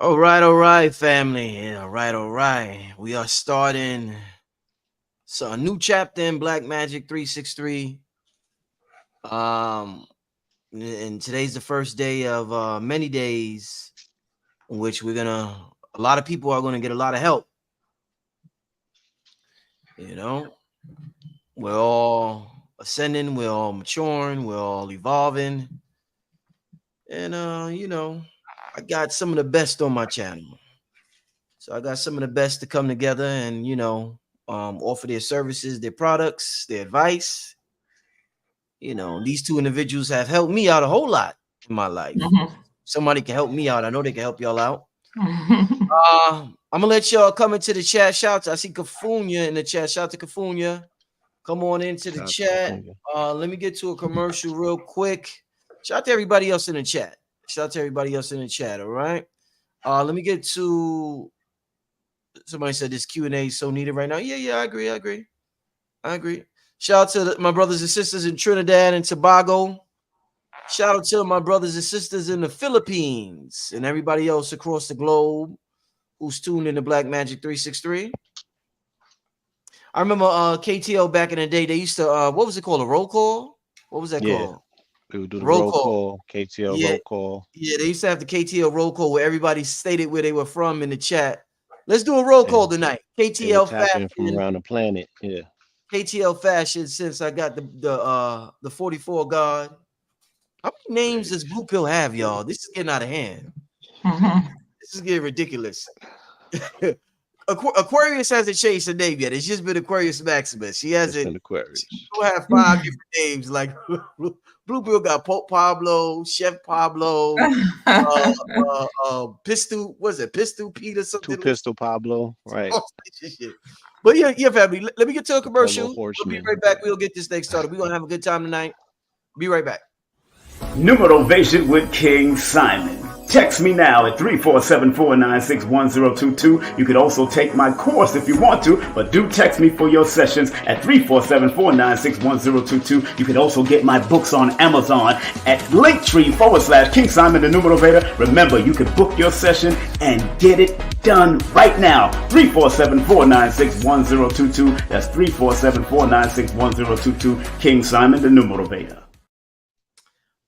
All right, family. All right. We are starting a new chapter in Black Magic 363. Um, and today's the first day of many days in which a lot of people are gonna get a lot of help. You know, we're all ascending, we're all maturing, we're all evolving, and I got some of the best on my channel. So I got some of the best to come together and offer their services, their products, their advice. These two individuals have helped me out a whole lot in my life. Somebody can help me out. I know they can help y'all out. I'm gonna let y'all come into the chat. Shout out to, I see Kafunya in the chat. Shout out to Kafunya. Come on into the Shout out to chat. California. Let me get to a commercial real quick. Shout out to everybody else in the chat. Shout out to everybody else in the chat. All right. Let me get to somebody said this Q&A is so needed right now. Yeah, I agree. Shout out to my brothers and sisters in Trinidad and Tobago. Shout out to my brothers and sisters in the Philippines and everybody else across the globe who's tuned in to Black Magic 363. I remember KTL back in the day, they used to what was it called? A roll call? What was that Yeah, called? we would do the Roll roll call. call, KTL Yeah, roll call, yeah, they used to have the KTL roll call where everybody stated where they were from in the chat. Let's do a roll call and tonight. they would KTL tap in from fashion. around the planet. Yeah, KTL fashion since I got the 44 guard. How many names does Blue Pill have, y'all? This is getting out of hand. This is getting ridiculous. Aquarius hasn't changed her name yet. It's just been Aquarius Maximus. She it's hasn't. been She Aquarius. don't have five different names. Like Blue Pill got Pope Pablo, Chef Pablo, Pistol. Was it Pistol Pete or Two something? Pistol Pablo, right? All types of shit. But yeah, family. Let me get to a The Polo commercial. We'll be Horseman. right back. We'll get this thing started. We're gonna have a good time tonight. Be right back. Numerovation with King Simon. Text me now at 347-496-1022. You could also take my course if you want to, but do text me for your sessions at 347-496-1022. You could also get my books on Amazon at linktree/King Simon the Numerator. Remember, you could book your session and get it done right now. 347-496-1022. That's 347-496-1022. King Simon the Numerator.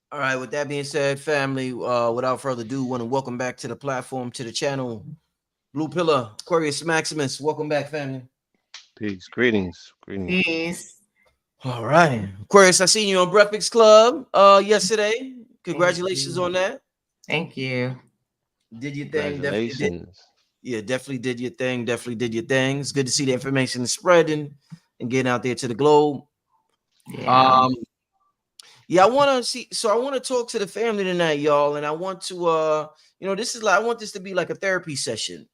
All right, with that being said, family, without further ado, want to welcome back to the platform, to the channel, Blue Pillar, Aquarius Maximus. Welcome back, family. Peace, greetings, greetings. Yes. All right. Aquarius, I seen you on Breakfast Club yesterday. Congratulations on that. Thank you. Did your thing, definitely did. Congratulations. Yeah, definitely did your thing. Definitely did your thing. It's good to see the information spreading and getting out there to the globe. Yeah. Yeah, I want to see. So I want to talk to the family tonight, y'all, and I want to, this is like I want this to be like a therapy session.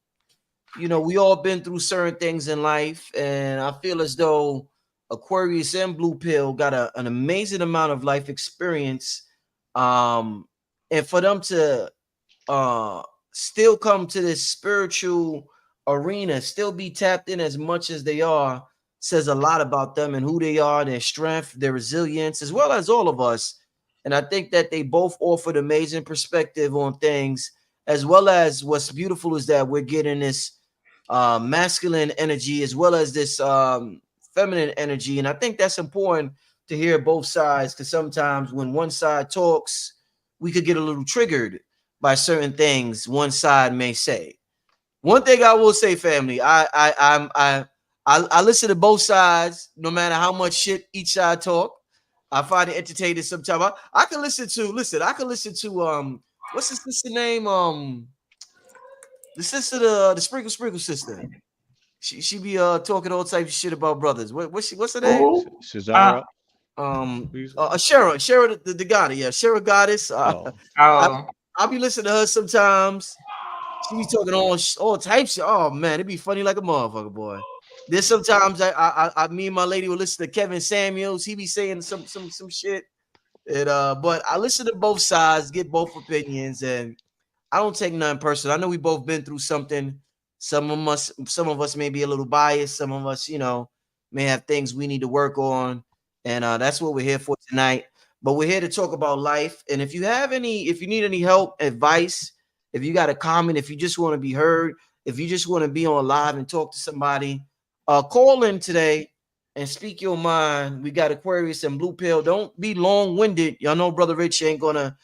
We all been through certain things in life, and I feel as though Aquarius and Blue Pill got an amazing amount of life experience, and for them to still come to this spiritual arena, still be tapped in as much as they are, says a lot about them and who they are, their strength, their resilience, as well as all of us. And I think that they both offered amazing perspective on things, as well as what's beautiful is that we're getting this masculine energy as well as this feminine energy. And I think that's important to hear both sides, because sometimes when one side talks, we could get a little triggered by certain things one side may say. One thing I will say, family, I listen to both sides, no matter how much shit each side talk. I find it entertaining sometimes. I can listen to what's the sister name? The sister, the Sprinkle sister. She be talking all types of shit about brothers. What's her name? Who? Shazara. Shara the goddess, yeah, Shara goddess. Oh, I Oh. I'll be listening to her sometimes. She be talking all types of, oh man, it'd be funny like a motherfucker, boy. There's sometimes me and my lady will listen to Kevin Samuels. He be saying some shit. And but I listen to both sides, get both opinions, and I don't take none personal. I know we both been through something. Some of us may be a little biased. Some of us, may have things we need to work on, and that's what we're here for tonight. But we're here to talk about life. And if you need any help, advice, If you got a comment, if you just want to be heard, if you just want to be on live and talk to somebody, call in today and speak your mind. We got Aquarius and Blue Pill. Don't be long-winded. Y'all know Brother Rich ain't gonna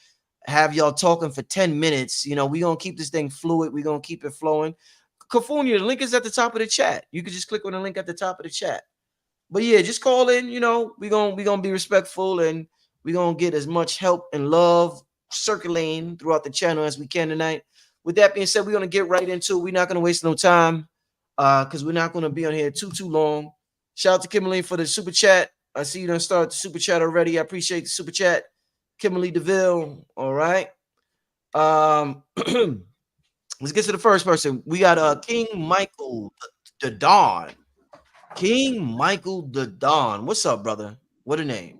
have y'all talking for 10 minutes. You know, we're gonna keep this thing fluid. We're gonna keep it flowing. California, the link is at the top of the chat. You can just click on the link at the top of the chat. But yeah, just call in. You know, we're gonna be respectful, and we're gonna get as much help and love circulating throughout the channel as we can tonight. With that being said, we're gonna get right into it. We're not gonna waste no time because we're not gonna be on here too long. Shout out to Kimberly for the super chat. I see you done start the super chat already. I appreciate the super chat. Kimberly DeVille. All right. Let's get to the first person. We got King Michael the Dawn. King Michael the Dawn. What's up, brother? What a name.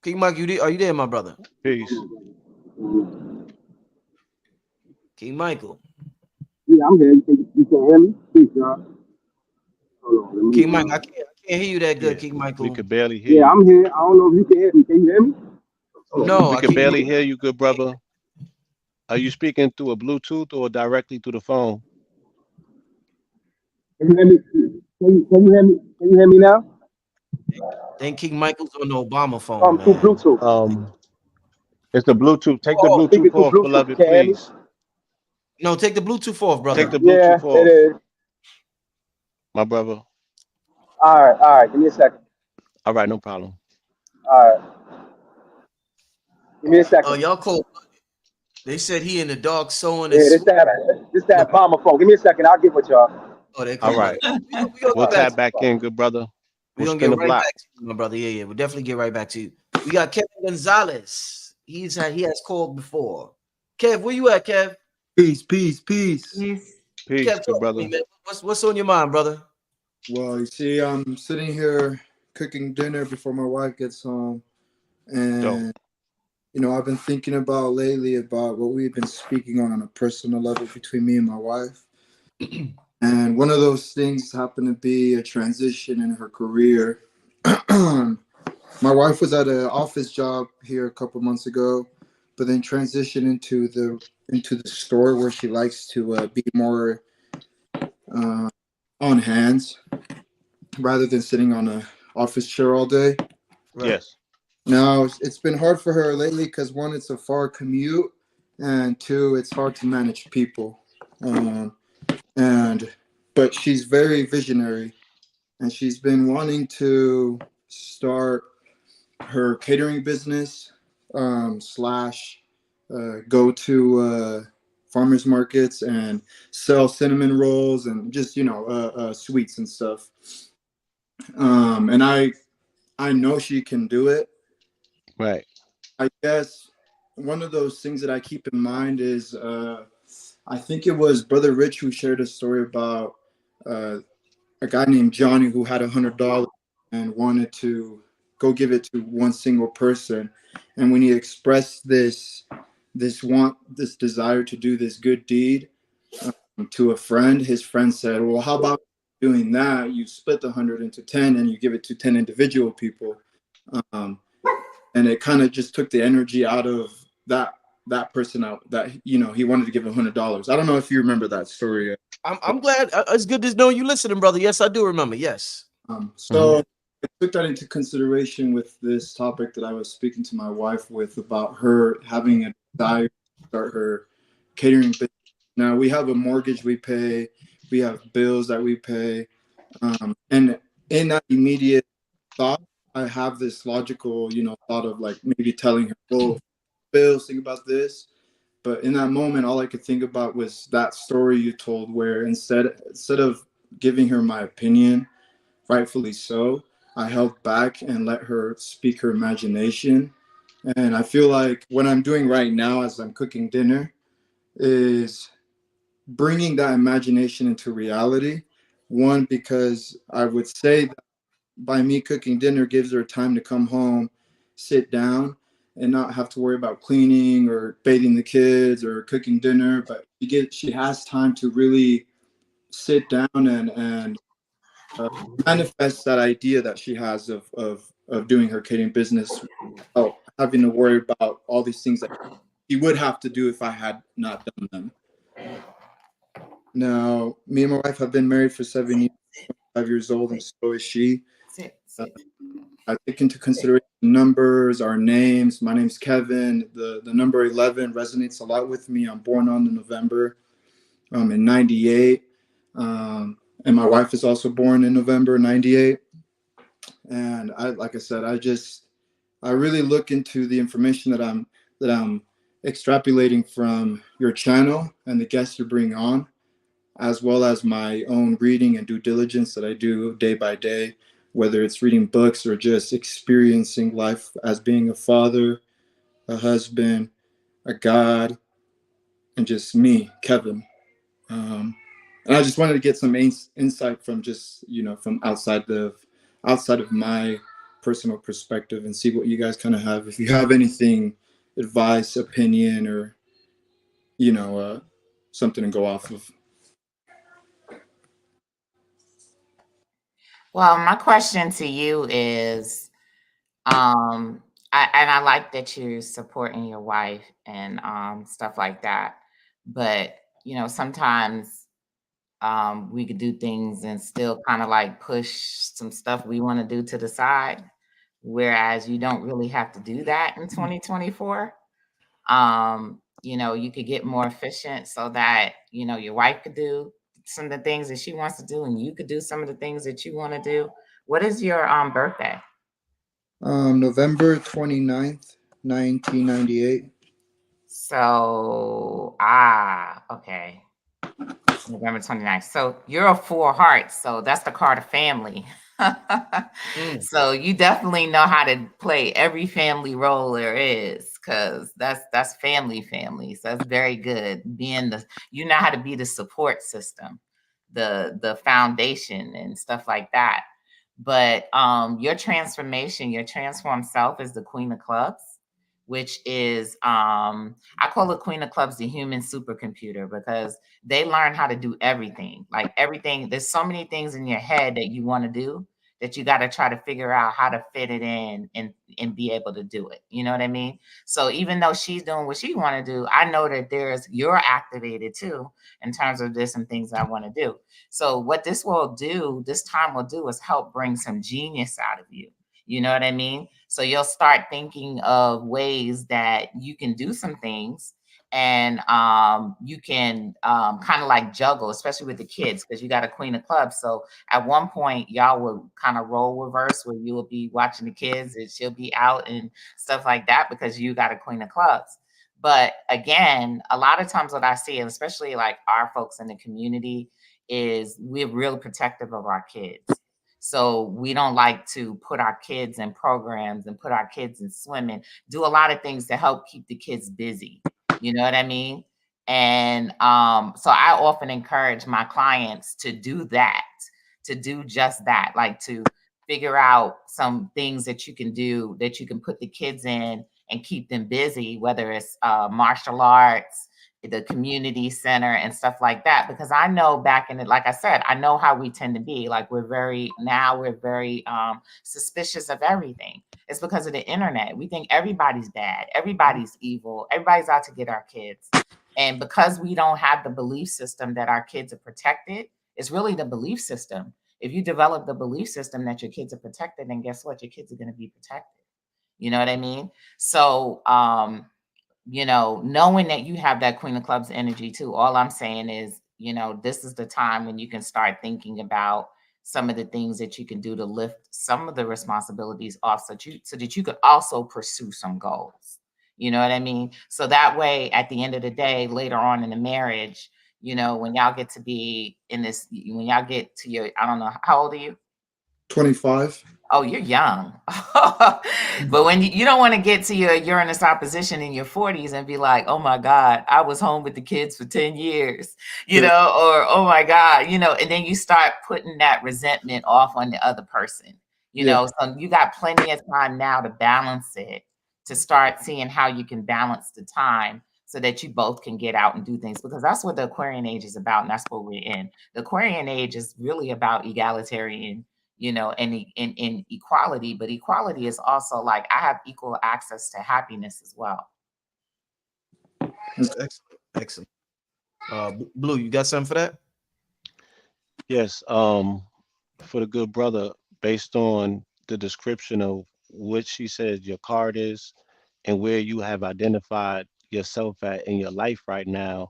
King Michael, are you there, my brother? Peace. King Michael. Yeah, I'm here. You can hear me? Peace, y'all. Hold on. King Michael, I can't hear you that good, Yeah, King Michael. we could barely hear Yeah, you. I'm here. I don't know if you can hear me. Can you hear me? No, We I could can't barely hear you, good brother. Are you speaking through a Bluetooth or directly through the phone? Can you hear me? Can you hear me? Can you hear me now? think King Michael's on the Obama phone, Through man. Bluetooth. It's the Bluetooth. Take the Oh, speaking Bluetooth through off, Bluetooth. beloved, Can you hear me? please. No, take the Bluetooth off, brother. Take the Yeah, Bluetooth it off, is. my brother. All right. Give me a second. All right, no problem. All right. Give me a second. Oh, y'all cold. They said he in the dark sewing Yeah, his this that bomber phone. Give me a second. I'll get with y'all. Oh, they All come right. back. We gonna We'll get back tap to back in, good brother. We're We'll gonna spin get the right block. back to you, my brother. Yeah, we'll definitely get right back to you. We got Kevin Gonzalez. He has called before. Kev, where you at, Kev? Peace. Yes. Peace, Kev, good talk to brother. me, man. What's on your mind, brother? Well, you see, I'm sitting here cooking dinner before my wife gets home, Dope. and I've been thinking about lately about what we've been speaking on a personal level between me and my wife, and one of those things happened to be a transition in her career. My wife was at an office job here a couple months ago, but then transitioned into the store where she likes to be more on hands rather than sitting on a office chair all day. Right. Yes. Now it's been hard for her lately because one, it's a far commute, and two, it's hard to manage people. And but she's very visionary, and she's been wanting to start her catering business slash go to farmers markets and sell cinnamon rolls and just sweets and stuff. And I know she can do it. Right. I guess one of those things that I keep in mind is I think it was Brother Rich who shared a story about a guy named Johnny who had $100 and wanted to go give it to one single person. And when he expressed this desire to do this good deed to a friend, his friend said, "Well, how about doing that? You split the 100 into 10 and you give it to 10 individual people." And it kind of just took the energy out of that person out that he wanted to give $100. I don't know if you remember that story. I'm glad. It's good to know you listening, brother. Yes, I do remember. Yes. So I took that into consideration with this topic that I was speaking to my wife with about her having a desire to start her catering business. Now we have a mortgage we pay, we have bills that we pay, and in that immediate thought, I have this logical, thought of like maybe telling her, "Oh, bills, think about this." But in that moment, all I could think about was that story you told, where instead of giving her my opinion, rightfully so, I held back and let her speak her imagination. And I feel like what I'm doing right now as I'm cooking dinner is bringing that imagination into reality. One, because I would say that by me cooking dinner gives her time to come home, sit down, and not have to worry about cleaning or bathing the kids or cooking dinner. But she has time to really sit down and manifest that idea that she has of doing her catering business. Oh, having to worry about all these things that he would have to do if I had not done them. Now, me and my wife have been married for 7 years, 5 years old, and so is she. I take into consideration numbers, our names. My name's Kevin. The number 11 resonates a lot with me. I'm born on the November in 98. And my wife is also born in November 98. And like I said, I really look into the information that I'm extrapolating from your channel and the guests you bring on, as well as my own reading and due diligence that I do day by day, whether it's reading books or just experiencing life as being a father, a husband, a God, and just me, Kevin. And I just wanted to get some insight from just, from outside of my personal perspective and see what you guys kind of have. If you have anything, advice, opinion, or, something to go off of. Well, my question to you is, I like that you're supporting your wife and stuff like that. But sometimes we could do things and still kind of like push some stuff we want to do to the side, whereas you don't really have to do that in 2024. You could get more efficient so that your wife could do some of the things that she wants to do, and you could do some of the things that you want to do. What is your birthday? November 29th, 1998. So okay. November 29th. So you're a 4 hearts. So that's the card of family. So you definitely know how to play every family role there is, because that's family. So that's very good. You know how to be the support system, the foundation and stuff like that. But your transformation, your transformed self is the Queen of Clubs, which is I call it Queen of Clubs the human supercomputer, because they learn how to do everything. Like everything, there's so many things in your head that you want to do that you got to try to figure out how to fit it in and be able to do it. You know what I mean? So even though she's doing what she want to do, I know that you're activated too in terms of there's some things I want to do. So what this time will do is help bring some genius out of you. You know what I mean? So you'll start thinking of ways that you can do some things, and you can kind of like juggle, especially with the kids, because you got a Queen of Clubs. So at one point, y'all will kind of role reverse, where you will be watching the kids and she'll be out and stuff like that, because you got a Queen of Clubs. But again, a lot of times what I see, and especially like our folks in the community, is we're real protective of our kids. So we don't like to put our kids in programs and put our kids in swimming, do a lot of things to help keep the kids busy. You know what I mean? And so I often encourage my clients to do that, to do just that, like to figure out some things that you can do, that you can put the kids in and keep them busy, whether it's martial arts, the community center and stuff like that. Because I know back in it, like I said, I know how we tend to be. Like we're very suspicious of everything. It's because of the internet. We think everybody's bad, everybody's evil, everybody's out to get our kids. And because we don't have the belief system that our kids are protected, it's really the belief system. If you develop the belief system that your kids are protected, then guess what? Your kids are going to be protected. You know what I mean? So, knowing that you have that Queen of Clubs energy too, all I'm saying is, this is the time when you can start thinking about some of the things that you can do to lift some of the responsibilities off, so that you could also pursue some goals. You know what I mean? So that way, at the end of the day, later on in the marriage, when y'all get to be in this, when y'all get to your, I don't know, how old are you? 25. Oh, you're young. But when you don't want to get to your Uranus opposition in your 40s and be like, oh my God, I was home with the kids for 10 years, or oh my God, and then you start putting that resentment off on the other person, so you got plenty of time now to balance it, to start seeing how you can balance the time so that you both can get out and do things, because that's what the Aquarian age is about. And that's what we're in. The Aquarian age is really about egalitarian, you know, in equality. But equality is also like I have equal access to happiness as well. Excellent. Excellent. Blue, you got something for that? Yes, for the good brother, based on the description of what she said your card is and where you have identified yourself at in your life right now,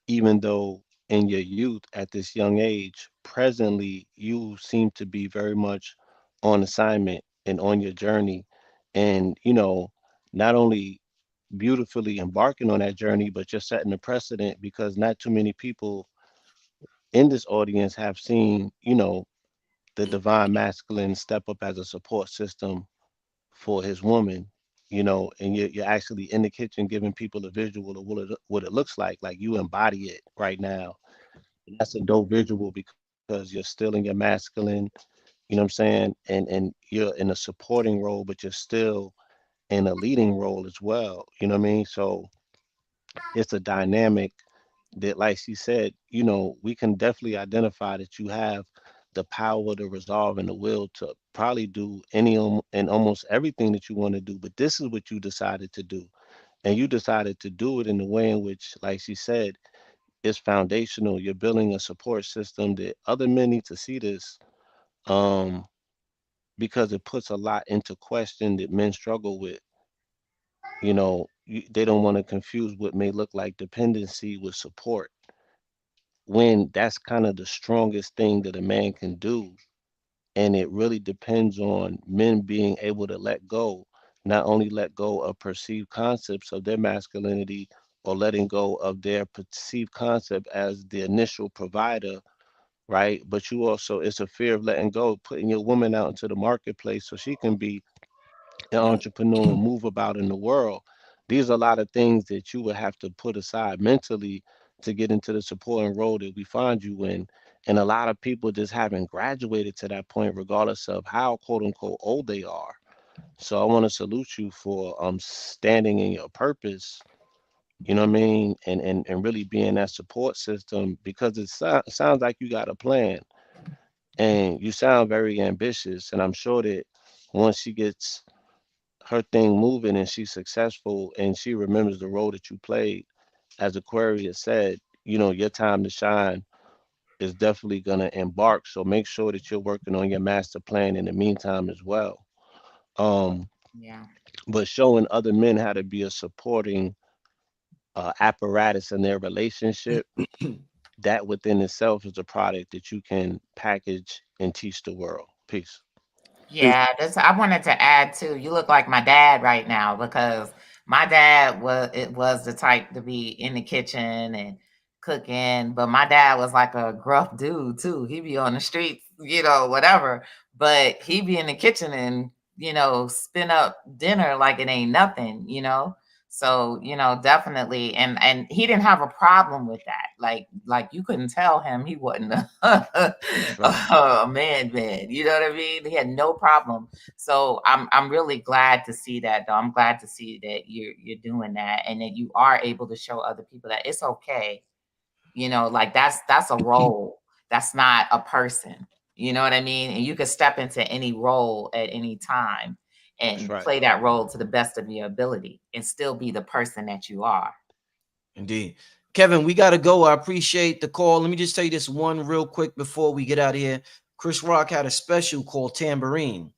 even though in your youth at this young age, presently you seem to be very much on assignment and on your journey. And, not only beautifully embarking on that journey, but you're setting a precedent because not too many people in this audience have seen, the divine masculine step up as a support system for his woman, and you're actually in the kitchen giving people a visual of what it looks like you embody it right now. And that's a dope visual because you're still in your masculine, you know what I'm saying? And you're in a supporting role, but you're still in a leading role as well. You know what I mean? So it's a dynamic that, like she said, we can definitely identify that you have the power to resolve and the will to probably do and almost everything that you want to do. But this is what you decided to do. And you decided to do it in the way in which, like she said, is foundational. You're building a support system that other men need to see this, um, because it puts a lot into question that men struggle with. They don't want to confuse what may look like dependency with support when that's kind of the strongest thing that a man can do. And it really depends on men being able to let go, not only let go of perceived concepts of their masculinity or letting go of their perceived concept as the initial provider, right? But you also, it's a fear of letting go, putting your woman out into the marketplace so she can be an entrepreneur and move about in the world. These are a lot of things that you would have to put aside mentally to get into the supporting role that we find you in. And a lot of people just haven't graduated to that point, regardless of how quote unquote old they are. So I want to salute you for standing in your purpose, you know what I mean? And really being that support system because it sounds like you got a plan and you sound very ambitious. And I'm sure that once she gets her thing moving and she's successful and she remembers the role that you played, as Aquarius said, your time to shine is definitely going to embark. So make sure that you're working on your master plan in the meantime as well. Um, Yeah. but showing other men how to be a supporting apparatus in their relationship, that within itself is a product that you can package and teach the world. Peace. Yeah, that's I wanted to add too. You look like my dad right now because my dad was the type to be in the kitchen and cooking, but my dad was like a gruff dude too. He'd be on the streets, whatever, but he'd be in the kitchen and spin up dinner like it ain't nothing. So, definitely and he didn't have a problem with that. Like you couldn't tell him he wasn't a, That's right. a man, you know what I mean? He had no problem. So I'm really glad to see that though. I'm glad to see that you're doing that and that you are able to show other people that it's okay. Like that's a role. That's not a person. You know what I mean? And you can step into any role at any time That's and right. play that role to the best of your ability and still be the person that you are. Indeed. Kevin, we got to go. I appreciate the call. Let me just tell you this one real quick before we get out of here. Chris Rock had a special called Tambourine.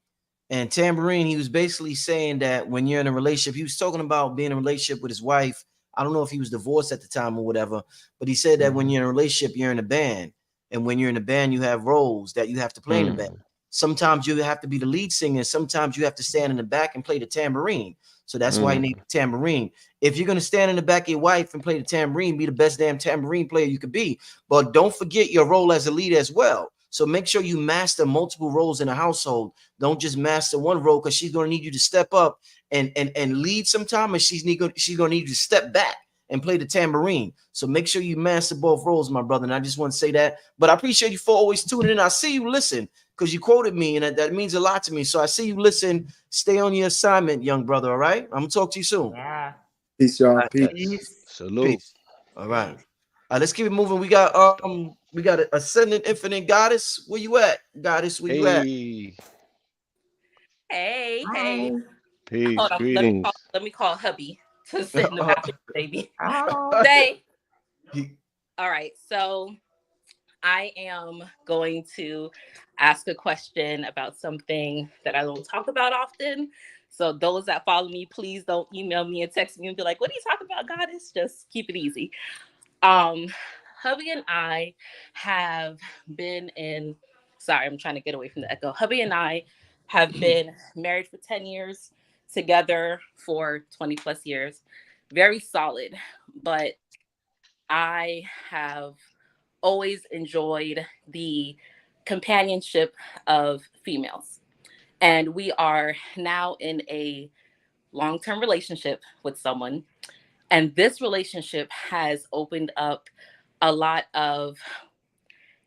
And Tambourine, he was basically saying that when you're in a relationship, he was talking about being in a relationship with his wife. I don't know if he was divorced at the time or whatever, but he said that when you're in a relationship, you're in a band. And when you're in a band, you have roles that you have to play in the band. Sometimes you have to be the lead singer. Sometimes you have to stand in the back and play the tambourine. So that's why you need the tambourine. If you're going to stand in the back of your wife and play the tambourine, be the best damn tambourine player you could be. But don't forget your role as a leader as well. So make sure you master multiple roles in a household. Don't just master one role because she's going to need you to step up and lead sometime, and she's going to need you to step back and play the tambourine. So make sure you master both roles, my brother. And I just want to say that. But I appreciate you for always tuning in. I see you listen because you quoted me, and that means a lot to me. So I see you listen. Stay on your assignment, young brother. All right? I'm going to talk to you soon. Yeah. Peace, y'all. Peace. Peace. Salute. Peace. All right. Peace. Let's keep it moving. We got an ascendant infinite goddess. Where you at, goddess? Where you at? Hey, Hey, Hi. hey. peace, Hold on. Let me call greetings. let me call hubby to sit in the bathroom, baby. Oh, Say, He- all right. So I am going to ask a question about something that I don't talk about often. So those that follow me, please don't email me and text me and be like, "What are you talking about, goddess?" Just keep it easy. Um, hubby and I have been in. Sorry, I'm trying to get away from the echo. Hubby and I have been married for 10 years, together for 20 plus years. Very solid, but I have always enjoyed the companionship of females. And we are now in a long term relationship with someone. And this relationship has opened up a lot of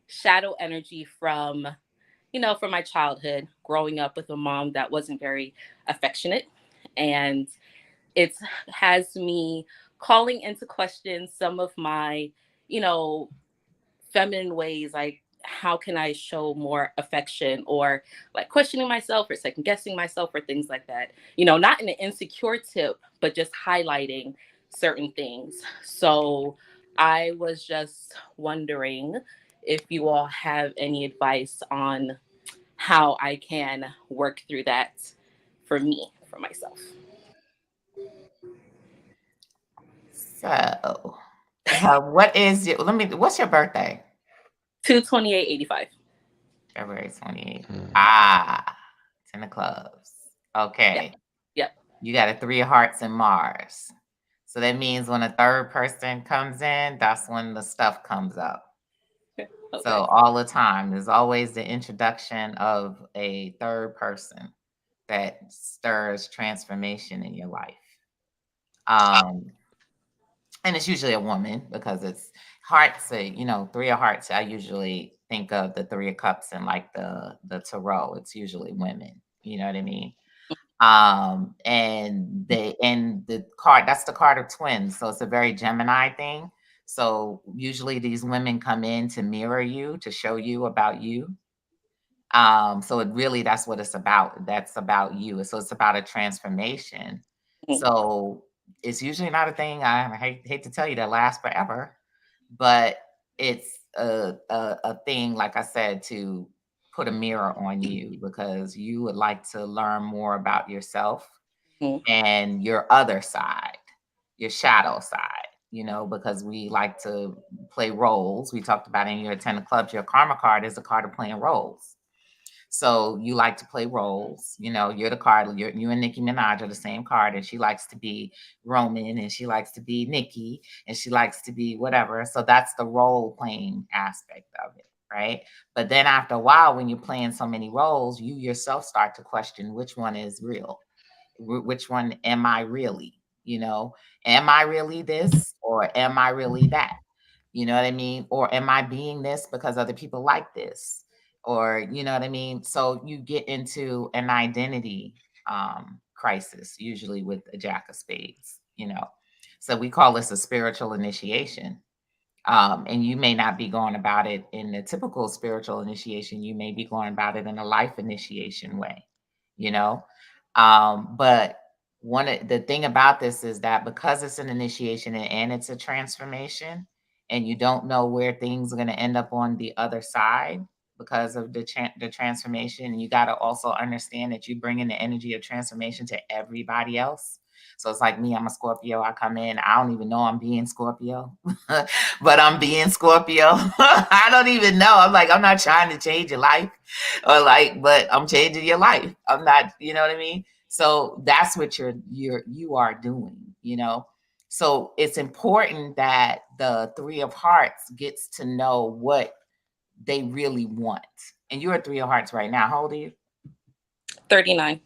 shadow energy from, from my childhood, growing up with a mom that wasn't very affectionate. And it has me calling into question some of my, you know, feminine ways, like how can I show more affection, or like questioning myself or second guessing myself or things like that. Not in an insecure tip, but just highlighting certain things. So I was just wondering if you all have any advice on how I can work through that for me, for myself. so what is your? Let me. What's your birthday? 22885. February 28th. Hmm. Ah, 10 of clubs. Yep. Okay. Yep. You got a 3 of hearts in Mars. So that means when a third person comes in, that's when the stuff comes up. So Okay. all the time, there's always the introduction of a third person that stirs transformation in your life. Um, and it's usually a woman because it's hearts. 3 of hearts. I usually think of the 3 of cups and like the tarot. It's usually women. You know what I mean? And the card, that's the card of twins, so it's a very Gemini thing. So usually these women come in to mirror you, to show you about you. So it really, that's what it's about. That's about you. So it's about a transformation. Mhm. So it's usually not a thing, I hate to tell you, that lasts forever, but it's a thing, like I said, to put a mirror on you because you would like to learn more about yourself Mhm. and your other side, your shadow side, because we like to play roles. We talked about in your 10 of clubs, your karma card is a card of playing roles. So you like to play roles. You're the card. You and Nicki Minaj are the same card, and she likes to be Roman, and she likes to be Nicki, and she likes to be whatever. So that's the role playing aspect of it, right? But then after a while, when you're playing so many roles, you yourself start to question which one is real. Which one am I really? Am I really this or am I really that? You know what I mean? Or am I being this because other people like this? Or, you know what I mean? So you get into an identity crisis, usually with a jack of spades. So we call this a spiritual initiation. And you may not be going about it in the typical spiritual initiation. You may be going about it in a life initiation way, you know. But the thing about this is that because it's an initiation and it's a transformation, and you don't know where things are going to end up on the other side because of the transformation, and you got to also understand that you bring in the energy of transformation to everybody else. So it's like me, I'm a Scorpio. I come in, I don't even know I'm being Scorpio, but I'm being Scorpio. I don't even know. I'm like, I'm not trying to change your life, or like, but I'm changing your life. I'm not, you know what I mean? So that's what you are doing. So it's important that the 3 of hearts gets to know what they really want. And you're a 3 of hearts right now. How old are you? 39.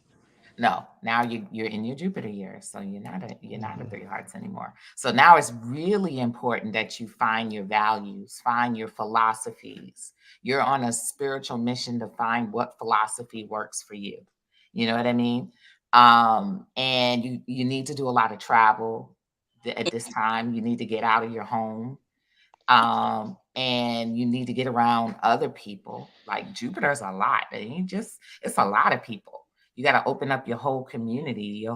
No, now you're in your Jupiter year, so you're not a 3 of hearts anymore. So now it's really important that you find your values, find your philosophies. You're on a spiritual mission to find what philosophy works for you. You know what I mean? And you need to do a lot of travel at this time. You need to get out of your home. And you need to get around other people. Like Jupiter's a lot. It's a lot of people. You got to open up your whole community, your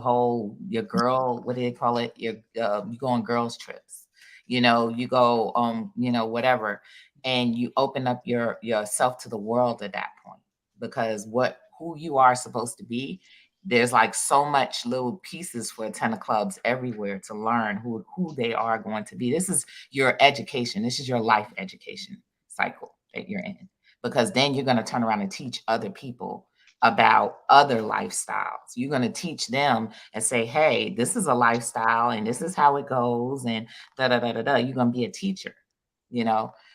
girl, what do they call it? You go on girls trips, you go, whatever. And you open up yourself to the world at that point, because who you are supposed to be, there's like so much little pieces for 10 of clubs everywhere to learn who they are going to be. This is your education. This is your life education cycle that you're in, because then you're going to turn around and teach other people about other lifestyles. You're going to teach them and say, hey, this is a lifestyle and this is how it goes, and da da da da da. You're going to be a teacher,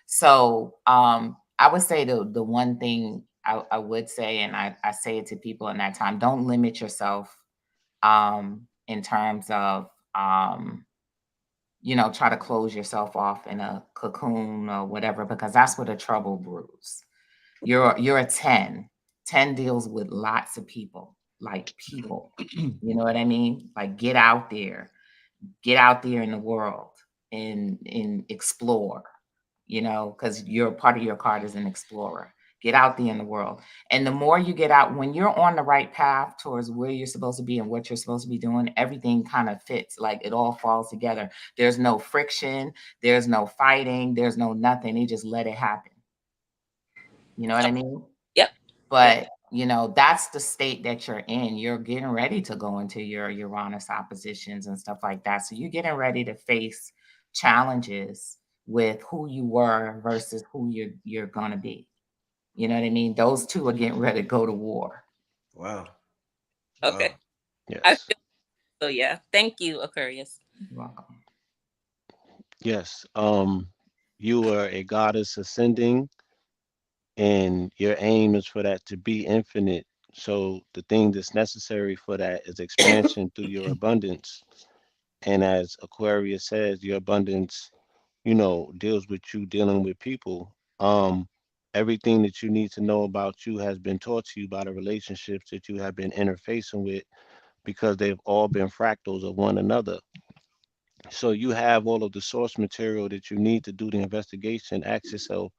So I would say the one thing I would say, and I say it to people in that time, don't limit yourself in terms of try to close yourself off in a cocoon or whatever, because that's where the trouble brews. You're a 10. 10 deals with lots of people, like people. You know what I mean? Like get out there in the world and explore, because you're part of your card is an explorer. Get out there in the world. And the more you get out, when you're on the right path towards where you're supposed to be and what you're supposed to be doing, everything kind of fits. Like it all falls together. There's no friction. There's no fighting. There's no nothing. You just let it happen. You know what I mean? Yep. But, that's the state that you're in. You're getting ready to go into your Uranus oppositions and stuff like that. So you're getting ready to face challenges with who you were versus who you're going to be. You know what I mean? Those two are getting ready to go to war. Wow. Okay. Wow. Yes. So yeah, thank you, Aquarius. You're welcome. Yes. You are a goddess ascending, and your aim is for that to be infinite. So the thing that's necessary for that is expansion through your abundance. And as Aquarius says, your abundance, deals with you dealing with people. Everything that you need to know about you has been taught to you by the relationships that you have been interfacing with, because they've all been fractals of one another. So you have all of the source material that you need to do the investigation. Ask yourself,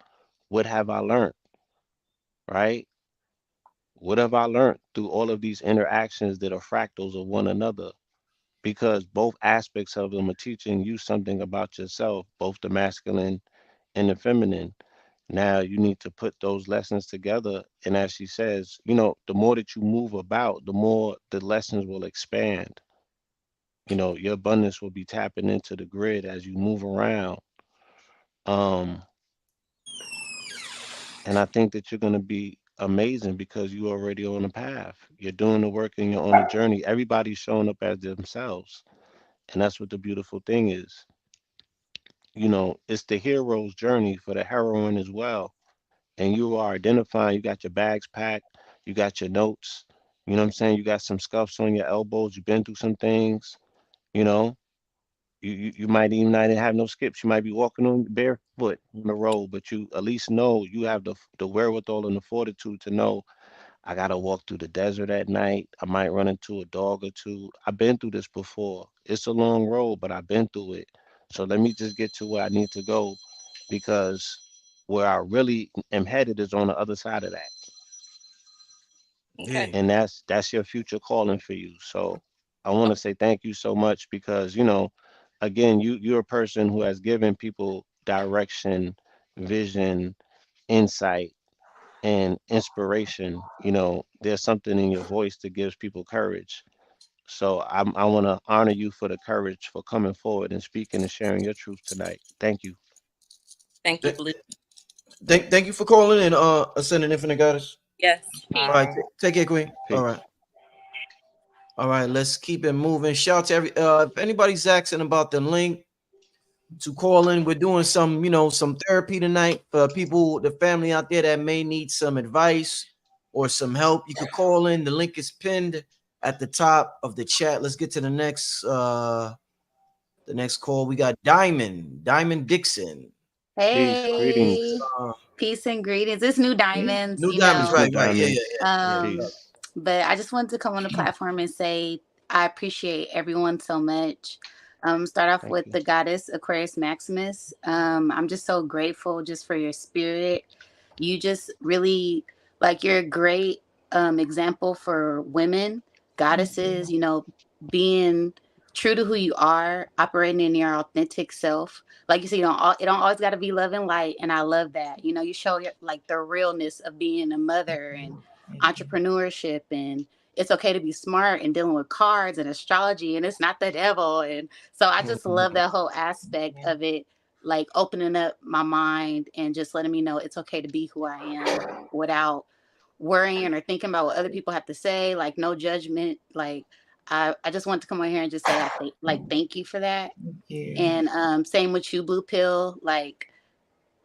what have I learned? Right? What have I learned through all of these interactions that are fractals of one another? Because both aspects of them are teaching you something about yourself, both the masculine and the feminine. Now you need to put those lessons together. And as she says, the more that you move about, the more the lessons will expand. Your abundance will be tapping into the grid as you move around. Um, and I think that you're going to be amazing because you're already on the path. You're doing the work and you're on the journey. Everybody's showing up as themselves. And that's what the beautiful thing is. It's the hero's journey for the heroine as well. And you are identifying, you got your bags packed, you got your notes, you know what I'm saying? You got some scuffs on your elbows, you've been through some things, you know. You might even not even have no skips. You might be walking on barefoot on the road, but you at least know you have the wherewithal and the fortitude to know I gotta walk through the desert at night. I might run into a dog or two. I've been through this before. It's a long road, but I've been through it. So let me just get to where I need to go, because where I really am headed is on the other side of that. Okay. And that's your future calling for you. So I want to say thank you so much, because again, you're a person who has given people direction, vision, insight, and inspiration. There's something in your voice that gives people courage. So I want to honor you for the courage for coming forward and speaking and sharing your truth tonight. Thank you. Thank you, Blue. Thank you for calling in, Ascending Infinite Goddess. Yes. All right, take care, Queen. Peace. All right, let's keep it moving. Shout out to if anybody's asking about the link to call in, we're doing some therapy tonight for people, the family out there that may need some advice or some help. You could call in. The link is pinned at the top of the chat. Let's get to the next call. We got Diamond Dixon. Peace, greetings. Hey, peace and greetings. It's New Diamonds, New Diamonds, New right? Diamonds. Yeah. Peace. But I just wanted to come on the platform and say I appreciate everyone so much. Start off Thank with you. the goddess Aquarius Maximus. I'm just so grateful just for your spirit. You just really like you're a great example for women, goddesses, you know, being true to who you are, operating in your authentic self. Like you said, it don't always got to be love and light, and I love that. You know, you show your, like the realness of being a mother and entrepreneurship, and it's okay to be smart and dealing with cards and astrology, and it's not the devil. And so I just love that whole aspect of it, like opening up my mind and just letting me know it's okay to be who I am without worrying or thinking about what other people have to say, like no judgment. Like I just want to come on here and just say thank you for that. And same with you, Blue Pill. Like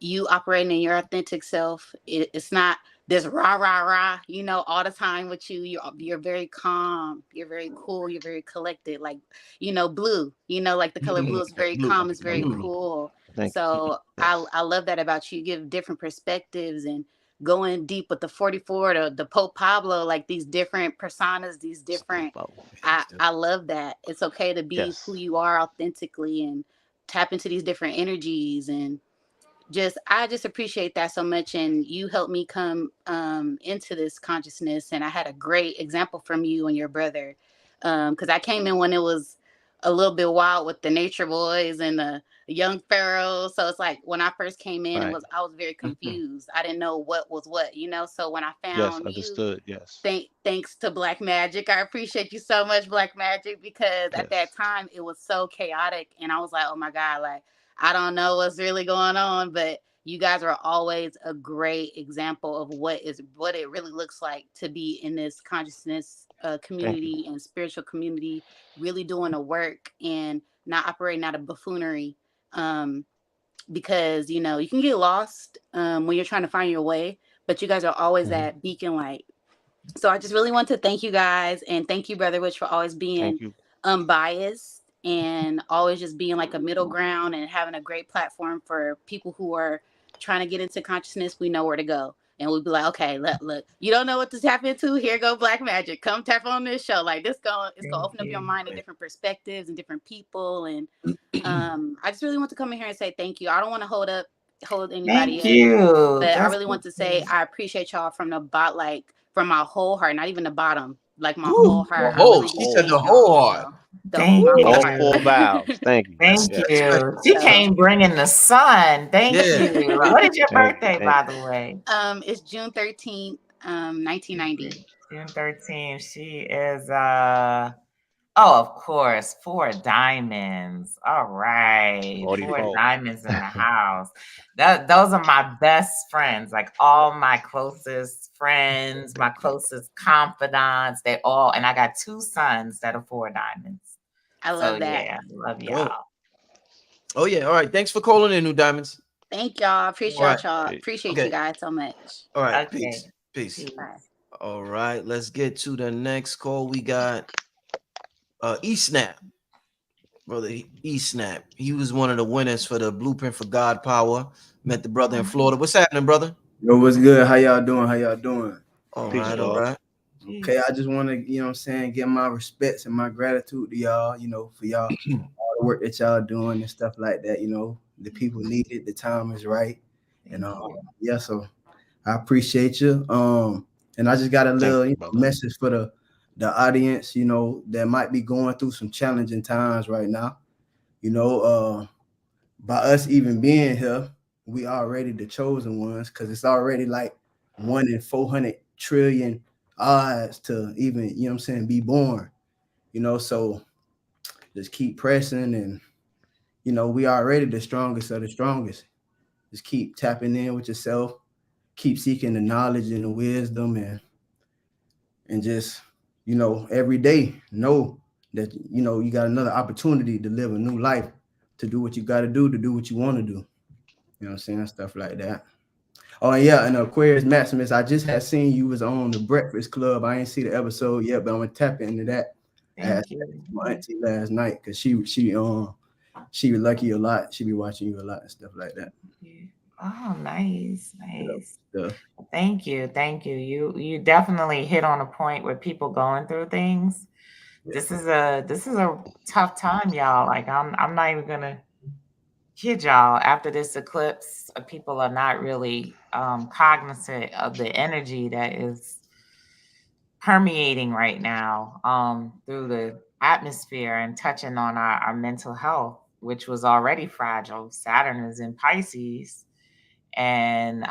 you operating in your authentic self. It's not this rah rah rah, you know, all the time with you. You're very calm. You're very cool. You're very collected. Like, you know, blue. You know, like the color blue is very Blue. calm. It's very cool. Thank you. So I love that about you. You give different perspectives and going deep with the 44, the Pope Pablo, like these different personas, these different. I love that. It's okay to be who Yes. you are authentically and tap into these different energies and I just appreciate that so much. And you helped me come into this consciousness, and I had a great example from you and your brother, because I came in when it was a little bit wild with the nature boys and the young pharaohs. So it's like when I first came in, Right. I was very confused. I didn't know what was what, you know. So when I Yes. found you, Understood. Yes. thanks to Black Magic, I appreciate you so much, Black Magic, because at that Yes. time it was so chaotic, and I was like, oh my god, like I don't know what's really going on, but you guys are always a great example of what it really looks like to be in this consciousness Thank you. community and spiritual community, really doing the work and not operating out of buffoonery. Um, because you know you can get lost when you're trying to find your way, but you guys are always Mhm. that beacon light. So I just really want to thank you guys and thank you, Brother Witch, for always being Thank you. unbiased and always just being like a middle ground and having a great platform for people who are trying to get into consciousness. We know where to go. And we'd be like, okay, look, you don't know what to tap into. Here go Black Magic. Come tap on this show. Like it's gonna open up your mind to different perspectives and different people. And I just really want to come in here and say thank you. I don't want to hold Thank anybody up, you. but I That's really want to say okay. I appreciate y'all from the like from my whole heart, not even the bottom, like my Ooh, whole the heart. I whole. really do She said Whole the thank heart. whole y'all. heart. So Thank my whole All heart. four you. valves. Thank you. Thank That's Yes. you. special. She That's So came bringing the sun. Thank yeah. you. What is your Thank you. birthday, Thank by you. the way? it's June 13th, 1990. June 13th. She is oh, of course, four diamonds. All right. Four 44. diamonds in the house. Those are my best friends, like all my closest friends, my closest confidants. They all, and I got two sons that are four diamonds. I So love that. yeah, love Oh, y'all. oh yeah. All right. Thanks for calling in, New Diamonds. Thank y'all. All right. Appreciate you Okay. guys so much. All right. Okay. Peace. Peace. Peace. Bye. All right. Let's get to the next call. We got E Snap. Brother E Snap. He was one of the winners for the Blueprint for God Power. Met the brother in Florida. What's happening, brother? Yo, what's good? How y'all doing? How y'all doing? All Peace, right. All Lord. right. Okay, I just want to, you know what I'm saying, give my respects and my gratitude to y'all, you know, for y'all, all the work that y'all doing and stuff like that, you know, the people need it, the time is right. And yeah, so I appreciate you. And I just got a Thank little you, brother. message for the audience, you know, that might be going through some challenging times right now. You know, by us even being here, we already the chosen ones because it's already like 1 in 400 trillion odds to even, you know what I'm saying, be born, you know, so just keep pressing and, you know, we already the strongest of the strongest. Just keep tapping in with yourself, keep seeking the knowledge and the wisdom and just, you know, every day know that, you know, you got another opportunity to live a new life, to do what you got to do what you want to do. You know what I'm saying? Stuff like that. Oh yeah, and Aquarius Maximus, I just had seen you was on the Breakfast Club. I ain't see the episode yet, but I'm gonna tap into that. I had Thank you. my auntie last night because she was lucky a lot. She be watching you a lot and stuff like that. Oh, nice, You nice. know, Thank you, thank you. You definitely hit on a point with people going through things. this is a tough time, y'all. Like I'm not even gonna kid y'all. After this eclipse, people are not really cognizant of the energy that is permeating right now through the atmosphere and touching on our mental health, which was already fragile. Saturn is in Pisces, and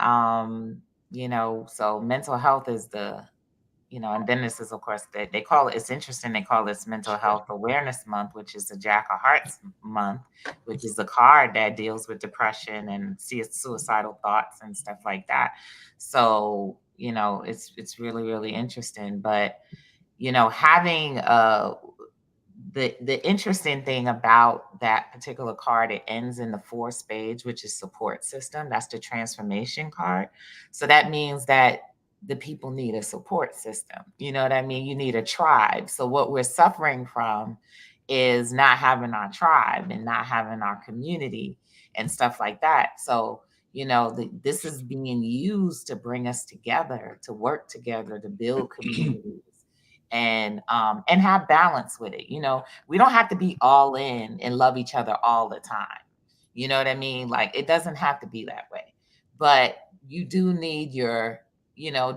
so mental health is and then this is, of course, they call it, it's interesting, they call this Mental Health Awareness Month, which is the Jack of Hearts month, which is the card that deals with depression and suicidal thoughts and stuff like that. So, it's really, really interesting. But, having the interesting thing about that particular card, it ends in the four spades, which is support system. That's the transformation card. So that means that the people need a support system. You know what I mean? You need a tribe. So what we're suffering from is not having our tribe and not having our community and stuff like that. So, this is being used to bring us together, to work together, to build communities and have balance with it. We don't have to be all in and love each other all the time. You know what I mean? Like, it doesn't have to be that way. But you do need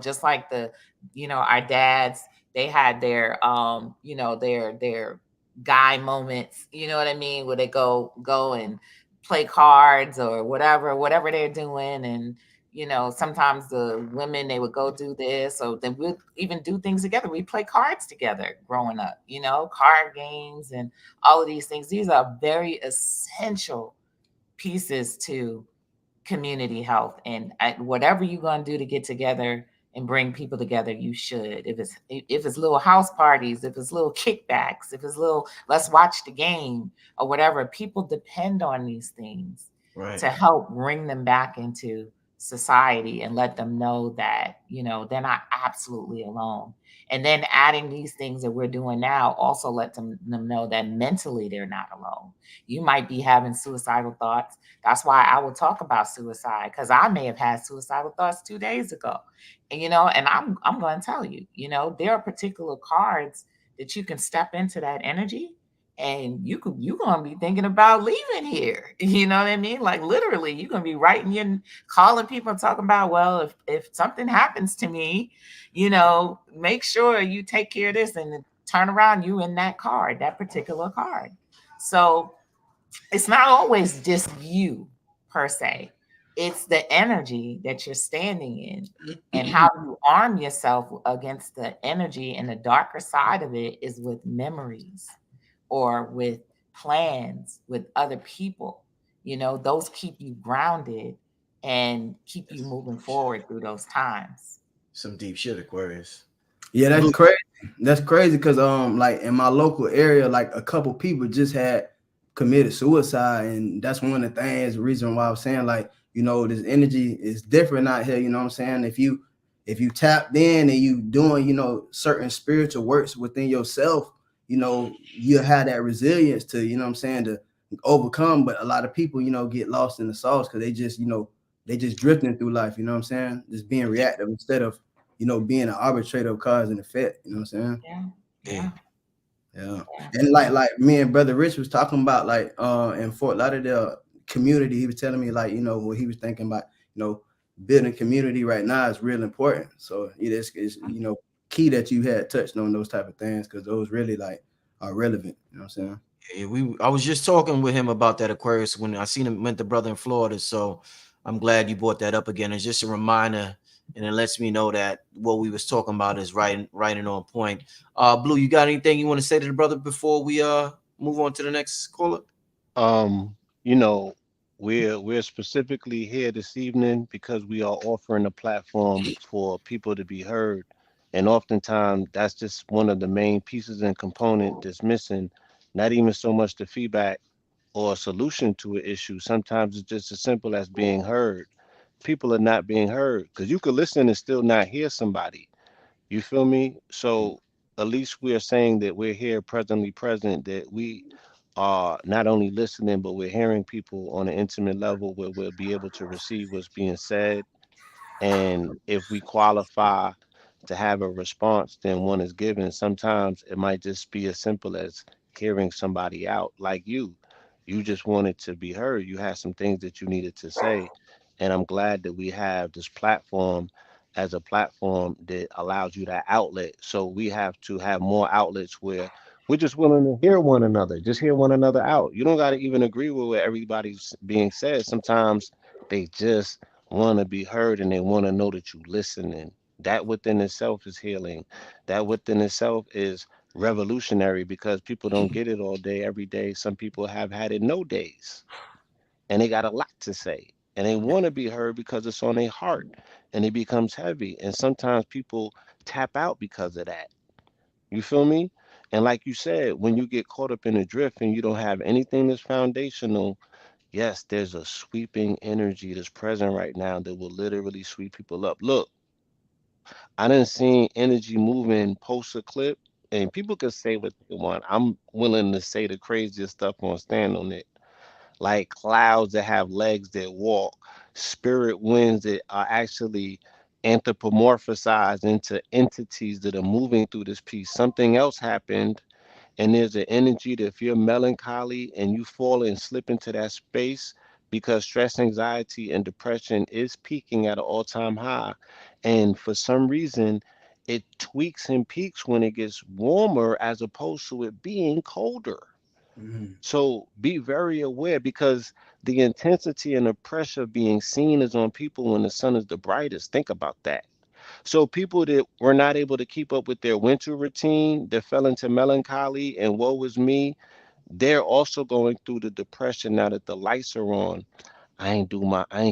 just like our dads, they had their guy moments, you know what I mean, where they go and play cards or whatever they're doing. And sometimes the women, they would go do this, or they would even do things together. We play cards together growing up, card games and all of these things. These are very essential pieces to community health. And whatever you're going to do to get together and bring people together, you should. If it's little house parties, if it's little kickbacks, if it's little let's watch the game or whatever, people depend on these things to help bring them back into society and let them know that they're not absolutely alone. And then adding these things that we're doing now also let them know that mentally they're not alone. You might be having suicidal thoughts. That's why I will talk about suicide, because I may have had suicidal thoughts 2 days ago. And I'm going to tell you, there are particular cards that you can step into that energy, and you're going to be thinking about leaving here. You know what I mean? Like, literally, you're going to be writing and calling people and talking about, well, if something happens to me, make sure you take care of this, and turn around, you in that particular card. So it's not always just you per se. It's the energy that you're standing in, and how you arm yourself against the energy. And the darker side of it is with memories or with plans with other people. Those keep you grounded and keep you moving forward through those times. Some deep shit, Aquarius. Yeah, that's crazy. That's crazy because like in my local area, like a couple people just had committed suicide, and that's one of the things, the reason why I was saying, like, this energy is different out here. You know what I'm saying? If you tapped in and you doing certain spiritual works within yourself, you'll have that resilience to, what I'm saying, to overcome. But a lot of people get lost in the sauce because they just drifting through life. You know what I'm saying? Just being reactive instead of being an arbitrator of cause and effect. You know what I'm saying? Yeah. And like me and Brother Rich was talking about, like in Fort Lauderdale community, he was telling me, like, what he was thinking about, building community right now is real important. So it's key that you had touched on those type of things, because those really like are relevant. You know what I'm saying? Yeah, I was just talking with him about that, Aquarius, when I seen him, met the brother in Florida. So I'm glad you brought that up again. It's just a reminder, and it lets me know that what we was talking about is right and on point. Blue, you got anything you want to say to the brother before we move on to the next caller? Um, you know, we're specifically here this evening because we are offering a platform for people to be heard. And oftentimes that's just one of the main pieces and component that's missing. Not even so much the feedback or a solution to an issue. Sometimes it's just as simple as being heard. People are not being heard because you could listen and still not hear somebody. You feel me? So at least we are saying that we're here presently present, that we are not only listening, but we're hearing people on an intimate level where we'll be able to receive what's being said. And if we qualify to have a response than one is given. Sometimes it might just be as simple as hearing somebody out, like you. You just wanted to be heard. You had some things that you needed to say. And I'm glad that we have this platform as a platform that allows you that outlet. So we have to have more outlets where we're just willing to hear one another, just hear one another out. You don't got to even agree with what everybody's being said. Sometimes they just want to be heard and they want to know that you listening. That within itself is healing. That within itself is revolutionary because people don't get it all day, every day. Some people have had it no days and they got a lot to say and they want to be heard because it's on their heart and it becomes heavy. And sometimes people tap out because of that. You feel me? And like you said, when you get caught up in a drift and you don't have anything that's foundational, yes, there's a sweeping energy that's present right now that will literally sweep people up. Look, I didn't see energy moving post a clip, and people can say what they want. I'm willing to say the craziest stuff on stand on it. Like clouds that have legs that walk, spirit winds that are actually anthropomorphized into entities that are moving through this piece. Something else happened, and there's an energy that if you're melancholy and you fall and slip into that space because stress, anxiety, and depression is peaking at an all-time high. And for some reason, it tweaks and peaks when it gets warmer as opposed to it being colder. Mhm. So be very aware because the intensity and the pressure being seen is on people when the sun is the brightest. Think about that. So people that were not able to keep up with their winter routine, that fell into melancholy and woe is me, they're also going through the depression now that the lights are on. I ain't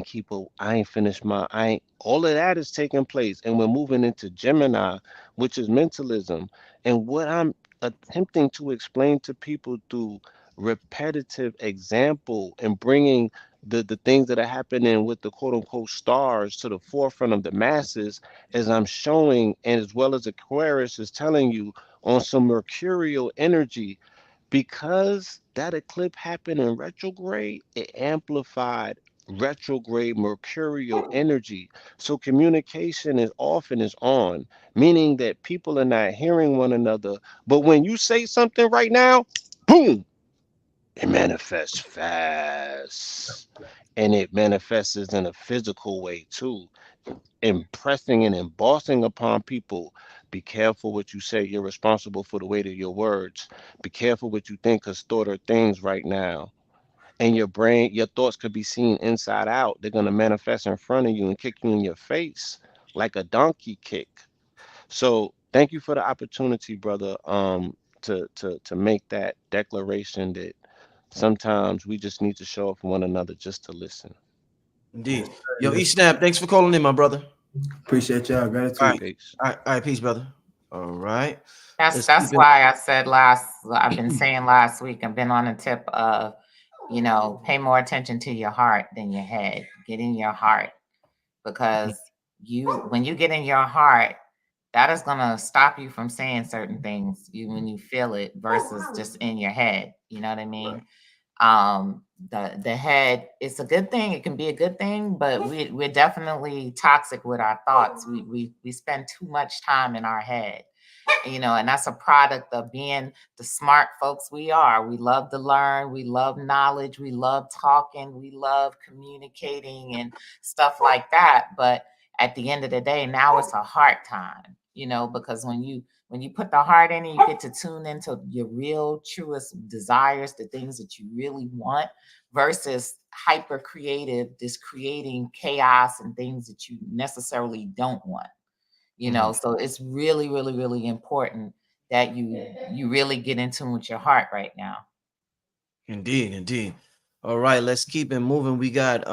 keep up, I ain't finished my, I ain't, all of that is taking place. And we're moving into Gemini, which is mentalism. And what I'm attempting to explain to people through repetitive example and bringing the things that are happening with the quote unquote stars to the forefront of the masses, as I'm showing, and as well as Aquarius is telling you on some mercurial energy because that eclipse happened in retrograde, it amplified retrograde mercurial energy. So communication is off and is on, meaning that people are not hearing one another. But when you say something right now, boom, it manifests fast. And it manifests in a physical way too, impressing and embossing upon people. Be careful what you say. You're responsible for the weight of your words. Be careful what you think, because thought are things right now. And your brain, your thoughts could be seen inside out. They're going to manifest in front of you and kick you in your face like a donkey kick. So thank you for the opportunity, brother, to make that declaration that sometimes we just need to show up for one another just to listen. Indeed. Yes, Yo, sir. E Yes. Snap, thanks for calling in, my brother. Appreciate y'all. All right. Gratitude. Peace. All right, peace, brother. All right. That's Let's keep that's it. why I said I've been saying last week, I've been on the tip of, pay more attention to your heart than your head. Get in your heart because when you get in your heart, that is gonna stop you from saying certain things when you feel it versus just in your head. You know what I mean? The head, it's a good thing, it can be a good thing, but we're definitely toxic with our thoughts. We spend too much time in our head, and that's a product of being the smart folks we are. We love to learn, we love knowledge, we love talking, we love communicating and stuff like that. But at the end of the day, now it's a hard time, because when you put the heart in it, you get to tune into your real truest desires, the things that you really want, versus hyper creative, just creating chaos and things that you necessarily don't want. So it's really, really, really important that you really get in tune with your heart right now. Indeed, indeed. All right, let's keep it moving. We got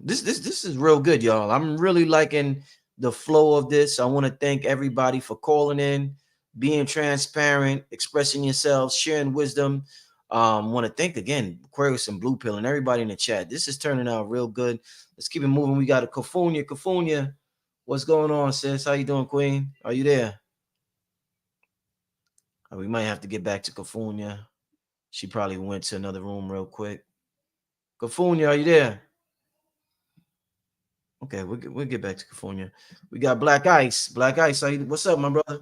this is real good, y'all. I'm really liking the flow of this. I want to thank everybody for calling in, being transparent, expressing yourselves, sharing wisdom. Want to thank again Aquarius and Blue Pill and everybody in the chat. This is turning out real good. Let's keep it moving. We got a Cafunia. Cafunia, what's going on, sis? How you doing, Queen? Are you there? We might have to get back to Cafunia. She probably went to another room real quick. Cafunia, are you there? Okay, we'll get back to California. We got Black Ice. Black Ice, what's up, my brother?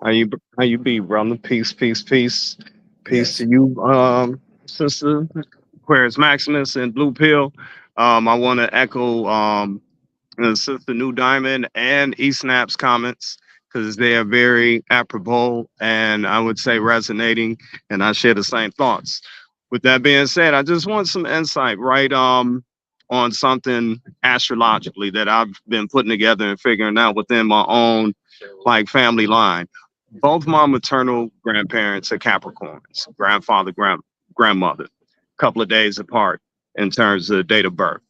How you be, brother? Peace, peace, peace, peace to Yes. you, sister. Aquarius Maximus and Blue Pill. I want to echo Sister New Diamond and E Snap's comments because they are very apropos and I would say resonating, and I share the same thoughts. With that being said, I just want some insight, right? On something astrologically that I've been putting together and figuring out within my own like family line. Both my maternal grandparents are Capricorns, grandmother, a couple of days apart in terms of date of birth.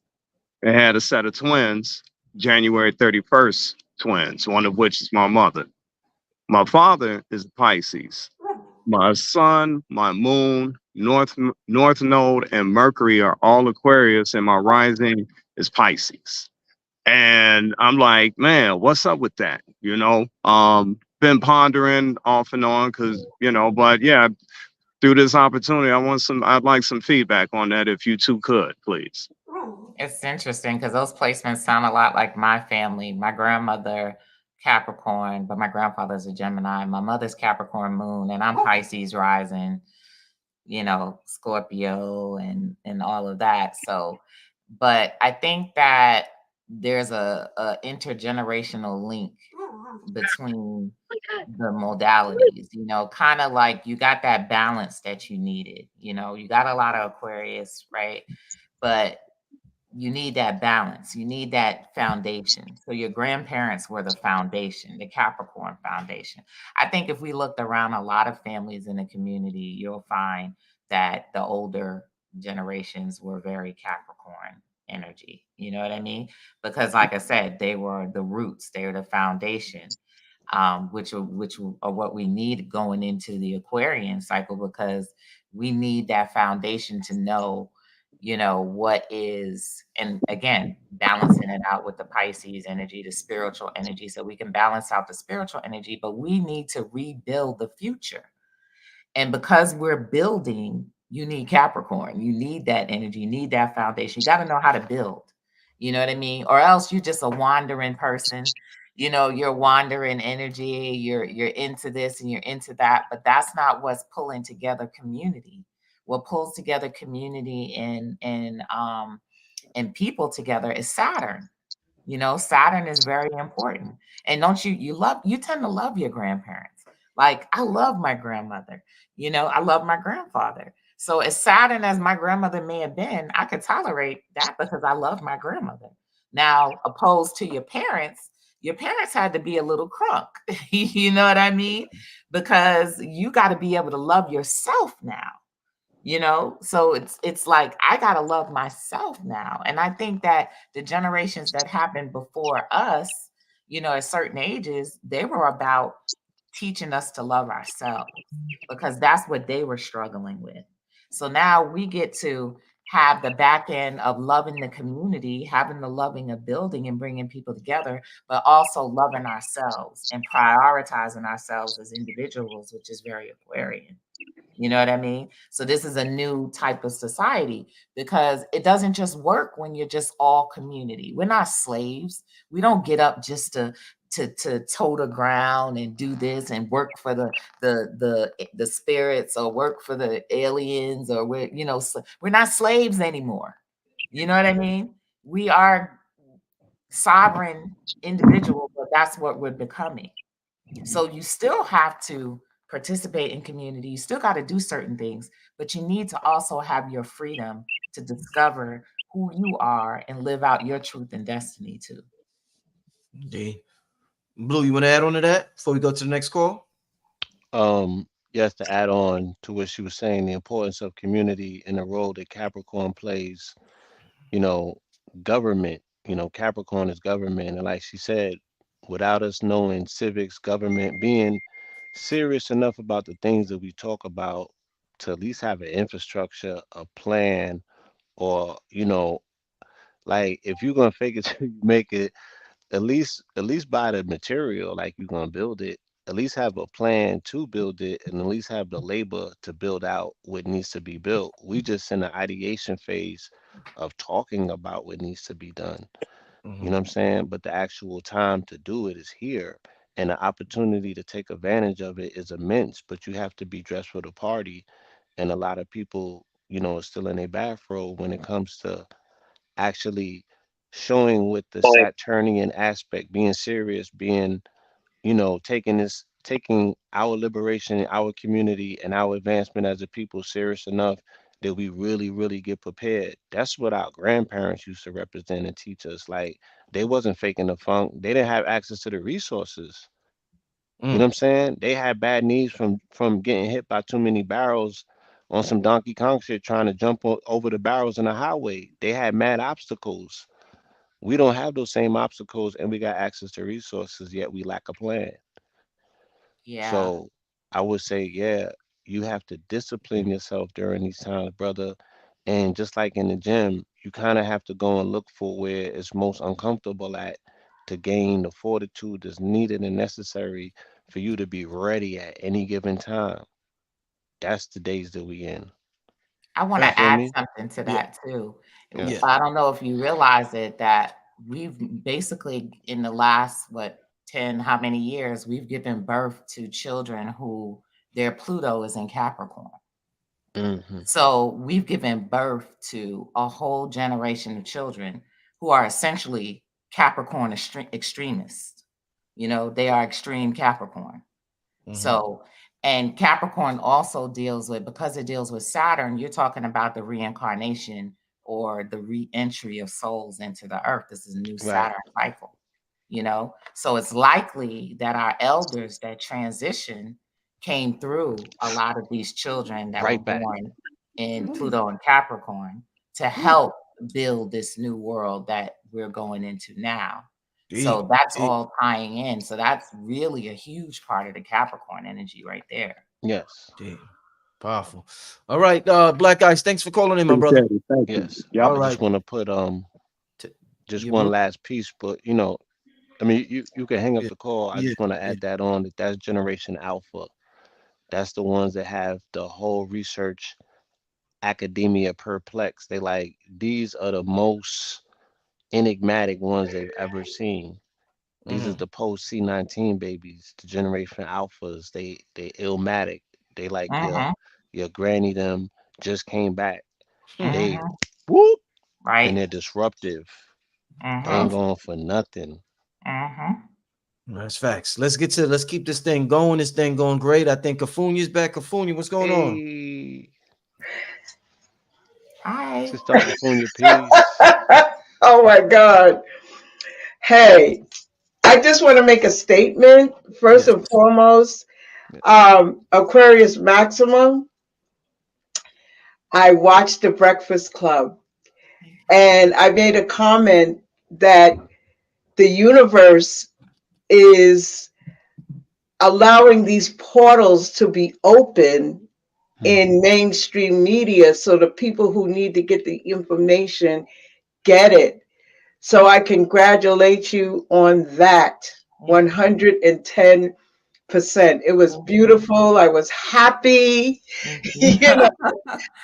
They had a set of twins, January 31st twins, one of which is my mother. My father is Pisces. My sun, my moon, north node, and Mercury are all Aquarius, and my rising is Pisces. And I'm like, man, what's up with that? Been pondering off and on because, but yeah, through this opportunity, I'd like some feedback on that if you two could, please. It's interesting because those placements sound a lot like my family. My grandmother, Capricorn, but my grandfather's a Gemini. My mother's Capricorn moon, and I'm Pisces rising, Scorpio and all of that. So, but I think that there's a intergenerational link between the modalities, kind of like you got that balance that you needed. You got a lot of Aquarius, right? But you need that balance. You need that foundation. So your grandparents were the foundation, the Capricorn foundation. I think if we looked around a lot of families in the community, you'll find that the older generations were very Capricorn energy. You know what I mean? Because like I said, they were the roots, they were the foundation. Which are what we need going into the Aquarian cycle because we need that foundation to know what is, and again, balancing it out with the Pisces energy, the spiritual energy, so we can balance out the spiritual energy, but we need to rebuild the future. And because we're building, you need Capricorn. You need that energy. You need that foundation. You got to know how to build. You know what I mean? Or else you're just a wandering person. You're wandering energy. You're into this and you're into that, but that's not what's pulling together community. What pulls together community and people together is Saturn. Saturn is very important. And don't you tend to love your grandparents. Like I love my grandmother, I love my grandfather. So as Saturn as my grandmother may have been, I could tolerate that because I love my grandmother. Now, opposed to your parents had to be a little crunk. You know what I mean? Because you got to be able to love yourself now. So it's like I got to love myself now. And I think that the generations that happened before us, at certain ages, they were about teaching us to love ourselves because that's what they were struggling with. So now we get to have the back end of loving the community, having the loving of building and bringing people together, but also loving ourselves and prioritizing ourselves as individuals, which is very Aquarian. You know what I mean? So this is a new type of society because it doesn't just work when you're just all community. We're not slaves. We don't get up just to toe the ground and do this and work for the spirits or work for the aliens or we're not slaves anymore. You know what I mean? We are sovereign individuals, but that's what we're becoming. So you still have to participate in community. You still got to do certain things, but you need to also have your freedom to discover who you are and live out your truth and destiny too. Okay. Blue, you want to add on to that before we go to the next call? Yes, to add on to what she was saying, the importance of community and the role that Capricorn plays, you know, government, Capricorn is government. And like she said, without us knowing civics, government, being serious enough about the things that we talk about to at least have an infrastructure, a plan, or, like if you're gonna fake it till you make it, at least buy the material like you're gonna build it. At least have a plan to build it, and at least have the labor to build out what needs to be built. We just in the ideation phase of talking about what needs to be done. You know what I'm saying? But the actual time to do it is here. And the opportunity to take advantage of it is immense, but you have to be dressed for the party. And a lot of people, are still in a bathrobe when it comes to actually showing with the Saturnian aspect, being serious, being, taking our liberation, our community, and our advancement as a people serious enough that we really, really get prepared. That's what our grandparents used to represent and teach us. Like they wasn't faking the funk. They didn't have access to the resources. You know what I'm saying? They had bad knees from getting hit by too many barrels on some Donkey Kong shit trying to jump over the barrels in the highway. They had mad obstacles. We don't have those same obstacles and we got access to resources, yet we lack a plan. Yeah. So I would say, yeah, you have to discipline yourself during these times, brother. And just like in the gym, you kind of have to go and look for where it's most uncomfortable at to gain the fortitude that's needed and necessary for you to be ready at any given time. That's the days that we in. I want You Fact. to feel add me? something to Yeah. that too. Yeah. Yes. I don't know if you realize it that we've basically in the last what 10 how many years we've given birth to children who their Pluto is in Capricorn. Hmm. So we've given birth to a whole generation of children who are essentially Capricorn extremists. They are extreme Capricorn. So, and Capricorn also deals with, because it deals with Saturn, you're talking about the reincarnation or the re-entry of souls into the earth. This is a new Right. Saturn cycle. So it's likely that our elders that transition came through a lot of these children that were Right back. born in Pluto and Capricorn to help build this new world that we're going into now. Deep. So that's Deep. all tying in. So that's really a huge part of the Capricorn energy right there. Yes. Deep. Powerful. All right, Black Ice, thanks for calling in, my brother. Appreciate it. Thank you. Yes. Yep. All I just right. want to put T- just you one bro- last piece, but I mean, you can hang up yeah, the call. I yeah, just want to yeah. add that on that that's Generation Alpha. That's the ones that have the whole research academia perplexed. They like these are the most enigmatic ones they've ever seen. These are Mm-hmm. the post C19 babies, the Generation Alphas. They illmatic. They like Mm-hmm. your granny them just came back. They Mm-hmm. whoop and Right. they're disruptive. They Mm-hmm. ain't going for nothing. Mm-hmm. That's facts. Let's keep this thing going. This thing going great. I think Kafunya's back. Kafunya, what's going on? Hey, Hi. Sister Caponia, peace. Oh my God. Hey, I just want to make a statement. First Yes. and foremost, Aquarius Maximum, I watched The Breakfast Club and I made a comment that the universe is allowing these portals to be open Hmm. in mainstream media so the people who need to get the information get it. So I congratulate you on that. Thank you. 110%. It was Thank you. beautiful. I was happy, Thank you. you know.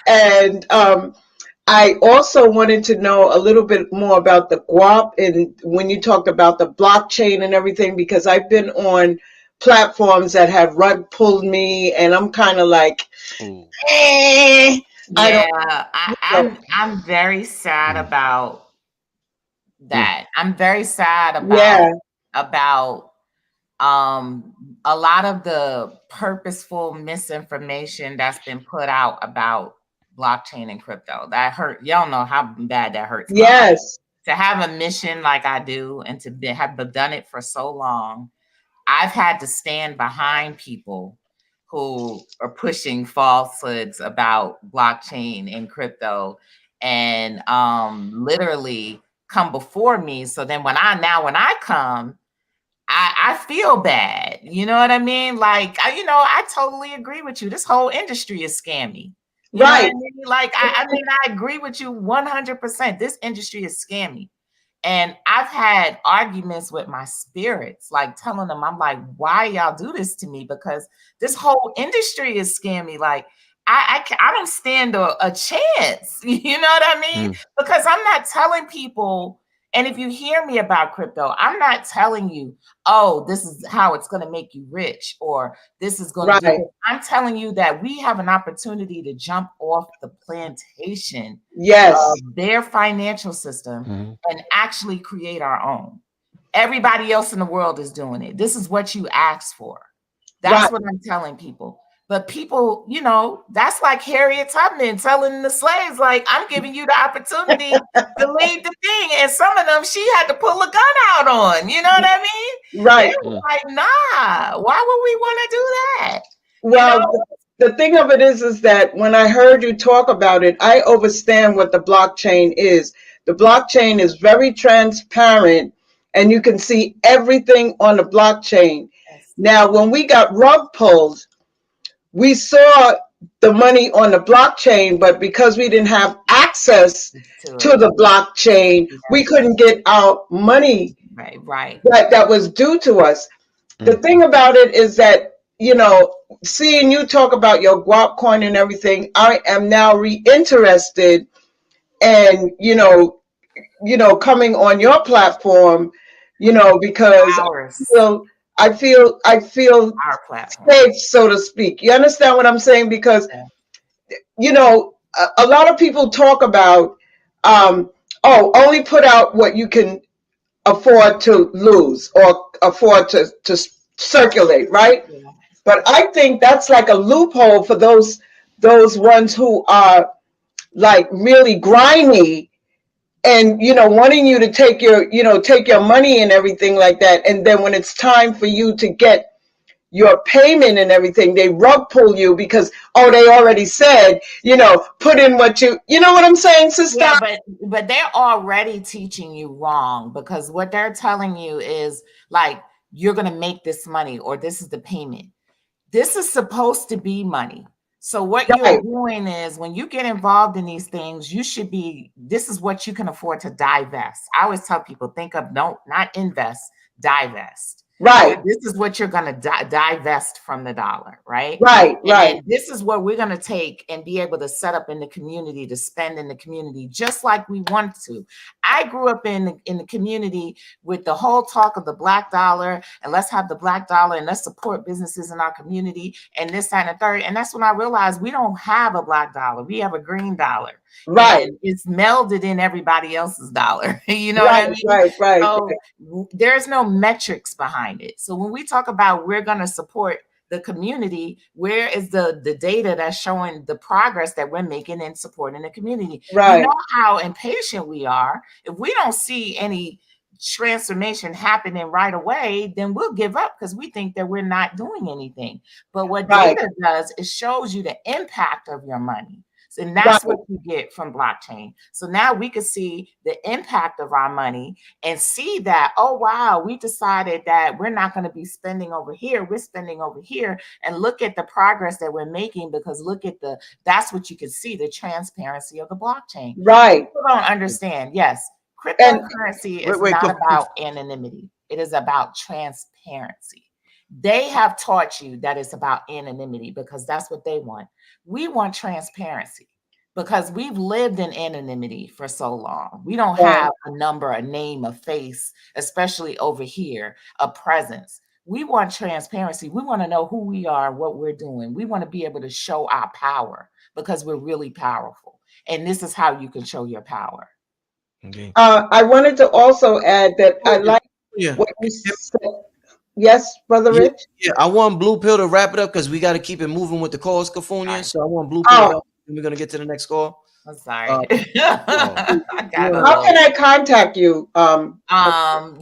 And I also wanted to know a little bit more about the guap and when you talked about the blockchain and everything, because I've been on platforms that have rug pulled me, and I'm kind of like, Ooh. eh, I Yeah, don't know. I'm very sad Mm. about Mm. that. I'm very sad Yeah, about a lot of the purposeful misinformation that's been put out about blockchain and crypto. That hurt. Y'all know how bad that hurts my heart. yes, To have a mission like I do and to have done it for so long, I've had to stand behind people who are pushing falsehoods about blockchain and crypto and literally come before me. So then when I come, I feel bad. You know what I mean? Like, I totally agree with you. This whole industry is scammy. You know what I right. mean? Like, I agree with you 100%. This industry is scammy. And I've had arguments with my spirits, like telling them, I'm like, why y'all do this to me? Because this whole industry is scammy. Like, I don't stand a chance. You know what I mean? Mm. Because I'm not telling people, And if you hear me about crypto, I'm not telling you, oh, this is how it's going to make you rich, or this is going to do it. I'm telling you that we have an opportunity to jump off the plantation of their financial system and actually create our own. Everybody else in the world is doing it. This is what you asked for. That's what I'm telling people. But people, you know, that's like Harriet Tubman telling the slaves, like, I'm giving you the opportunity to lead the thing. And some of them, she had to pull a gun out on. You know what I mean? Right. They were like, nah, why would we want to do that? Well, you know? The thing of it is that when I heard you talk about it, I understand what the blockchain is. The blockchain is very transparent, and you can see everything on the blockchain. Now, when we got rug pulled, we saw the money on the blockchain, but because we didn't have access to the blockchain, we couldn't get our money that was due to us. The thing about it is that, you know, seeing you talk about your guap coin and everything, I am now reinterested and, you know, coming on your platform, you know, because I feel safe, so to speak. You understand what I'm saying? Because, you know, a lot of people talk about, only put out what you can afford to lose or afford to circulate, right? But I think that's like a loophole for those ones who are like really grimy and, you know, wanting you to take your money and everything like that. And then when it's time for you to get your payment and everything, they rug pull you because, they already said, you know, put in what you know what I'm saying, sister? Yeah, but they're already teaching you wrong, because what they're telling you is like, you're going to make this money, or this is the payment. This is supposed to be money. So what you're doing is, when you get involved in these things, this is what you can afford to divest. I always tell people, think of, not invest, divest. Right. This is what you're going to divest from the dollar, right? Right. And this is what we're going to take and be able to set up in the community, to spend in the community, just like we want to. I grew up in the community with the whole talk of the black dollar, and let's have the black dollar, and let's support businesses in our community, and this, that, and the third. And that's when I realized we don't have a black dollar. We have a green dollar. Right. And it's melded in everybody else's dollar. You know what I mean? Right. So there's no metrics behind it. So when we talk about we're going to support the community, where is the data that's showing the progress that we're making in supporting the community? Right. You know how impatient we are. If we don't see any transformation happening right away, then we'll give up because we think that we're not doing anything. But what data does, it shows you the impact of your money. And that's what you get from blockchain. So now we can see the impact of our money and see that, oh, wow, we decided that we're not going to be spending over here. We're spending over here, and look at the progress that we're making, because that's what you can see, the transparency of the blockchain. Right. People don't understand. Yes. Cryptocurrency is not about anonymity. It is about transparency. They have taught you that it's about anonymity because that's what they want. We want transparency because we've lived in anonymity for so long. We don't have a number, a name, a face, especially over here, a presence. We want transparency. We want to know who we are, what we're doing. We want to be able to show our power because we're really powerful. And this is how you can show your power. Okay. I wanted to also add that I like what you said. Yes, Brother Rich? Yeah, I want Blue Pill to wrap it up because we got to keep it moving with the calls, Cafonia. So I want Blue Pill and we're going to get to the next call. I'm sorry. How can I contact you?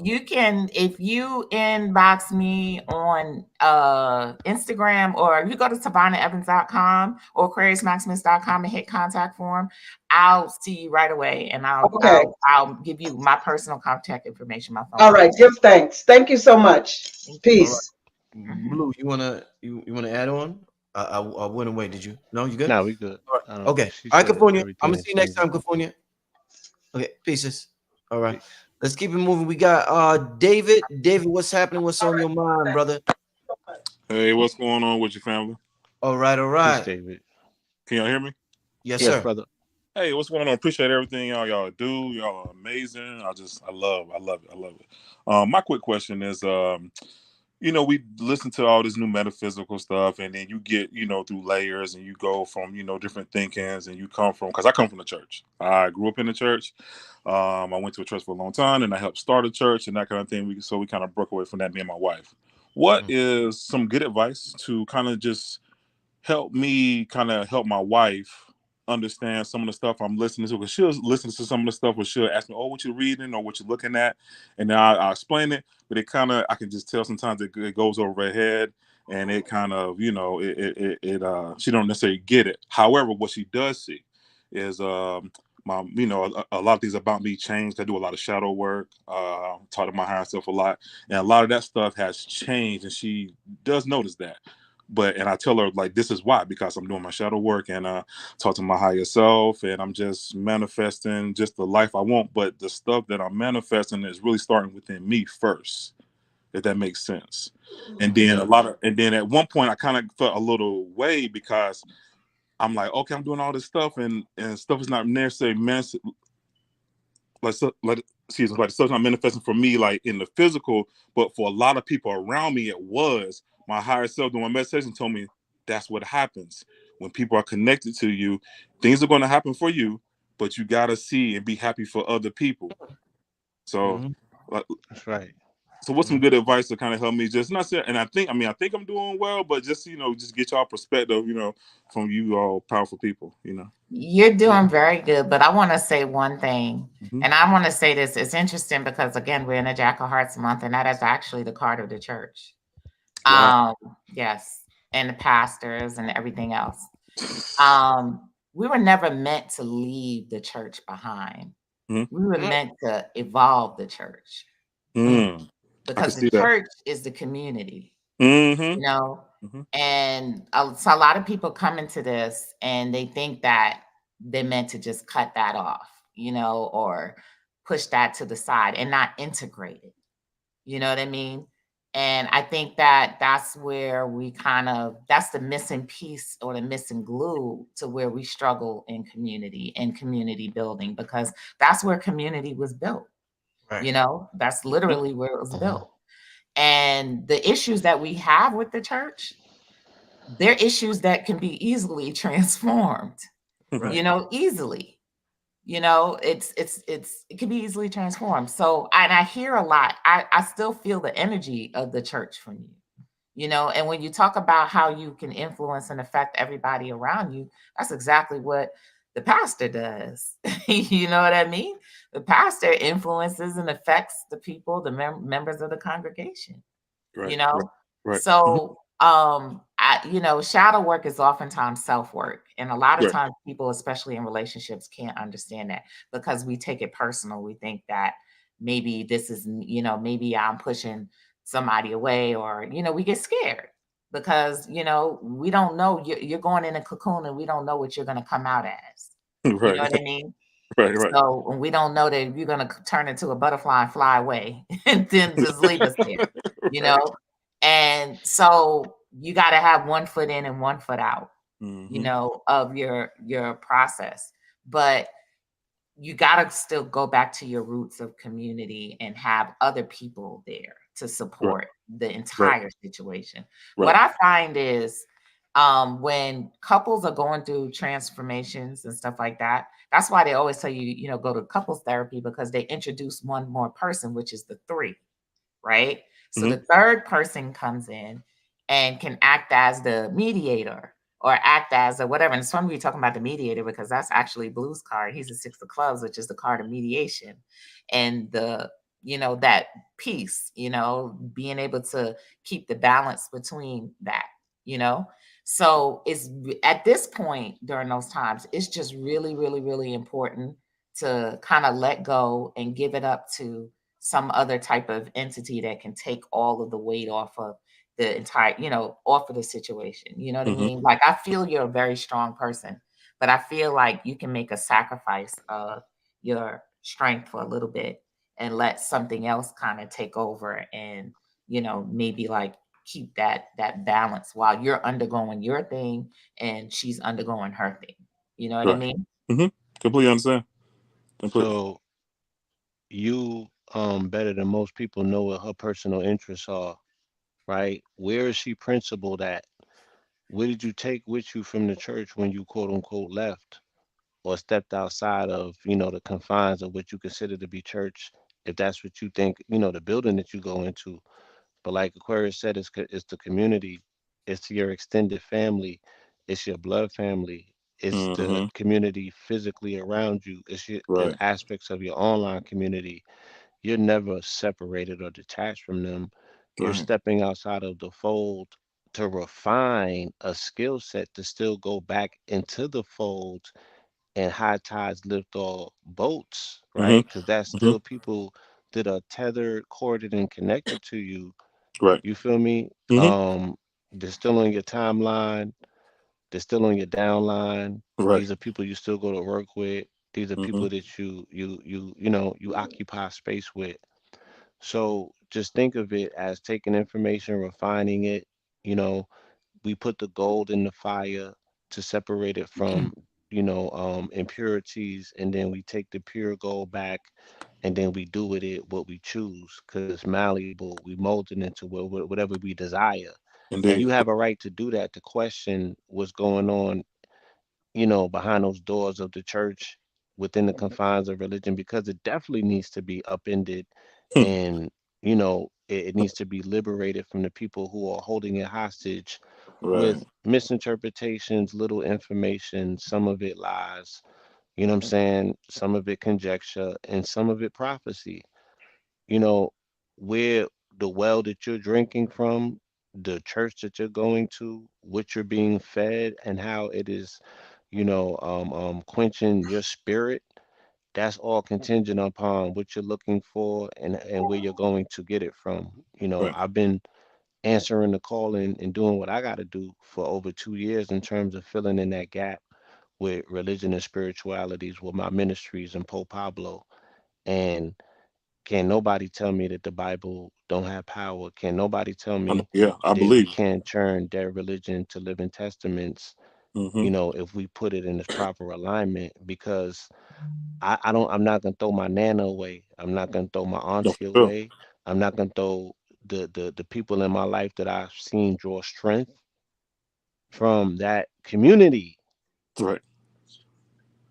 You can, if you inbox me on Instagram, or if you go to SavannahEvans.com or AquariusMaximus.com and hit contact form, I'll see you right away, and I'll give you my personal contact information. My phone. All right, give thanks. Thank you so much. Peace. Blue, you wanna add on? I went away. Did you? No, you good? No, we good. Right. Okay. All right, Cafonia. I'm gonna see you next time, Cafonia. Okay, pieces. All right. Let's keep it moving. We got David. David, what's happening? What's on your mind, brother? Hey, what's going on with your family? All right. David. Can y'all hear me? Yes, sir. brother. Hey, what's going on? Appreciate everything y'all do. Y'all are amazing. I love it. My quick question is, we listen to all this new metaphysical stuff, and then you get, through layers, and you go from, different thinkings, and you come from, because I come from the church. I grew up in the church. I went to a church for a long time, and I helped start a church and that kind of thing. So we kind of broke away from that, me and my wife. What is some good advice to kind of just help me kind of help my wife understand some of the stuff I'm listening to? Because she'll listen to some of the stuff, but she'll ask me, "Oh, what you reading or what you looking at?" And then I'll explain it, but it kind of, I can just tell sometimes it goes over her head, and it kind of, she don't necessarily get it. However, what she does see is my, a lot of things about me changed. I do a lot of shadow work, taught my higher self a lot, and a lot of that stuff has changed, and she does notice that. And I tell her, like, this is why, because I'm doing my shadow work, and talk to my higher self, and I'm just manifesting just the life I want. But the stuff that I'm manifesting is really starting within me first, if that makes sense. And then and then at one point I kind of felt a little way, because I'm like, okay, I'm doing all this stuff, and stuff is not necessarily like stuff's not manifesting for me, like in the physical, but for a lot of people around me, it was. My higher self doing my meditation told me that's what happens when people are connected to you. Things are going to happen for you, but you got to see and be happy for other people. So, That's right. so what's some good advice to kind of help me just not say? And I think I'm doing well, but just just get y'all perspective, from you all powerful people. You're doing very good, but I want to say one thing, Mhm. and I want to say this. It's interesting because, again, we're in a Jack of Hearts month, and that is actually the card of the church. Wow. Yes, and the pastors and everything else. We were never meant to leave the church behind. Mhm. We were meant to evolve the church, I can because the see that. church is the community, Mm-hmm. you know. Mm-hmm. And so a lot of people come into this and they think that they're meant to just cut that off, or push that to the side and not integrate it. You know what I mean? And I think that that's where that's the missing piece or the missing glue to where we struggle in community and community building, because that's where community was built. Right. That's literally where it was built. And the issues that we have with the church, they're issues that can be easily transformed, Right. easily. It can be easily transformed. So, and I hear a lot. I still feel the energy of the church from you. And when you talk about how you can influence and affect everybody around you, that's exactly what the pastor does. You know what I mean? The pastor influences and affects the people, the members of the congregation. Right. you know Right. so shadow work is oftentimes self-work, and a lot of Right. times people, especially in relationships, can't understand that, because we take it personal. We think that maybe this is, maybe I'm pushing somebody away, or we get scared because we don't know. You're going in a cocoon, and we don't know what you're going to come out as. You know Right. what I mean? Right. So when we don't know that you're going to turn into a butterfly and fly away and then just leave us there, you Right. know? And so you got to have one foot in and one foot out, Mm-hmm. of your process. But you got to still go back to your roots of community and have other people there to Right. support the Right. entire situation. What Right. I find is, when couples are going through transformations and stuff like that, that's why they always tell you, go to couples therapy, because they introduce one more person, which is the three, right? So Mm-hmm. the third person comes in and can act as the mediator, or act as a whatever. And it's funny we're talking about the mediator, because that's actually Blue's card. He's a six of clubs, which is the card of mediation. And that peace, being able to keep the balance between that, you know. So it's at this point during those times, it's just really, really, really important to kind of let go and give it up to some other type of entity that can take all of the weight off of the entire, off of the situation. You know what I Mm-hmm. mean? Like, I feel you're a very strong person, but I feel like you can make a sacrifice of your strength for a little bit and let something else kind of take over, and, maybe like keep that balance while you're undergoing your thing and she's undergoing her thing. You know what I Right. mean? Mm-hmm. Completely understand. Completely. So you better than most people know what her personal interests are, right? Where is she principled at? What did you take with you from the church when you quote unquote left or stepped outside of, the confines of what you consider to be church, if that's what you think, the building that you go into. But like Aquarius said, it's the community, it's your extended family, it's your blood family, it's the Mm-hmm. community physically around you, and Right. aspects of your online community. You're never separated or detached from them. You're Right. stepping outside of the fold to refine a skill set to still go back into the fold, and high tides lift all boats, right? Mm-hmm. Because that's Mm-hmm. still people that are tethered, corded, and connected to you. Right. You feel me? Mm-hmm. They're still on your timeline. They're still on your downline. Right. These are people you still go to work with. These are Mm-hmm. people that you occupy space with. So just think of it as taking information, refining it. You know, we put the gold in the fire to separate it from, impurities, and then we take the pure gold back, and then we do with it what we choose because it's malleable. We mold it into whatever we desire. And you Indeed. have a right to do that, to question what's going on, behind those doors of the church, within the confines of religion, because it definitely needs to be upended, and it needs to be liberated from the people who are holding it hostage Right. with misinterpretations, little information, some of it lies, you know what I'm saying? Some of it conjecture and some of it prophecy. You know, where the well that you're drinking from, the church that you're going to, what you're being fed, and how it is, quenching your spirit. That's all contingent upon what you're looking for, and where you're going to get it from. Right. I've been answering the call and doing what I got to do for over 2 years in terms of filling in that gap with religion and spiritualities with my ministries in Po Pablo. And can nobody tell me that the Bible don't have power? Can nobody tell I know. me Yeah, I that we believe. can't turn their religion to living testaments, Mm-hmm. if we put it in its proper alignment? Because I'm not gonna throw my nana away. I'm not gonna throw my No, for auntie sure. away. I'm not gonna throw the people in my life that I've seen draw strength from that community, Right.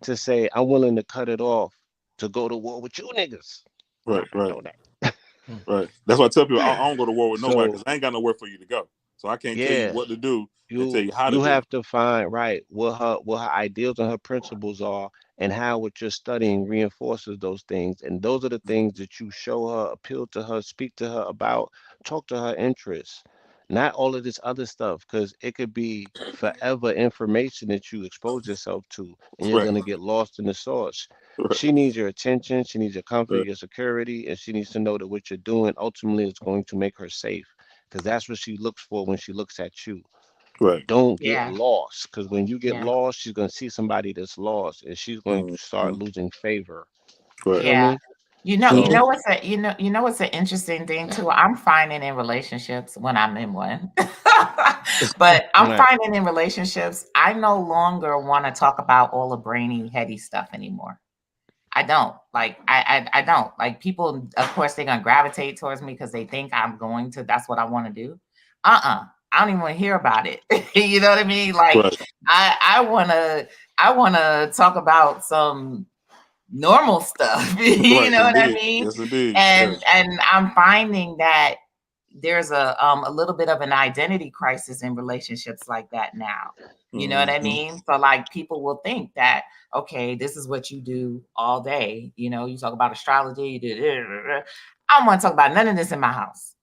to say I'm willing to cut it off to go to war with you niggas. Nah, Right. Right. know that. Right. That's why I tell people I don't go to war with nobody So because I ain't got nowhere for you to go. So I can't tell you yeah, what to do and tell you you how to you do it. have to find right what her ideals and her principles are, and how what you're studying reinforces those things. And those are the things that you show her, appeal to her, speak to her about, talk to her interests. Not all of this other stuff, because it could be forever information that you expose yourself to, and you're Right. gonna get lost in the source. Right. She needs your attention, she needs your comfort, Right. your security, and she needs to know that what you're doing ultimately is going to make her safe, because that's what she looks for when she looks at you. Right. Don't get Yeah. lost, because when you get Yeah. lost, she's going to see somebody that's lost, and she's going to start Mm-hmm. losing favor. You Right. feel Yeah. me? You And So, know what's a what's an interesting thing too? I'm finding in relationships when I'm in one. But I'm right. finding in relationships, I no longer want to talk about all the brainy, heady stuff anymore. I don't. Like I don't. Like people, of course, they're gonna gravitate towards me because they think I'm going to, that's what I want to do. I don't even want to hear about it. You know what I mean? Like right. I wanna talk about some normal stuff. You Right. know what I Indeed. mean? Yes, indeed. And Yes. and I'm finding that there's a little bit of an identity crisis in relationships like that now. You know what I Mm-hmm. mean? So like people will think that, okay, this is what you do all day. You know, you talk about astrology, you do. I don't want to talk about none of this in my house.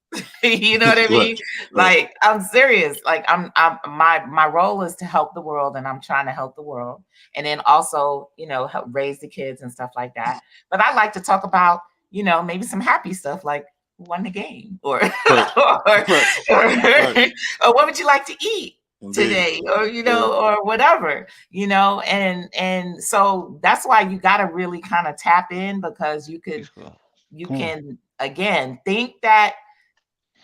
You know what I Right. mean? Right. Like I'm serious. Like I'm my role is to help the world, and I'm trying to help the world, and then also, help raise the kids and stuff like that. But I like to talk about, maybe some happy stuff like who won the game, or Right. or, Right. or, Right. or what would you like to eat Indeed. today, or Yeah. or whatever, and so that's why you got to really kind of tap in, because Peace, girl. you Come on. can again think that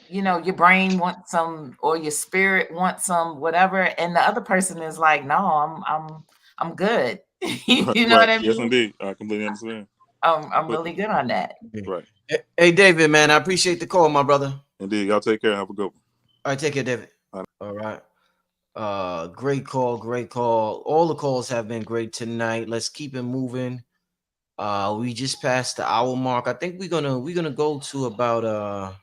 your brain wants some, or your spirit wants some, whatever, and the other person is like, no, I'm good. You know what Right. I Yes, mean? indeed. I completely understand. I'm really Completely. good on that. Right. Hey, David, man, I appreciate the call, my brother. Indeed. Y'all take care. Have a good one. All right, take care, David. All right. All right. Great call, great call. All the calls have been great tonight. Let's keep it moving. We just passed the hour mark. I think we're gonna go to about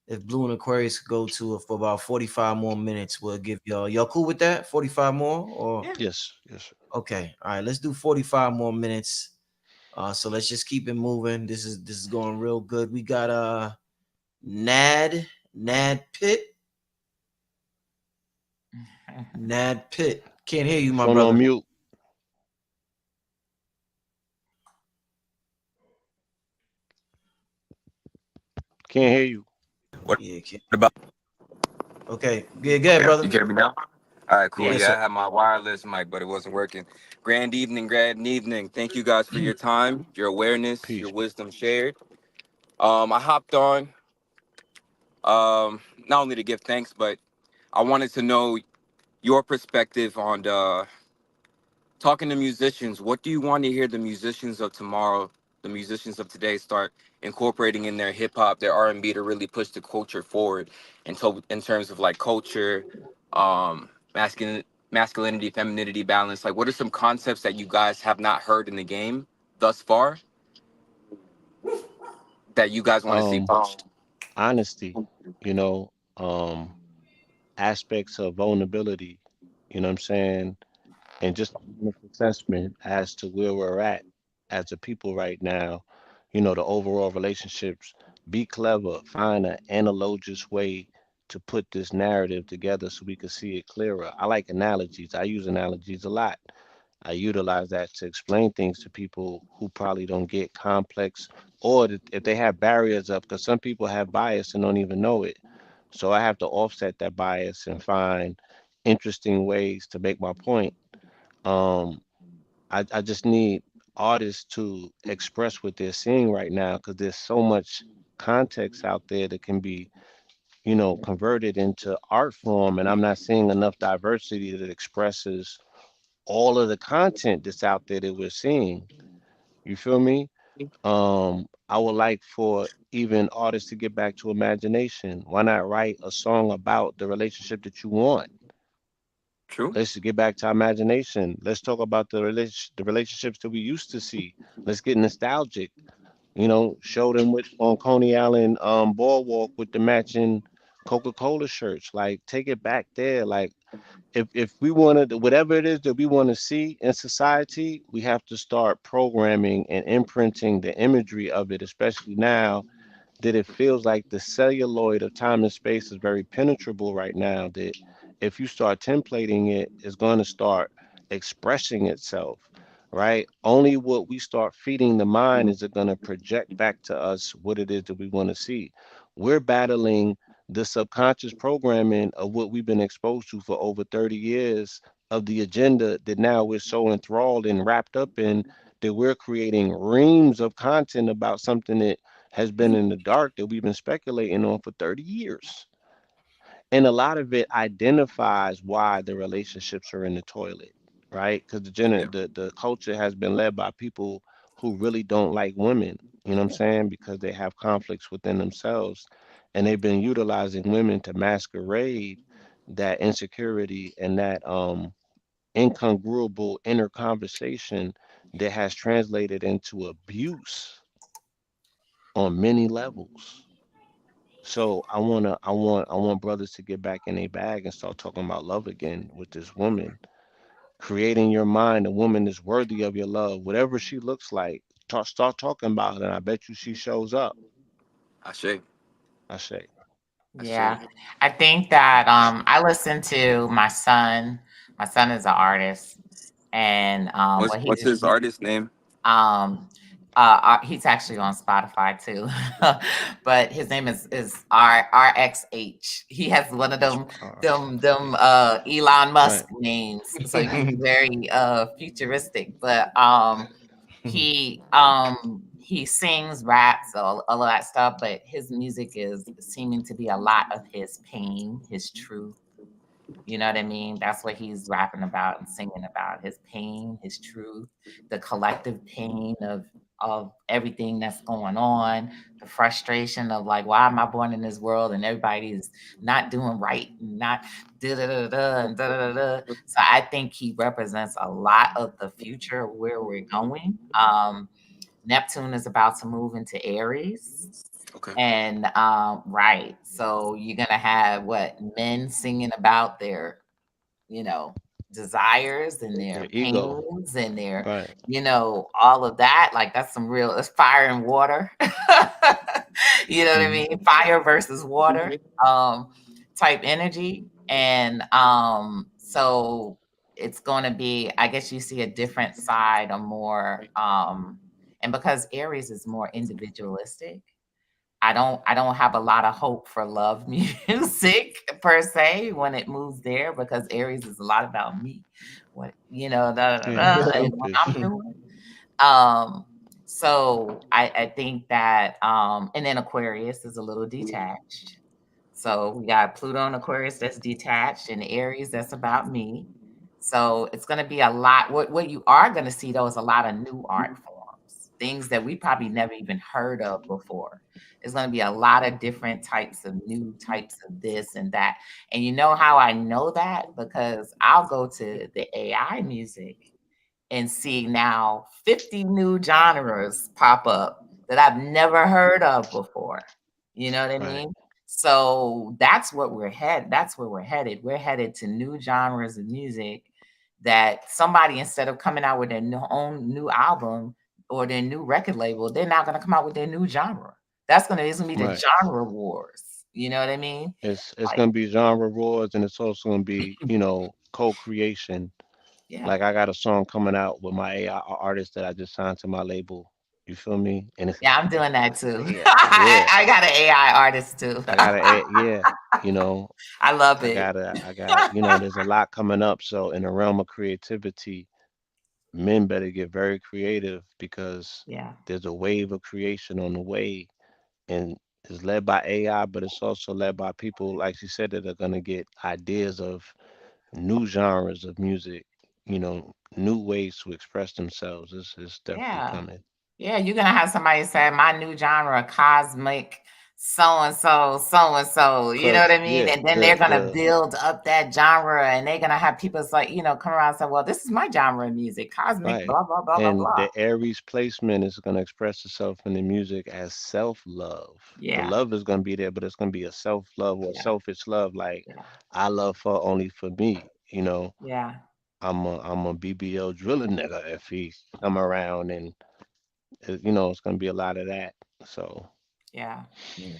if Blue and Aquarius go to for about 45 more minutes, we'll give y'all cool with that? 45 more or Yes, yes, sir. okay. All right, let's do 45 more minutes. So let's just keep it moving. This is going real good. We got Nad Pitt. Can't hear you, my Phone on brother. mute. Can't hear you. What Yeah, can't. about? Okay. Yeah, good, Okay, you brother. can hear me now? All right, cool. Yes, Yes. Yeah, sir. I had my wireless mic, but it wasn't working. Grand evening, grand evening. Thank you guys for your time, your awareness, your Peace. wisdom shared. I hopped on not only to give thanks, but I wanted to know your perspective on talking to musicians. What do you want to hear the musicians of tomorrow, the musicians of today, start incorporating in their hip hop, their R&B to really push the culture forward in terms of like culture, masculinity, femininity balance? Like, what are some concepts that you guys have not heard in the game thus far that you guys want to see Um, pushed? Honesty, you know, aspects of vulnerability, you know what I'm saying? And just an honest assessment as to where we're at as a people right now, the overall relationships. Be clever, find an analogous way to put this narrative together so we can see it clearer. I like analogies. I use analogies a lot. I utilize that to explain things to people who probably don't get complex or if they have barriers up, because some people have bias and don't even know it. So I have to offset that bias and find interesting ways to make my point. Um, I just need artists to express what they're seeing right now because there's so much context out there that can be, converted into art form, and I'm not seeing enough diversity that expresses all of the content that's out there that we're seeing. You feel me? I would like for even artists to get back to imagination. Why not write a song about the relationship that you want? True. Let's get back to imagination. Let's talk about the relationships that we used to see. Let's get nostalgic. Show them with on Coney Island boardwalk with the matching Coca-Cola shirts. Like take it back there. Like if we want to whatever it is that we want to see in society, we have to start programming and imprinting the imagery of it, especially now that it feels like the celluloid of time and space is very penetrable right now, that if you start templating it, it's going to start expressing itself, right? Only what we start feeding the mind is it going to project back to us what it is that we want to see. We're battling the subconscious programming of what we've been exposed to for over 30 years of the agenda that now we're so enthralled and wrapped up in that we're creating reams of content about something that has been in the dark that we've been speculating on for 30 years. And a lot of it identifies why the relationships are in the toilet, right? Because Yeah. the culture has been led by people who really don't like women, you know what I'm saying? Because they have conflicts within themselves. And they've been utilizing women to masquerade that insecurity and that incongruable inner conversation that has translated into abuse on many levels. So I want brothers to get back in their bag and start talking about love again with this woman. Creating your mind a woman is worthy of your love, whatever she looks like. Start talking about it, and I bet you she shows up. I say. I say, I say. Yeah. I think that I listen to my son. My son is an artist and What's what what's his artist name? um he's actually on Spotify too. But his name is RXH. He has one of it's them all them Elon Musk right. names. So he's very futuristic, but he sings, raps, all of that stuff, but his music is seeming to be a lot of his pain, his truth, You know what I mean? That's what he's rapping about and singing about, his pain, his truth, the collective pain of everything that's going on, the frustration of like, why am I born in this world and everybody is not doing right and not da da da da and da da da da. So I think he represents a lot of the future of where we're going. Neptune is about to move into Aries. Okay. And right, so you're gonna have what men singing about their, you know, desires and Their their ego. pains and their, Right. you know, all of that. Like that's some real, it's fire and water. You know what I Hmm. mean? Fire versus water type energy. And so it's gonna be, I guess you see a different side or more and because Aries is more individualistic, I don't have a lot of hope for love music per se when it moves there because Aries is a lot about me. What you know, da, da, Yeah, da, it's and what I'm selfish. doing. Um, so I think that and then Aquarius is a little detached. So we got Pluto and Aquarius that's detached, and Aries that's about me. So it's going to be a lot. What you are going to see though is a lot of new art forms, things that we probably never even heard of before. There's going to be a lot of different types of new types of this and that. And you know how I know that? Because I'll go to the AI music and see now 50 new genres pop up that I've never heard of before. You know what I Right. mean? So that's what we're head. That's where we're headed. We're headed to new genres of music that somebody, instead of coming out with their own new album or their new record label, they're not going to come out with their new genre. It's gonna be the Right. genre wars. You know what I mean? It's Like, gonna be genre wars, and it's also gonna be, co-creation. yeah, Like I got a song coming out with my AI artist that I just signed to my label. You feel me? And it's yeah, I'm doing that too. yeah, yeah. I got an AI artist too. I gotta yeah, you know, I love it. there's a lot coming up. So in the realm of creativity, men better get very creative because Yeah. there's a wave of creation on the way, and it's led by AI, but it's also led by people, like you said, that are gonna get ideas of new genres of music, new ways to express themselves. It's definitely Yeah. coming. Yeah, you're gonna have somebody say my new genre, cosmic so and so, so and so. You know what Cause I mean? yeah, And then they're the gonna the build up that genre, and they're gonna have people like, come around and say, "Well, this is my genre of music, cosmic, right. blah blah blah blah And blah." the Aries placement is going to express itself in the music as self-love. The Yeah, love is going to be there, but it's going to be a self-love or yeah, selfish love, like yeah, I love her only for me. yeah, I'm a BBL drilling nigga if he come around, and it's going to be a lot of that. So yeah, Yeah.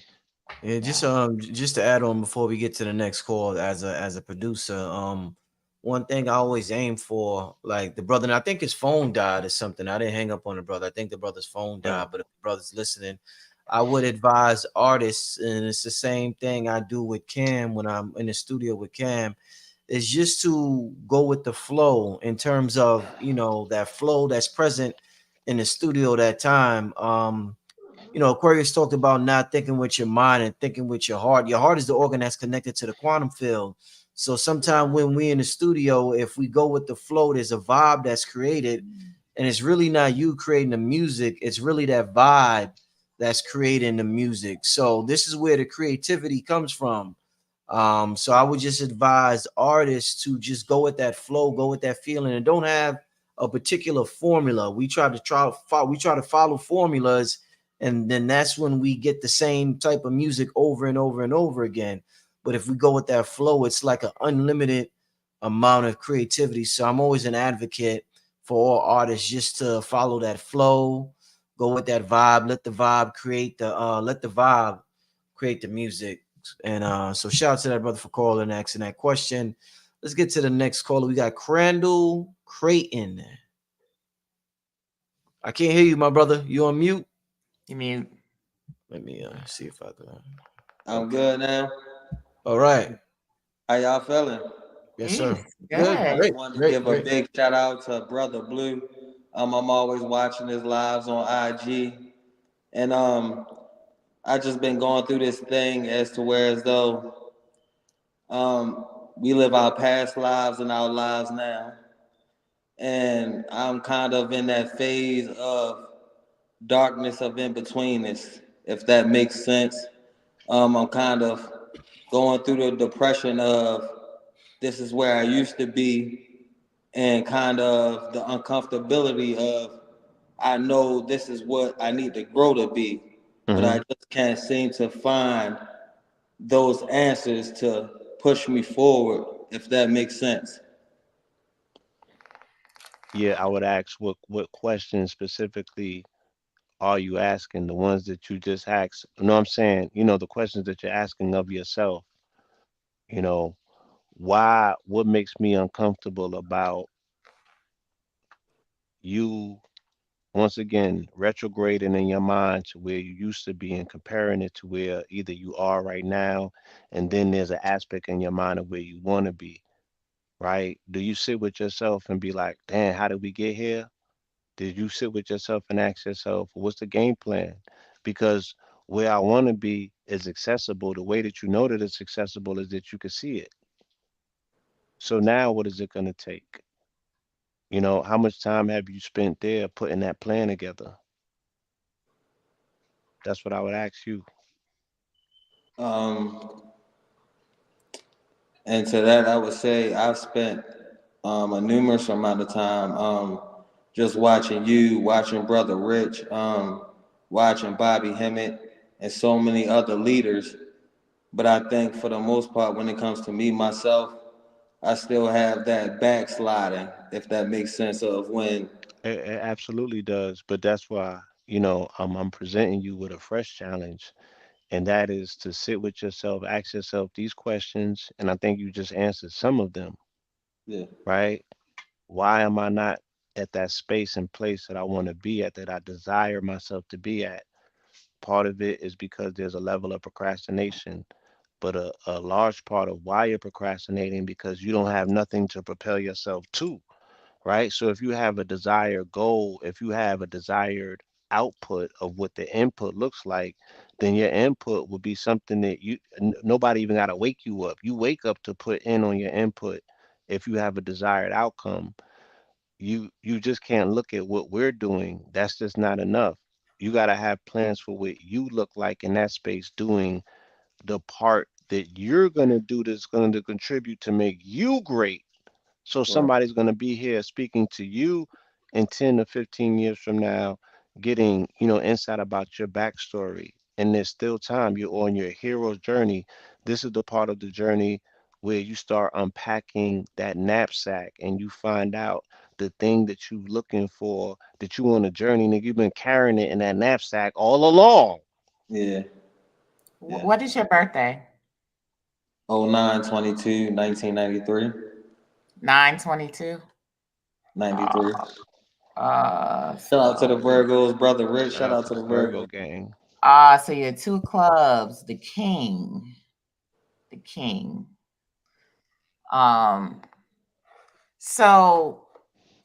Yeah, yeah. just to add on before we get to the next call, as a producer, one thing I always aim for, like the brother, and I think his phone died or something. I didn't hang up on the brother. I think the brother's phone right, died, but if the brother's listening, I would advise artists, and it's the same thing I do with Cam when I'm in the studio with Cam, is just to go with the flow in terms of that flow that's present in the studio that time. Aquarius talked about not thinking with your mind and thinking with your heart. Your heart is the organ that's connected to the quantum field. So sometimes when we in the studio, if we go with the flow, there's a vibe that's created, and it's really not you creating the music. It's really that vibe that's creating the music. So this is where the creativity comes from. So I would just advise artists to just go with that flow, go with that feeling, and don't have a particular formula. We try to follow formulas, and then that's when we get the same type of music over and over and over again. But if we go with that flow, it's like an unlimited amount of creativity. So I'm always an advocate for all artists just to follow that flow, go with that vibe, let the vibe create the music. And so shout out to that brother for calling and asking that question. Let's get to the next caller. We got Crandall Creighton. I can't hear you, my brother. You on mute? You mean, Let me see if I can. I'm Okay. good now. All right. How y'all feeling? Yes, peace, sir. Good. I good. just Great. wanted to Great. give a Great. big shout out to Brother Blue. I'm always watching his lives on IG, and I just been going through this thing as to where as though we live our past lives and our lives now. And I'm kind of in that phase of darkness of in betweenness, if that makes sense. I'm kind of going through the depression of this is where I used to be, and kind of the uncomfortability of I know this is what I need to grow to be, but Hmm. I just can't seem to find those answers to push me forward, if that makes sense. Yeah, I would ask what questions specifically are you asking? The ones that you just asked. You know what I'm saying? The questions that you're asking of yourself, you know, what makes me uncomfortable about you once again retrograding in your mind to where you used to be and comparing it to where either you are right now, and then there's an aspect in your mind of where you want to be, right? Do you sit with yourself and be like, damn, how did we get here? Did you sit with yourself and ask yourself, what's the game plan? Because where I want to be is accessible. The way that you know that it's accessible is that you can see it. So now what is it going to take? How much time have you spent there putting that plan together? That's what I would ask you. Um, and to that, I would say I've spent a numerous amount of time just watching you, watching Brother Rich, watching Bobby Hemmett, and so many other leaders. But I think for the most part, when it comes to me myself, I still have that backsliding, if that makes sense, of when. It absolutely does. But that's why, I'm presenting you with a fresh challenge, and that is to sit with yourself, ask yourself these questions, and I think you just answered some of them, Yeah, right? Why am I not at that space and place that I want to be at, that I desire myself to be at? Part of it is because there's a level of procrastination, but a large part of why you're procrastinating because you don't have nothing to propel yourself to, right? So if you have a desired goal, if you have a desired output of what the input looks like, then your input would be something that nobody even got to wake you up. You wake up to put in on your input. If you have a desired outcome, you just can't look at what we're doing. That's just not enough. You got to have plans for what you look like in that space, doing the part that you're going to do that's going to contribute to make you great. So right. somebody's going to be here speaking to you in 10 to 15 years from now, getting, insight about your backstory. And there's still time. You're on your hero's journey. This is the part of the journey where you start unpacking that knapsack and you find out the thing that you're looking for, that you on a journey, and you've been carrying it in that knapsack all along. Yeah, yeah. What is your birthday? 09/22, 1993, 9/22. 93. Shout out to the So Virgos, Brother Rich. Shout Shout out out to to the the Virgo Virgos. gang. so you're two clubs, the king, the king. Um, so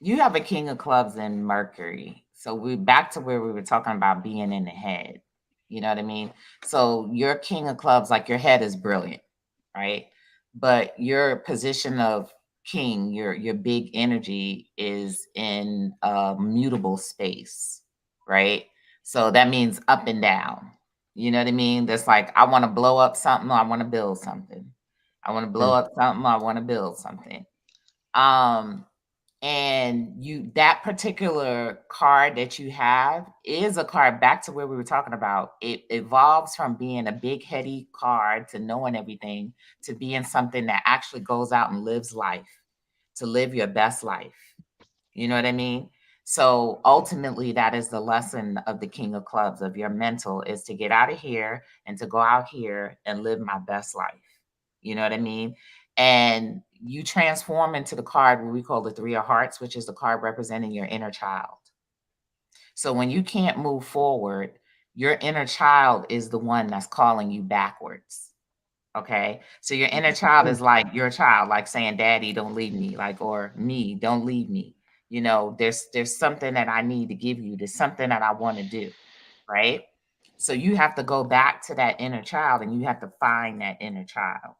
you have a king of clubs in Mercury. So we back to where we were talking about being in the head. You know what I mean? So your king of clubs, like your head is brilliant, right? But your position of king, your big energy is in a mutable space, right? So that means up and down. You know what I mean? That's like I want to blow up something, I want to build something. I want to blow Mm. up something, I want to build something. Um, and you that particular card that you have is a card back to where we were talking about. It evolves from being a big heady card to knowing everything to being something that actually goes out and lives life, to live your best life. You know what I mean? So ultimately, that is the lesson of the King of Clubs, of your mental, is to get out of here and to go out here and live my best life. You know what I mean? And you transform into the card what we call the Three of Hearts, which is the card representing your inner child. So when you can't move forward, your inner child is the one that's calling you backwards. Okay. So your inner child is like your child, like saying, Daddy, don't leave me, like, or me, don't leave me. There's something that I need to give you. There's something that I want to do. Right. So you have to go back to that inner child and you have to find that inner child.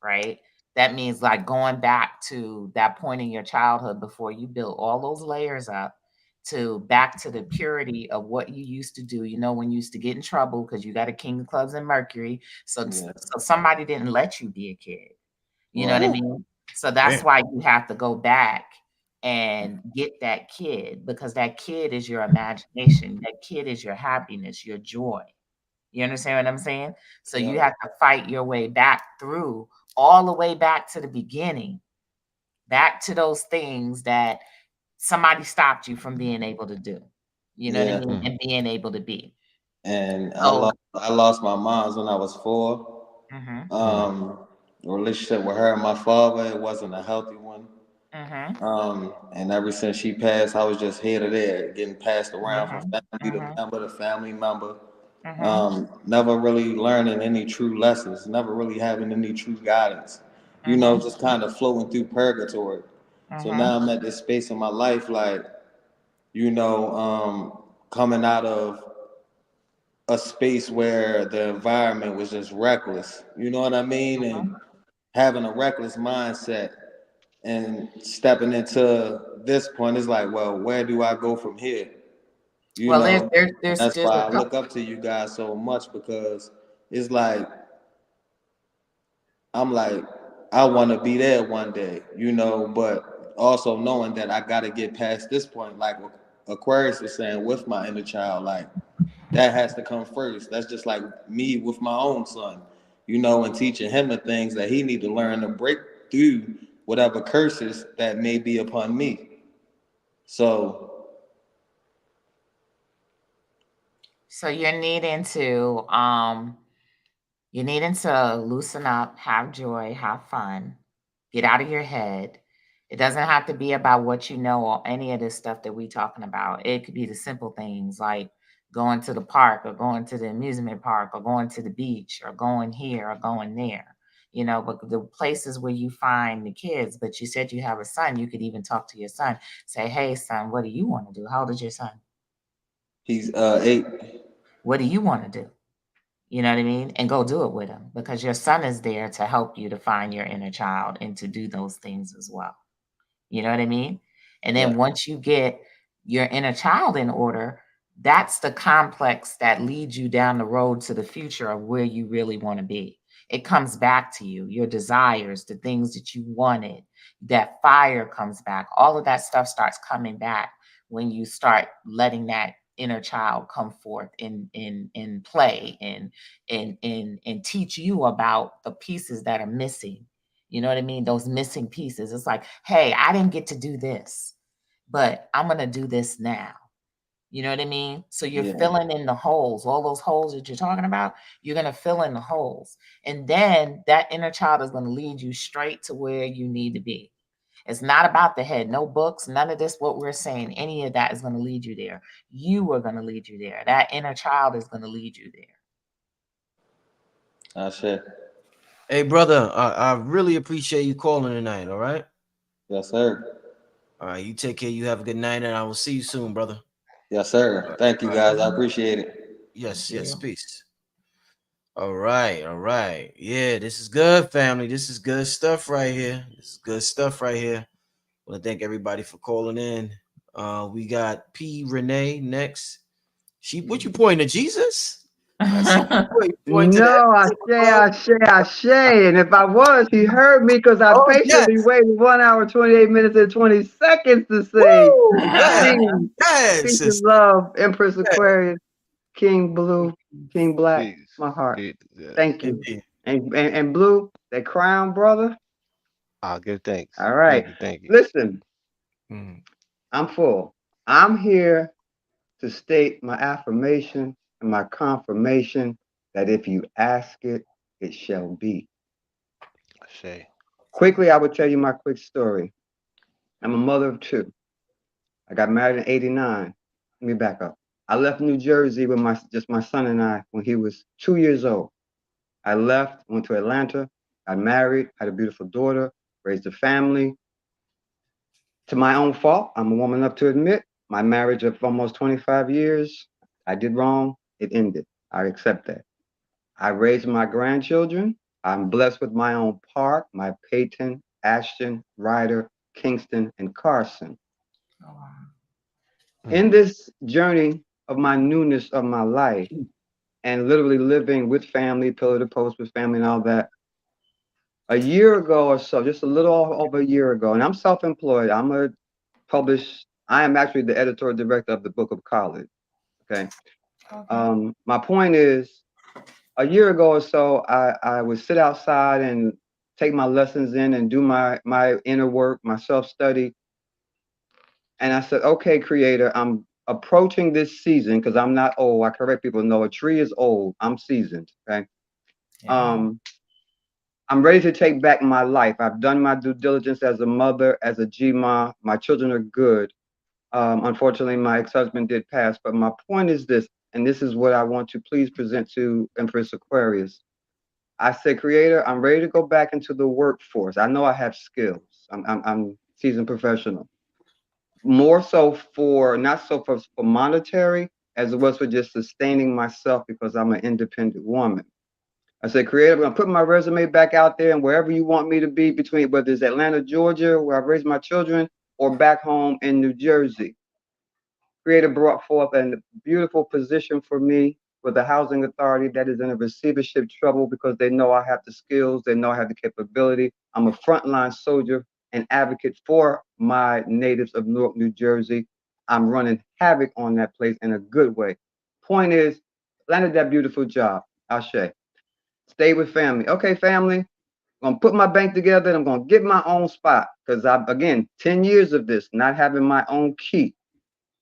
Right. That means like going back to that point in your childhood before you built all those layers up to back to the purity of what you used to do. You know, when you used to get in trouble because you got a King of Clubs and Mercury. So, Yeah. so somebody didn't let you be a kid. You know what I Right. mean? So that's why you have to go back and get that kid, because that kid is your imagination. That kid is your happiness, your joy. You understand what I'm saying? So you Yeah. have to fight your way back through, all the way back to the beginning, back to those things that somebody stopped you from being able to do. You know what I Yeah. mean? And being able to be. And So, I lost my mom when I was 4. mhm, The relationship with her and my father, it wasn't a healthy one. mhm, And ever since she passed, I was just here to there, getting passed around from mhm, family to mhm, member to family member. mhm, Never really learning any true lessons, never really having any true guidance. You know, mhm, just kind of floating through purgatory. So mhm. now I'm at this space in my life, like, you know, coming out of a space where the environment was just reckless. You know what I mean? And having a reckless mindset and stepping into this point is like, well, where do I go from here? You Well, know, and that's there's why a I couple. look up to you guys so much, because it's like I'm like, I want to be there one day, you know, but also knowing that I got to get past this point, like Aquarius was saying, with my inner child, like that has to come first. That's just like me with my own son, you know, and teaching him the things that he need to learn to break through whatever curses that may be upon me. So So you're needing to loosen up, have joy, have fun, get out of your head. It doesn't have to be about what you know or any of this stuff that we talking about. It could be the simple things like going to the park or going to the amusement park or going to the beach or going here or going there. You know, but the places where you find the kids, but you said you have a son, you could even talk to your son, say, hey, son, what do you want to do? How old is your son? he's 8. What do you want to do? You know what I mean? And go do it with him, because your son is there to help you to find your inner child and to do those things as well. You know what I mean? And Yeah, then once you get your inner child in order, that's the complex that leads you down the road to the future of where you really want to be. It comes back to you, your desires, the things that you wanted, that fire comes back. All of that stuff starts coming back when you start letting that inner child come forth and play and teach you about the pieces that are missing. You know what I mean? Those missing pieces. It's like, hey, I didn't get to do this, but I'm going to do this now. You know what I mean? So you're yeah. filling in the holes, all those holes that you're talking about, you're going to fill in the holes. And then that inner child is going to lead you straight to where you need to be. It's not about the head, no books, none of this, what we're saying, any of that is going to lead you there. You are going to lead you there. That inner child is going to lead you there. That's it. Hey, brother, I really appreciate you calling tonight. All right. Yes, sir. All right. You take care. You have a good night, and I will see you soon, brother. Yes, sir. Thank you, All right. guys. I appreciate it. Yes. Thank Yes. you. Peace. All right. All right. Yeah, this is good, family. This is good stuff right here. This is good stuff right here. I want to thank everybody for calling in. We got P. Renee next. What you pointing to Jesus? I see you pointing to that. No, Ashe. And if I was, he heard me because I Oh, yes. patiently waited 1 hour, 28 minutes, and 20 seconds to say, Woo! Yes. peace, Yes, peace and sister. love, Empress Yes. Aquarius, King Blue, King Black, Peace. my heart. Peace. Yes. Thank you. Indeed. And Blue, that crown, brother. I'll give thanks. All right. Thank you. Thank you. Listen, Mm. I'm full. I'm here to state my affirmation and my confirmation that if you ask it, it shall be. Ashe. Quickly, I will tell you my quick story. I'm a mother of 2. I got married in '89. Let me back up. I left New Jersey with just my son and I when he was 2 years old. I left, went to Atlanta, got married, had a beautiful daughter, raised a family. To my own fault, I'm a woman enough to admit, my marriage of almost 25 years, I did wrong. It ended. I accept that. I raised my grandchildren. I'm blessed with my own park, my Peyton, Ashton, Ryder, Kingston, and Carson. Oh, wow. In this journey of my newness of my life and literally living with family, pillar to post with family and all that, a year ago or so, just a little over a year ago, and I'm self-employed. I am actually the editorial director of the Book of College. Okay. My point is, a year ago or so, I would sit outside and take my lessons in and do my inner work, my self-study. And I said, okay, creator, I'm approaching this season because I'm not old. I correct people, no, a tree is old. I'm seasoned. Okay. Yeah. I'm ready to take back my life. I've done my due diligence as a mother, as a GMA. My children are good. Unfortunately, my ex-husband did pass. But my point is this, and this is what I want to please present to Empress Aquarius. I said, Creator, I'm ready to go back into the workforce. I know I have skills. I'm seasoned professional. More so for not so for monetary as it was for just sustaining myself because I'm an independent woman. I said, Creator, I'm gonna put my resume back out there and wherever you want me to be between whether it's Atlanta, Georgia, where I've raised my children, or back home in New Jersey. Creator brought forth a beautiful position for me with the housing authority that is in a receivership trouble because they know I have the skills, they know I have the capability. I'm a frontline soldier and advocate for my natives of Newark, New Jersey. I'm running havoc on that place in a good way. Point is, landed that beautiful job. Ashe. Stay with family. Okay, family. I'm gonna put my bank together and I'm gonna get my own spot. Because again, 10 years of this, not having my own key.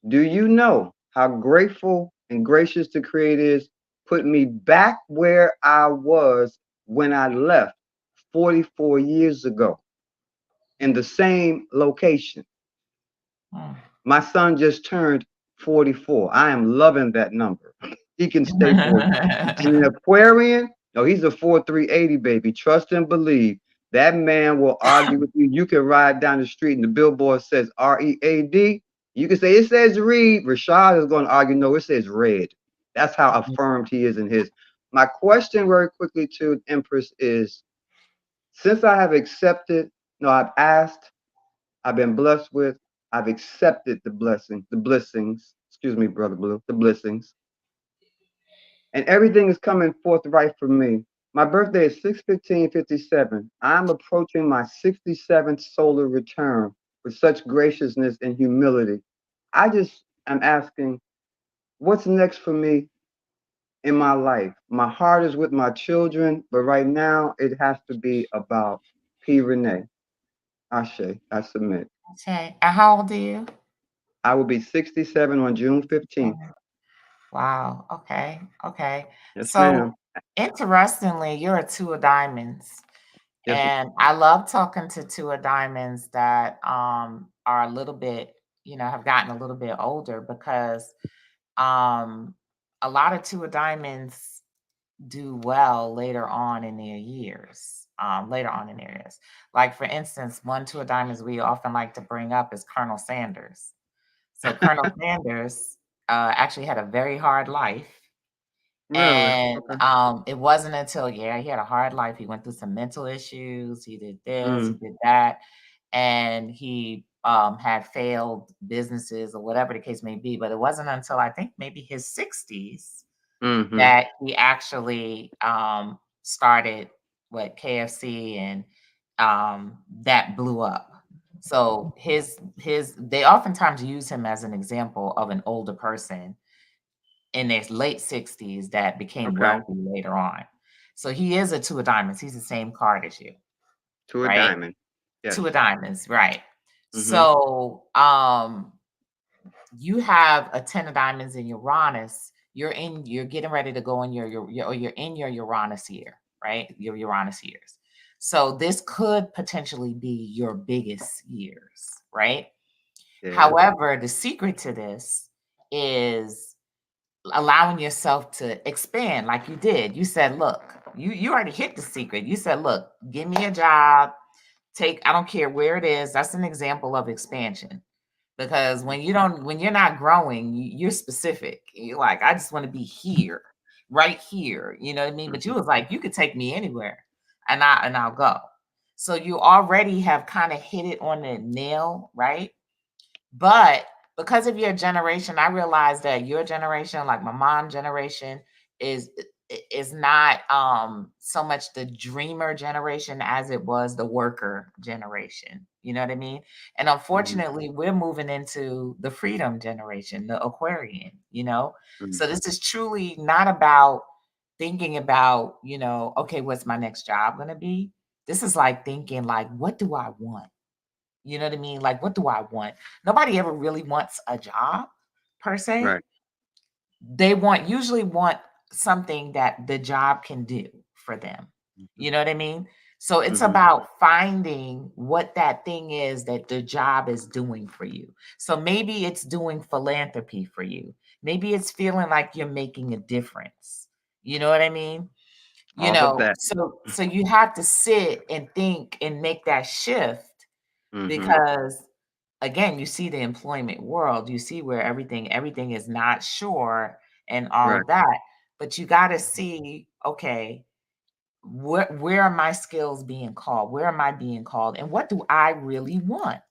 Do you know how grateful and gracious the Creator is? Put me back where I was when I left 44 years ago in the same location. My son just turned 44. I am loving that number. He can stay 40. And an Aquarian, no, he's a 4380 baby. Trust and believe. That man will argue with you. You can ride down the street and the billboard says READ. You can say it says read. Rashad is going to argue, no, it says red. That's how affirmed he is in his. My question very quickly to Empress is, since I have accepted, no, I've asked, I've been blessed with, I've accepted the blessings, excuse me, Brother Blue, the blessings. And everything is coming forth right for me. My birthday is 6/15/57. I'm approaching my 67th solar return with such graciousness and humility. I just am asking, what's next for me in my life? My heart is with my children, but right now it has to be about P. Renee. Ashe, I submit. Okay. And how old are you? I will be 67 on June 15th. Wow. Okay. Okay. Yes, So ma'am. interestingly, you're a two of diamonds. Yes, ma'am. And I love talking to two of diamonds that are a little bit, have gotten a little bit older because a lot of two of diamonds do well later on in their years. Like for instance, one two of diamonds we often like to bring up is Colonel Sanders. So Colonel Sanders actually had a very hard life. Really? And Okay. it wasn't until, he had a hard life. He went through some mental issues. He did this, he Mm. did that. And he had failed businesses or whatever the case may be. But it wasn't until I think maybe his 60s Mm-hmm. that he actually started KFC and that blew up. So they oftentimes use him as an example of an older person in their late 60s that became Okay. wealthy later on. So he is a two of diamonds. He's the same card as you, To a right? diamond. Yes. Two of diamonds, right? Mm-hmm. So you have a 10 of diamonds in Uranus. You're getting ready to go in you're in your Uranus year, right? Your Uranus years. So this could potentially be your biggest years, right? Yeah. However, the secret to this is allowing yourself to expand like you did. You said, look, you already hit the secret. You said, look, give me a job. I don't care where it is. That's an example of expansion. Because when you're not growing, you're specific. You're like, I just want to be here, right here. You know what I mean? But you was like, you could take me anywhere. and I'll go. So you already have kind of hit it on the nail, right? But because of your generation, I realized that your generation, like my mom generation, is is not so much the dreamer generation as it was the worker generation. You know what I mean? And unfortunately, we're moving into the freedom generation, the Aquarian, you know? So this is truly not about thinking about, you know, okay, what's my next job going to be? This is like thinking like, what do I want? You know what I mean? Like, what do I want? Nobody ever really wants a job per se. Right. They usually want something that the job can do for them. You know what I mean? So it's about finding what that thing is that the job is doing for you. So maybe it's doing philanthropy for you. Maybe it's feeling like you're making a difference. You know what I mean? You All of know, that. so you have to sit and think and make that shift because again, you see the employment world, you see where everything is not sure and all Right. of that. But you got to see, okay, where are my skills being called? Where am I being called? And what do I really want?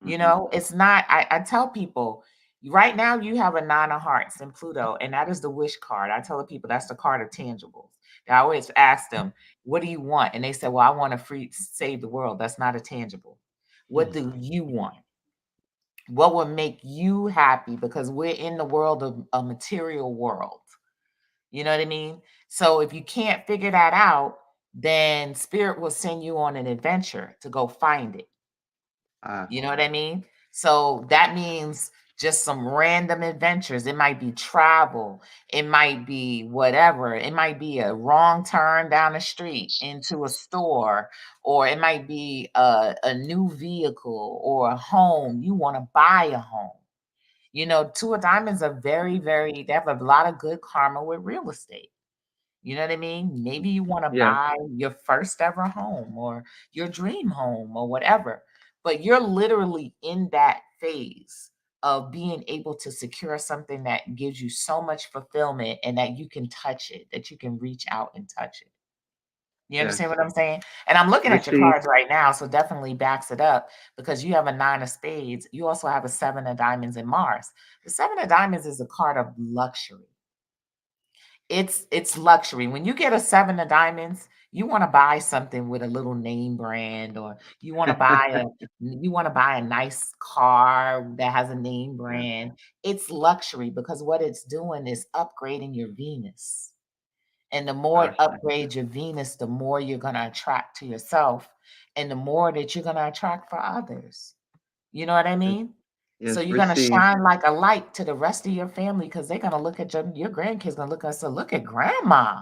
You know, it's not, I tell people right now you have a nine of hearts in Pluto, and that is the wish card. I tell the people that's the card of tangibles. I always ask them, what do you want? And they say, well, I want to save the world. That's not a tangible. What do you want? What will make you happy? Because we're in the world of a material world. You know what I mean? So if you can't figure that out, then spirit will send you on an adventure to go find it. You know what I mean? So that means just some random adventures. It might be travel, it might be whatever, it might be a wrong turn down the street into a store, or it might be a new vehicle or a home. You want to buy a home. You know, two of diamonds are they have a lot of good karma with real estate. You know what I mean? Maybe you want to Yeah. buy your first ever home or your dream home or whatever, but you're literally in that phase of being able to secure something that gives you so much fulfillment and that you can touch it, that you can reach out and touch it. You understand Yes. what I'm saying? And I'm looking at your Receive. cards right now, so definitely backs it up because you have a nine of spades. You also have a seven of diamonds in Mars. The seven of diamonds is a card of luxury. It's luxury. When you get a seven of diamonds, you want to buy something with a little name brand, or you want to buy a nice car that has a name Yeah. brand. It's luxury because what it's doing is upgrading your Venus. And the more it I see. upgrades your Venus, the more you're going to attract to yourself and the more that you're going to attract for others. You know what I Yes. mean? So Yes. you're gonna Receive. shine like a light to the rest of your family because they're gonna look at your grandkids gonna look at us and look at grandma.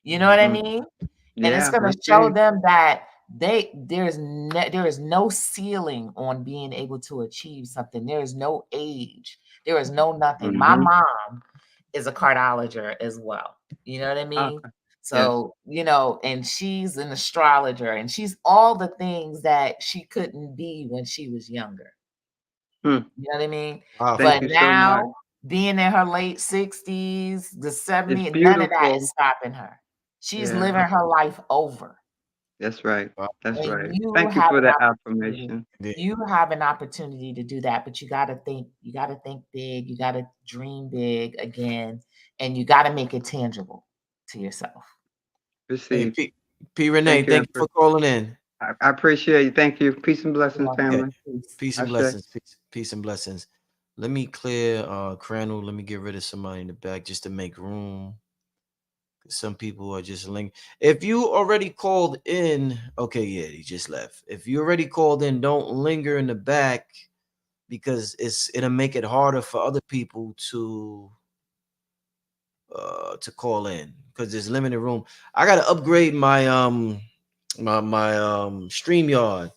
You know what I mean? And it's Yeah. gonna show Receive. them that there is no ceiling on being able to achieve something. There is no age. There is no nothing. My mom is a cardologer as well. You know what I mean? Okay. Yes. So, you know, and she's an astrologer and she's all the things that she couldn't be when she was younger. Hmm. You know what I mean? Thank But you Powerful. so much. now, being in her late 60s, the It's 70s, none of that is beautiful. stopping her. She's Yeah. living her life over. That's right. That's And right. Thank you for that affirmation. you have an opportunity to do that, but you gotta think big, you gotta dream big again, and you gotta make it tangible to yourself. Hey, Receive. P. Renee, Thank you, thank you Empress. for calling in. I appreciate you. Thank you. Peace and You're blessings, Okay. welcome. family. Peace. Peace and Ashe. blessings. Peace and blessings. Let me clear Crandall. Let me get rid of somebody in the back just to make room. Some people are just linked. If you already called in, okay, yeah, he just left. If you already called in, don't linger in the back because it'll make it harder for other people to call in because there's limited room. I gotta upgrade my StreamYard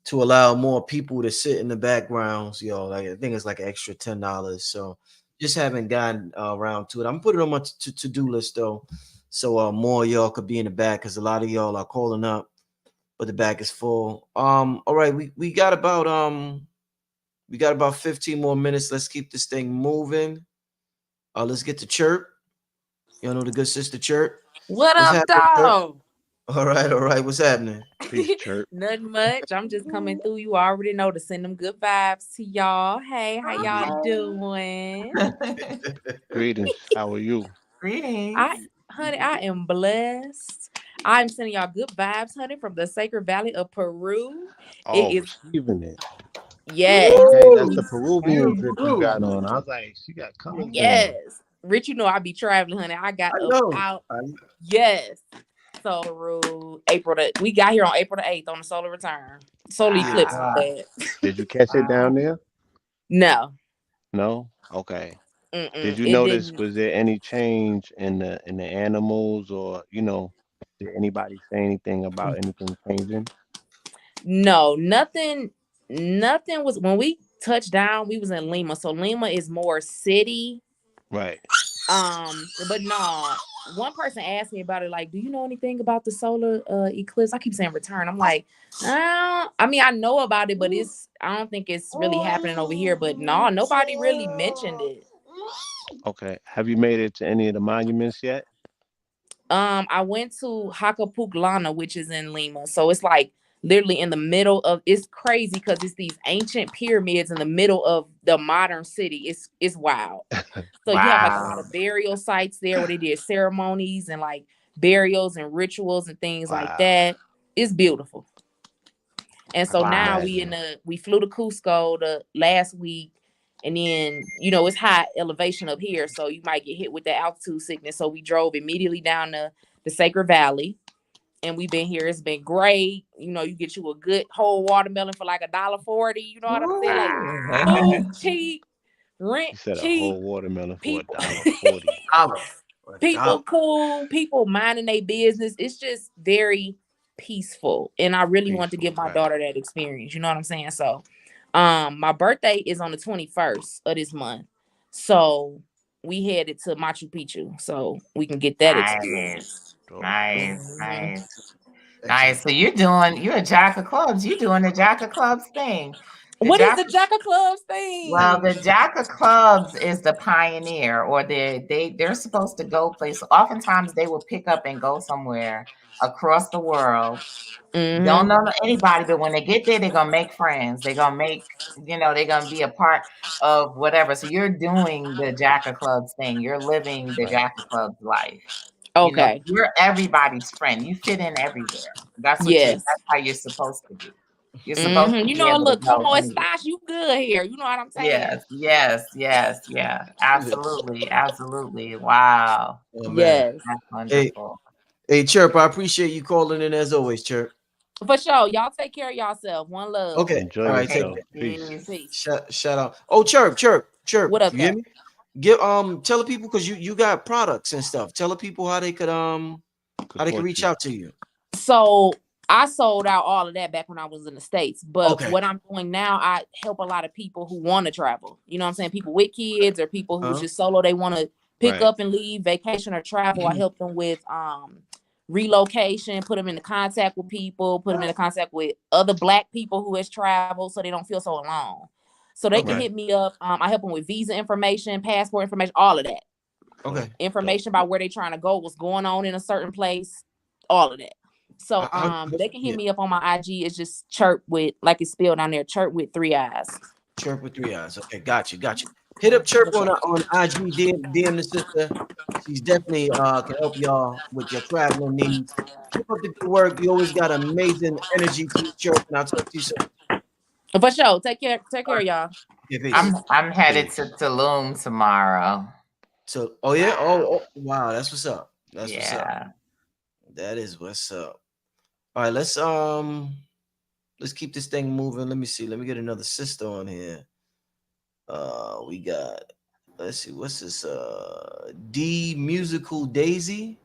to allow more people to sit in the backgrounds, yo. Like I think it's like an extra $10. So just haven't gotten around to it. I'm putting it on my to-do list though. So more y'all could be in the back because a lot of y'all are calling up, but the back is full. All right, we got about 15 more minutes. Let's keep this thing moving. Let's get to church. Y'all know the good sister church. What What's up, happening, church? dog? All right. What's happening? Peace, church. Nothing much. I'm just coming through. You already know to send them good vibes to y'all. Hey, how y'all doing? Greetings. How are you? Greetings. Honey, I am blessed. I'm sending y'all good vibes, honey, from the Sacred Valley of Peru. It Oh, is receiving it. yes, Okay, that's the Ooh, Peruvian drip you ooh. got on. I was like, she got colors going. yes. Rich, you know I be traveling, honey. I got I up know. out. Yes. So Peru, we got here on April the 8th on the solar return. Solar eclipse, my Wow. bad. Did you catch it Wow. down there? No. No? Okay. Did you It notice, didn't. was there any change in the animals, or did anybody say anything about anything changing? No, nothing was when we touched down, we was in Lima. So Lima is more city. Right. But no, one person asked me about it, like, do you know anything about the solar eclipse? I keep saying return. I'm like, I mean, I know about it, but I don't think it's really happening over here. But no, nobody really mentioned it. Okay. Have you made it to any of the monuments yet? I went to Hacapuclana, which is in Lima. So it's like literally in the middle of, it's crazy because it's these ancient pyramids in the middle of the modern city. It's wild. So you have like a lot Wow. of burial sites there where they did ceremonies and like burials and rituals and things like Wow. that. It's beautiful. And I so can now Wow. imagine. we flew to Cusco the last week, and then it's high elevation up here, so you might get hit with the altitude sickness. So we drove immediately down to the Sacred Valley, and we've been here. It's been great. You get you a good whole watermelon for like $1.40. You know what I'm saying? Like Wow. food cheap, rent You said a cheap, whole watermelon for people $1.40. Dollar. A dollar. people cool, people minding their business. It's just very peaceful. And I really want to Peaceful, give my right? daughter that experience. You know what I'm saying? So my birthday is on the 21st of this month. So we headed to Machu Picchu so we can get that experience. Nice. Dope, dope. Nice. Mhm. Nice. Excellent. Nice. So you're a jack of clubs. You're doing the jack of clubs thing. The What is jack the Jack of Clubs Well, thing? the Jack of Clubs is the pioneer, or they're supposed to go place. Oftentimes, they will pick up and go somewhere across the world. Don't Mm-hmm. know anybody, but when they get there, they're gonna make friends. They're gonna they're gonna be a part of whatever. So you're doing the Jack of Clubs thing. You're living the Right. Jack of Clubs life. Okay. You're everybody's friend. You fit in everywhere. Yes. That's how you're supposed to be. You're supposed Mm-hmm. to be able to Look, come go on, anywhere. Stash, you good here. You know what I'm saying? Yes, yeah, absolutely, absolutely. Wow, Oh man. Yes. that's Hey, wonderful. hey, Chirp. I appreciate you calling in as always, Chirp. For sure. Y'all take care of yourself. One love. Okay. Enjoy All right. Take Okay, yourself. care. Peace. peace. Peace. Shout out. Oh, Chirp. What up, You hear though? me? Tell the people because you got products and stuff. Tell the people how they could Support reach you. out to you. So I sold out all of that back when I was in the States. But Okay. what I'm doing now, I help a lot of people who want to travel. You know what I'm saying? People with kids or people who's Huh? just solo. They want to pick Right. up and leave, vacation or travel. I help them with relocation, put them into contact with people, put them into contact with other Black people who has traveled so they don't feel so alone. So they can Okay. Right. hit me up. I help them with visa information, passport information, all of that. Dope. Okay. Dope. Information about where they're trying to go, what's going on in a certain place, all of that. So they can hit Yeah. me up on my IG. It's just chirp with, like it's spelled down there, chirp with 3 eyes. Chirp with 3 eyes. Okay, got you. Hit up Chirp on IG. DM the sister. She's definitely can help y'all with your traveling needs. Keep up the good work. You always got amazing energy to you, Chirp, and I'll talk to you soon. For sure. Take care, y'all. Yeah, peace. Peace. I'm headed Peace. to Tulum tomorrow. So, oh yeah, wow, that's what's up. That's what's up. Yeah. That is what's up. All right, let's keep this thing moving. Let me see. Let me get another sister on here. We got. Let's see. What's this? D Musical Daisy.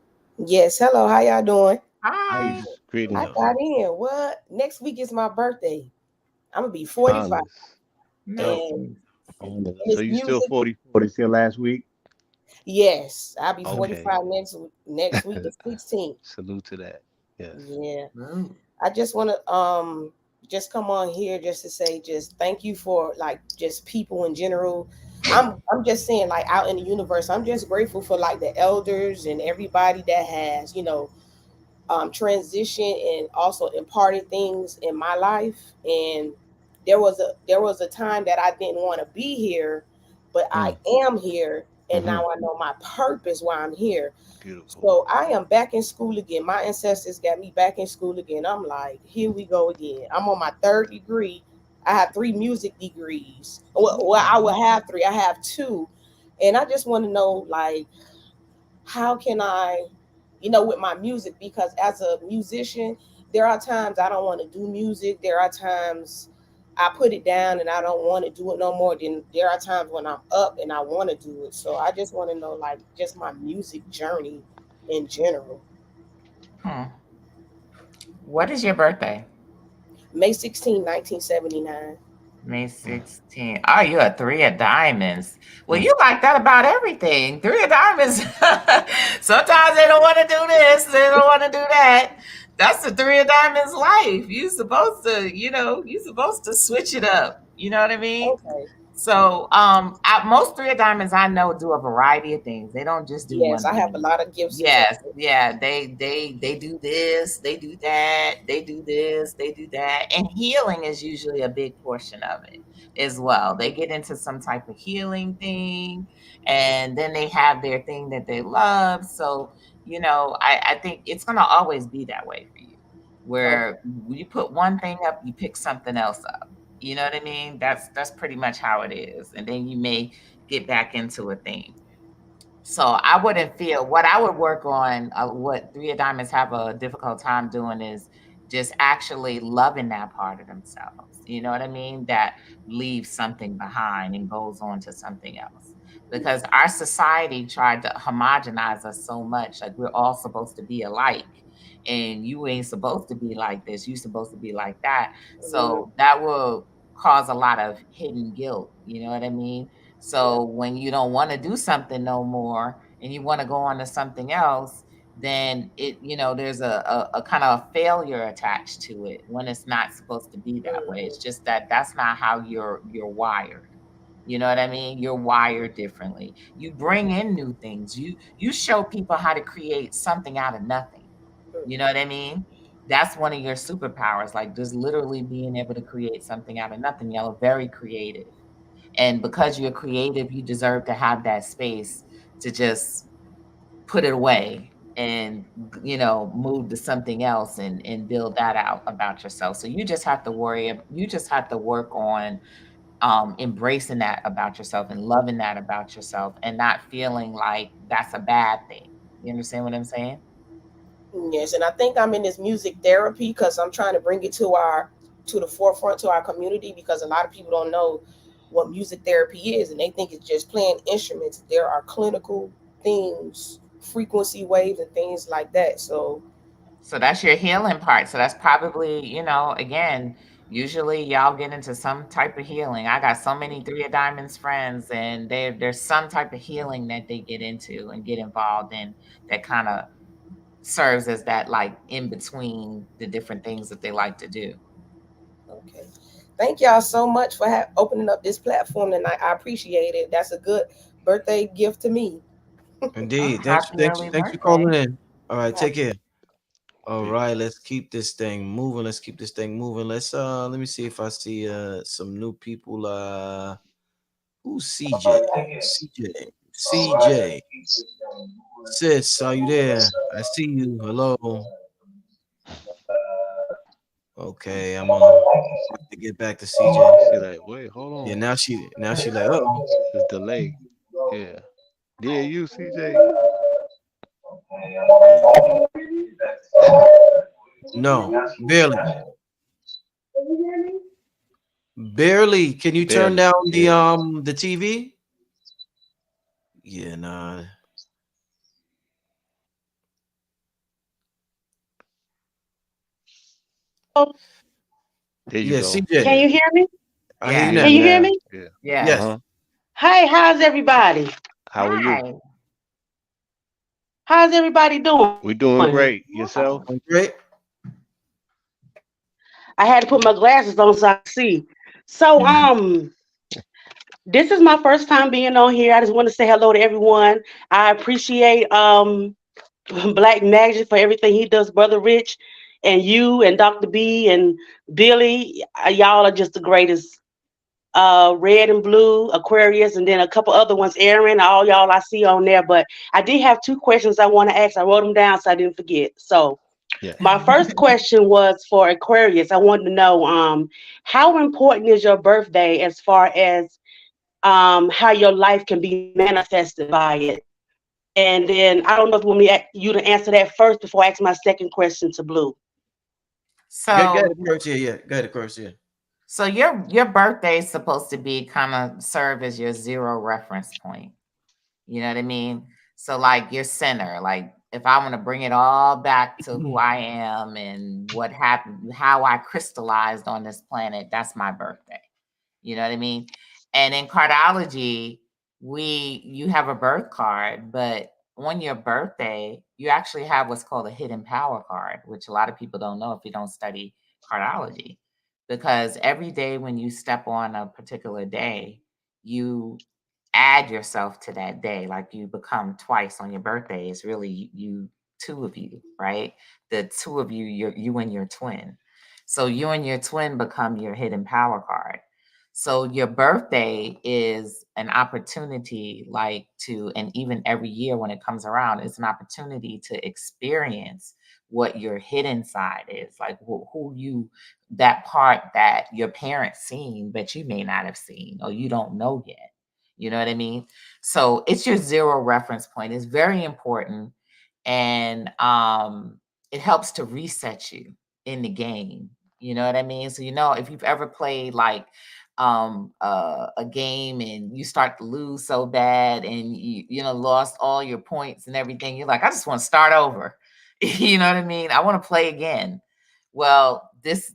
Yes, hello, how y'all doing? How you Hi. doing? I Greetings. got in. What? Next week is my birthday. I'm gonna be 45. Timeless. Dope. And, Nice. Wonderful. and So it's you still music. 44? This your last week? Yes, I'll be Okay. 45 next week, the 16th. Salute to that. Yes. Yeah. Ooh. I just wanna just come on here just to say just thank you for like just people in general. I'm just saying like out in the universe, I'm just grateful for like the elders and everybody that has, transition and also imparted things in my life. And there was a time that I didn't want to be here, but I am here, and now I know my purpose why I'm here. Beautiful. So I am back in school again. My ancestors got me back in school again. I'm like, here we go again. I'm on my third degree. I have 3 music degrees. Well, I will have 3. I have 2. And I just want to know, like, how can I, with my music, because as a musician, there are times I don't want to do music. There are times I put it down and I don't want to do it no more. Then there are times when I'm up and I want to do it. So I just want to know, like, just my music journey in general. What is your birthday? May 16, 1979. May 16. Oh, you're a 3 of diamonds. Well, you like that about everything. 3 of diamonds. Sometimes they don't want to do this, they don't want to do that. That's the 3 of diamonds life. You supposed to, you supposed to switch it up. You know what I mean? Okay. So, most 3 of diamonds I know do a variety of things. They don't just do Yes, one I have a thing. lot of gifts. Yes, yeah, they do this, they do that, they do this, they do that, and healing is usually a big portion of it as well. They get into some type of healing thing, and then they have their thing that they love. So, I think it's gonna always be that way for you, where you put one thing up, you pick something else up. You know what I mean? That's pretty much how it is. And then you may get back into a thing. So I wouldn't feel what I would work on, what 3 of diamonds have a difficult time doing is just actually loving that part of themselves. You know what I mean? That leaves something behind and goes on to something else. Because our society tried to homogenize us so much, like we're all supposed to be alike. And you ain't supposed to be like this, you're supposed to be like that. So that will cause a lot of hidden guilt. You know what I mean? So when you don't want to do something no more and you want to go on to something else, then there's a kind of a failure attached to it when it's not supposed to be that way. It's just that that's not how you're wired. You know what I mean? You're wired differently. You bring in new things. You show people how to create something out of nothing. You know what I mean? That's one of your superpowers, like just literally being able to create something out of nothing. Y'all are very creative. And because you're creative, you deserve to have that space to just put it away and move to something else and build that out about yourself. So you just have to work on embracing that about yourself and loving that about yourself and not feeling like that's a bad thing. You understand what I'm saying? Yes, and I think I'm in this music therapy because I'm trying to bring it to the forefront to our community, because a lot of people don't know what music therapy is, and they think it's just playing instruments. There are clinical things, frequency waves, and things like that. So that's your healing part. So that's probably, again, usually y'all get into some type of healing. I got so many 3 of diamonds friends, and there's some type of healing that they get into and get involved in that kind of serves as that, like, in between the different things that they like to do. okay, thank y'all so much for opening up this platform tonight. I appreciate it. That's a good birthday gift to me. Indeed. Thanks, Happy thanks, early thanks for birthday. calling in. All right, take care. All Peace. right, let's keep this thing moving. Let's keep this thing moving. Let me see if I see some new people. Who's CJ? CJ. Sis, are you there? I see you. Hello. Okay, I'm gonna have to get back to CJ. She like, wait, hold Yeah, on. now she like, oh It's delayed. Yeah. Yeah, you, CJ. no, barely. Barely. Can you turn Barely. down Yeah. the TV? Yeah, nah. There you Yeah, go. CJ. Can Yeah. you hear me? I hear you Hear now. Can you you hear now. me? Yeah. Yeah. Yes. Hey, how's everybody? How are you? Hi. How's everybody doing? We doing great. Yourself? Great. I had to put my glasses on so I could see. So, this is my first time being on here. I just want to say hello to everyone. I appreciate Black Magic for everything he does, Brother Rich, and you and Dr. B and Billy. Y'all are just the greatest. Red and Blue, Aquarius, and then a couple other ones, Aaron, all y'all I see on there. But I did have two questions I want to ask. I wrote them down so I didn't forget. So Yes. my first question was for Aquarius. I wanted to know how important is your birthday as far as how your life can be manifested by it. And then I don't know if you want you to answer that first before I ask my second question to Blue. Go ahead, So Chris. Yeah. Go ahead, Chris. Yeah. so your birthday is supposed to be kind of serve as your zero reference point. You know what I mean? So like your center, like if I want to bring it all back to who I am and what happened, how I crystallized on this planet, that's my birthday. You know what I mean? And in cardology, you have a birth card, but on your birthday, you actually have what's called a hidden power card, which a lot of people don't know if you don't study cardology. Because every day when you step on a particular day, you add yourself to that day, like you become twice on your birthday. It's really you, two of you, right? The two of you, you and your twin. So you and your twin become your hidden power card. So your birthday is an opportunity, like to, and even every year when it comes around, it's an opportunity to experience what your hidden side is, like who you, that part that your parents seen, but you may not have seen or you don't know yet. You know what I mean? So it's your zero reference point. It's very important. And it helps to reset you in the game. You know what I mean? So, if you've ever played like a game and you start to lose so bad and you lost all your points and everything, you're like, I just want to start over. You know what I mean? I want to play again. Well,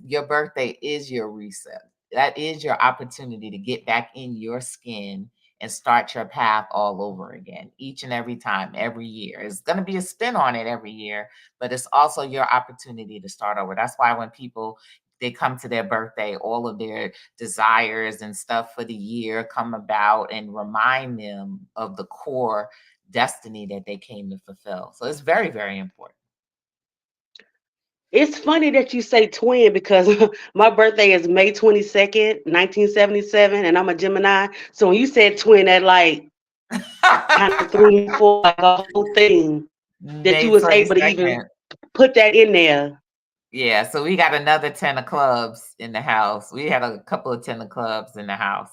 your birthday is your reset. That is your opportunity to get back in your skin and start your path all over again, each and every time, every year. It's going to be a spin on it every year, but it's also your opportunity to start over. That's why when people, they come to their birthday, all of their desires and stuff for the year come about and remind them of the core destiny that they came to fulfill. So it's very, very important. It's funny that you say twin because my birthday is May 22nd, 1977, and I'm a Gemini. So when you said twin, that like kind of threw me for like a whole thing that you May was able to even 22nd. put that in there. Yeah, so we got another 10 of clubs in the house. We had a couple of 10 of clubs in the house.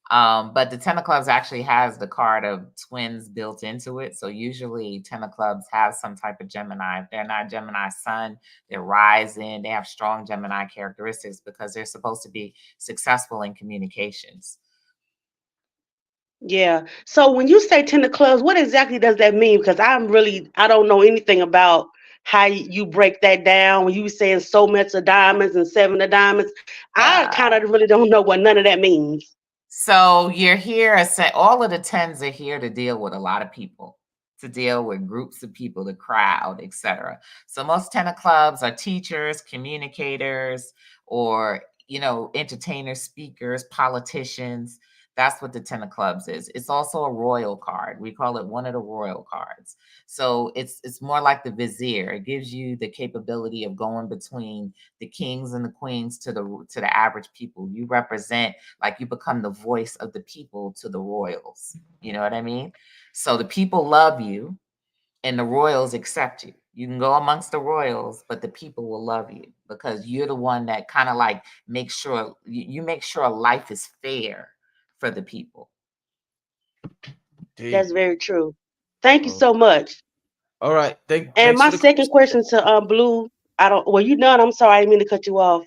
But the 10 of clubs actually has the card of twins built into it. So usually 10 of clubs have some type of Gemini. If they're not Gemini sun, they're rising, they have strong Gemini characteristics because they're supposed to be successful in communications. Yeah. So when you say 10 of clubs, what exactly does that mean? Because I don't know anything about how you break that down. When you were saying so much of diamonds and seven of diamonds, I kind of really don't know what none of that means. So you're here, all of the 10s are here to deal with a lot of people, to deal with groups of people, the crowd, etc. So most 10 of clubs are teachers, communicators, or entertainers, speakers, politicians. That's what the 10 of clubs is. It's also a royal card. We call it one of the royal cards. So it's more like the vizier. It gives you the capability of going between the kings and the queens to the average people. You represent, like, you become the voice of the people to the royals. You know what I mean? So the people love you and the royals accept you. You can go amongst the royals, but the people will love you because you're the one that kind of like makes sure you make sure life is fair for the people. That's very true. Thank you Oh, so much. all right. And Thanks my for the second question to Blue, you done? I'm sorry, I didn't mean to cut you off.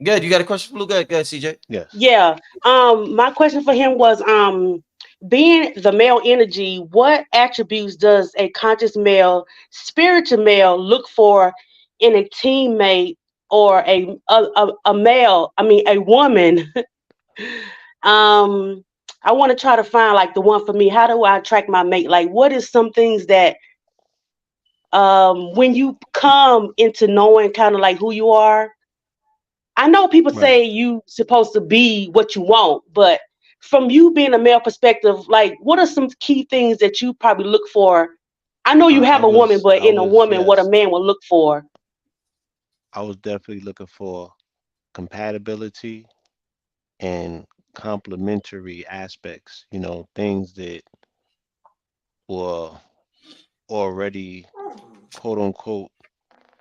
good. You got a question, Blue? Go ahead, CJ. Yes. Yeah. My question for him was being the male energy, what attributes does a conscious male, spiritual male look for in a teammate or a male, I mean a woman? I want to try to find like the one for me. How do I attract my mate? Like what is some things that when you come into knowing kind of like who you are, I know people Right. say you supposed to be what you want, but from you being a male perspective, like what are some key things that you probably look for I know you I have a woman, was, but I in a was, woman, what a yes, man will look for. I was definitely looking for compatibility and complementary aspects, things that were already quote unquote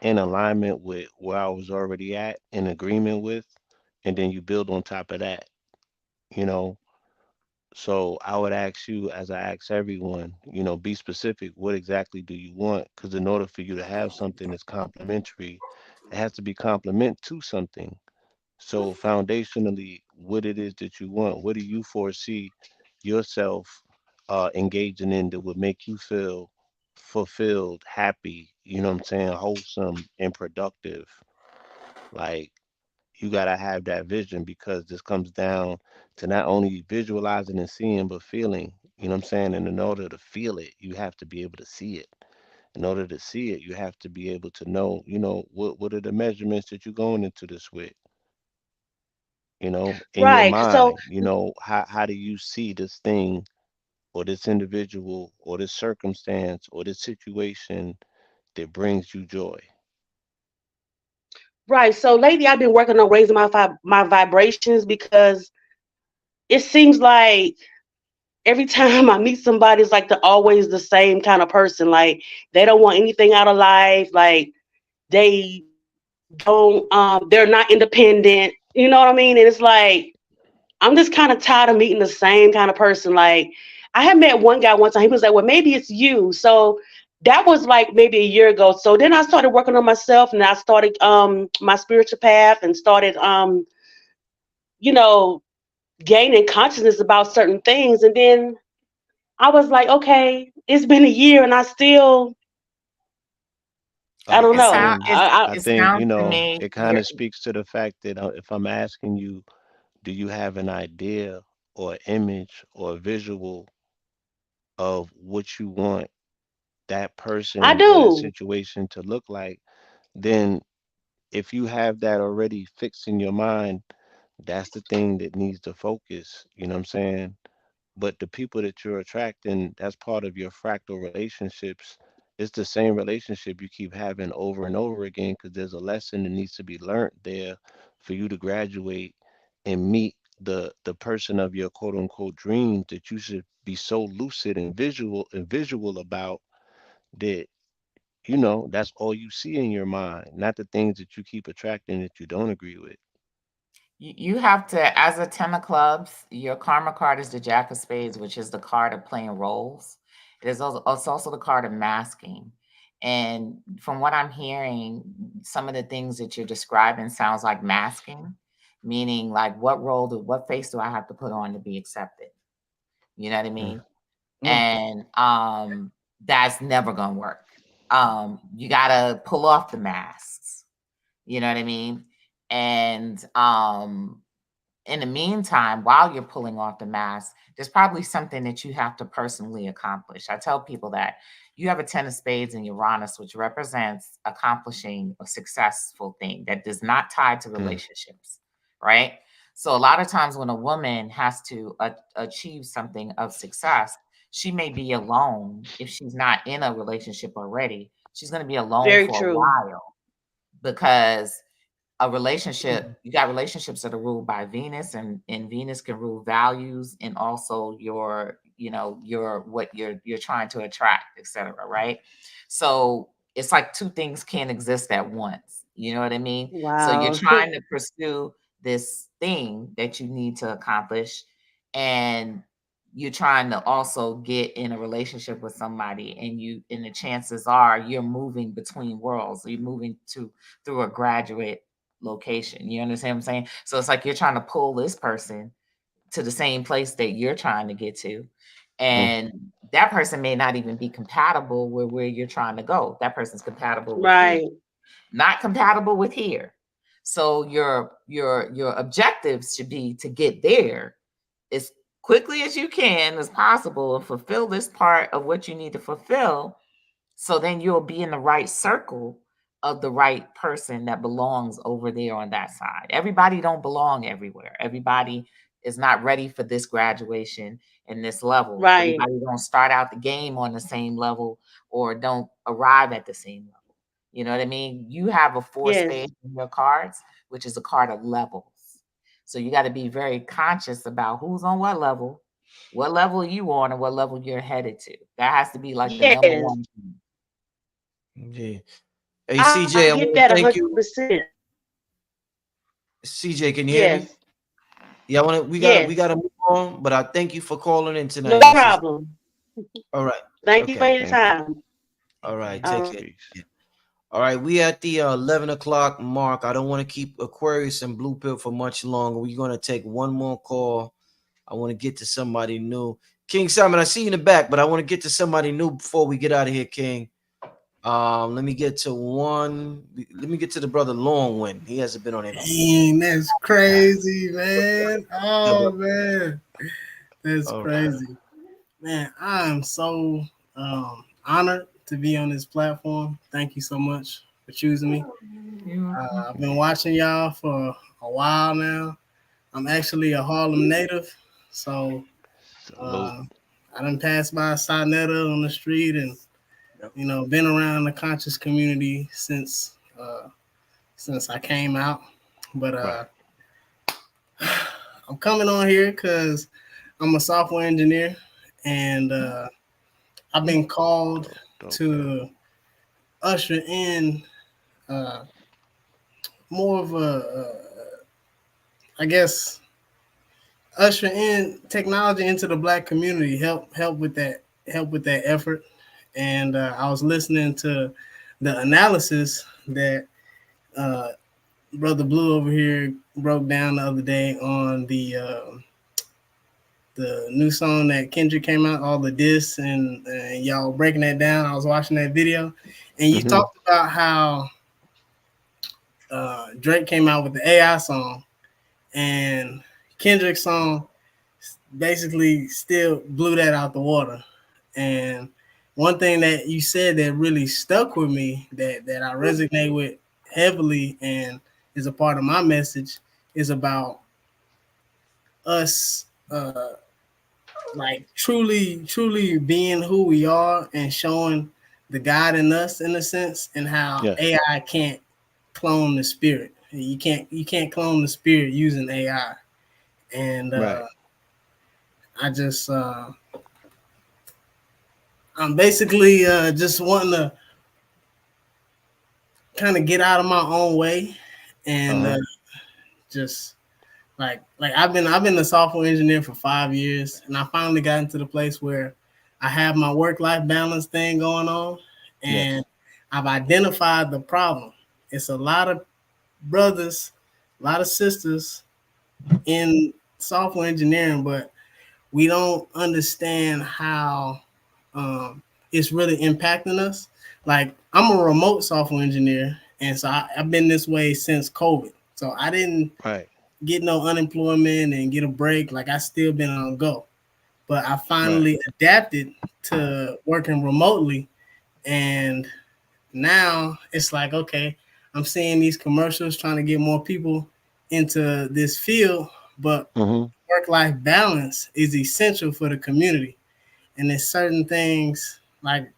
in alignment with where I was already at, in agreement with, and then you build on top of that, you know. So I would ask you, as I ask everyone, be specific. What exactly do you want? Because in order for you to have something that's complementary, it has to be complement to something. So foundationally, what it is that you want, what do you foresee yourself engaging in that would make you feel fulfilled, happy, you know what I'm saying, wholesome and productive? Like you gotta have that vision because this comes down to not only visualizing and seeing, but feeling, you know what I'm saying? And in order to feel it, you have to be able to see it. In order to see it, you have to be able to know, what are the measurements that you're going into this with? In your Right. So mind, how do you see this thing or this individual or this circumstance or this situation that brings you joy? right. So lately I've been working on raising my vibrations because it seems like every time I meet somebody, it's like they're always the same kind of person. Like they don't want anything out of life. Like they don't they're not independent. You know what I mean? And it's like I'm just kind of tired of meeting the same kind of person. Like I had met one guy one time. He was like, "Well, maybe it's you." So that was like maybe a year ago. So then I started working on myself, and I started my spiritual path, and started you know gaining consciousness about certain things. And then I was like, okay, it's been a year, and I don't It know. sound Again, it I it think, sounds to me it kind you're of speaks to the fact that if I'm asking you, do you have an idea or image or a visual of what you want that I person or that do. situation to look like? Then if you have that already fixed in your mind, that's the thing that needs to focus. You know what I'm saying? But the people that you're attracting, that's part of your fractal relationships. It's the same relationship you keep having over and over again because there's a lesson that needs to be learned there for you to graduate and meet the person of your quote unquote dreams that you should be so lucid and visual about that that's all you see in your mind, not the things that you keep attracting that you don't agree with. you have to, as a 10 of clubs, your karma card is the Jack of Spades, which is the card of playing roles. It's also the card of masking. And from what I'm hearing, some of the things that you're describing sounds like masking, meaning like what face do I have to put on to be accepted? You know what I Mm, mean? Mm. And that's never gonna work. You gotta pull off the masks. You know what I mean? And in the meantime, while you're pulling off the mask, there's probably something that you have to personally accomplish. I tell people that you have a 10 of spades in Uranus, which represents accomplishing a successful thing that does not tie to mm, relationships, right? So a lot of times when a woman has to achieve something of success, she may be alone if she's not in a relationship already. She's going to be alone Very for a true. while because a relationship, you got relationships that are ruled by Venus, and Venus can rule values and also your what you're trying to attract, etc., right? So it's like two things can't exist at once, you know what I mean? So you're Wow. trying to pursue this thing that you need to accomplish, and you're trying to also get in a relationship with somebody, and the chances are you're moving between worlds. You're moving to through a graduate location. You understand what I'm saying? So it's like you're trying to pull this person to the same place that you're trying to get to. mm, And that person may not even be compatible with where you're trying to go. That person's compatible with here, Right. not compatible with here. So your objectives should be to get there as quickly as you can as possible and fulfill this part of what you need to fulfill, so then you'll be in the right circle of the right person that belongs over there on that side. Everybody don't belong everywhere. Everybody is not ready for this graduation, in this level. Right. Everybody don't start out the game on the same level or don't arrive at the same level. You know what I mean? You have a 4 Yes. spade in your cards, which is a card of levels. So you got to be very conscious about who's on what level you on, and what level you're headed to. That has to be like the number Yes. one thing. Yeah. Hey I CJ, I get want to that thank you. 100%. CJ, can you hear me? Yes. Yeah, we Yes. gotta move on, but I thank you for calling in No tonight, my sister. problem. All right. Thank you for Okay. your Thank you. time. All right. Peace. Take Um, care. Peace. Yeah. All right. We at the 11 o'clock mark. I don't want to keep Aquarius and Blue Pill for much longer. We're gonna take one more call. I want to get to somebody new. King Simon, I see you in the back, but I want to get to somebody new before we get out of here, King. Let me get to one. Let me get to the brother Longwind. He hasn't been on here. Dang, that's crazy, man. Yeah, Oh but- man, that's all right. crazy, man. I am so honored to be on this platform. Thank you so much for choosing me. I've been watching y'all for a while now. I'm actually a Harlem native, so Salute. I done passed by Sinetta on the street, and been around the conscious community since I came out. But Right. I'm coming on here because I'm a software engineer, and I've been called Dope. to usher in more of I guess, usher in technology into the Black community. Help with that effort. And I was listening to the analysis that Brother Blue over here broke down the other day on the new song that Kendrick came out, all the diss, and y'all breaking that down. I was watching that video, and you talked about how Drake came out with the AI song, and Kendrick's song basically still blew that out the water. And one thing that you said that really stuck with me, that I resonate with heavily and is a part of my message, is about us like truly being who we are and showing the God in us, in a sense, and how Yes. AI can't clone the spirit. You can't clone the spirit using AI. And Right. I just I'm basically just wanting to kind of get out of my own way and just like I've been a software engineer for 5 years, and I finally got into the place where I have my work-life balance thing going on, and Yes. I've identified the problem. It's a lot of brothers, a lot of sisters in software engineering, but we don't understand how it's really impacting us. Like, I'm a remote software engineer, and so I've been this way since COVID. So I didn't Right. get no unemployment and get a break. Like, I still been on go, but I Right. finally adapted to working remotely, and now it's like, okay, I'm seeing these commercials trying to get more people into this field, but work-life balance is essential for the community. And there's certain things like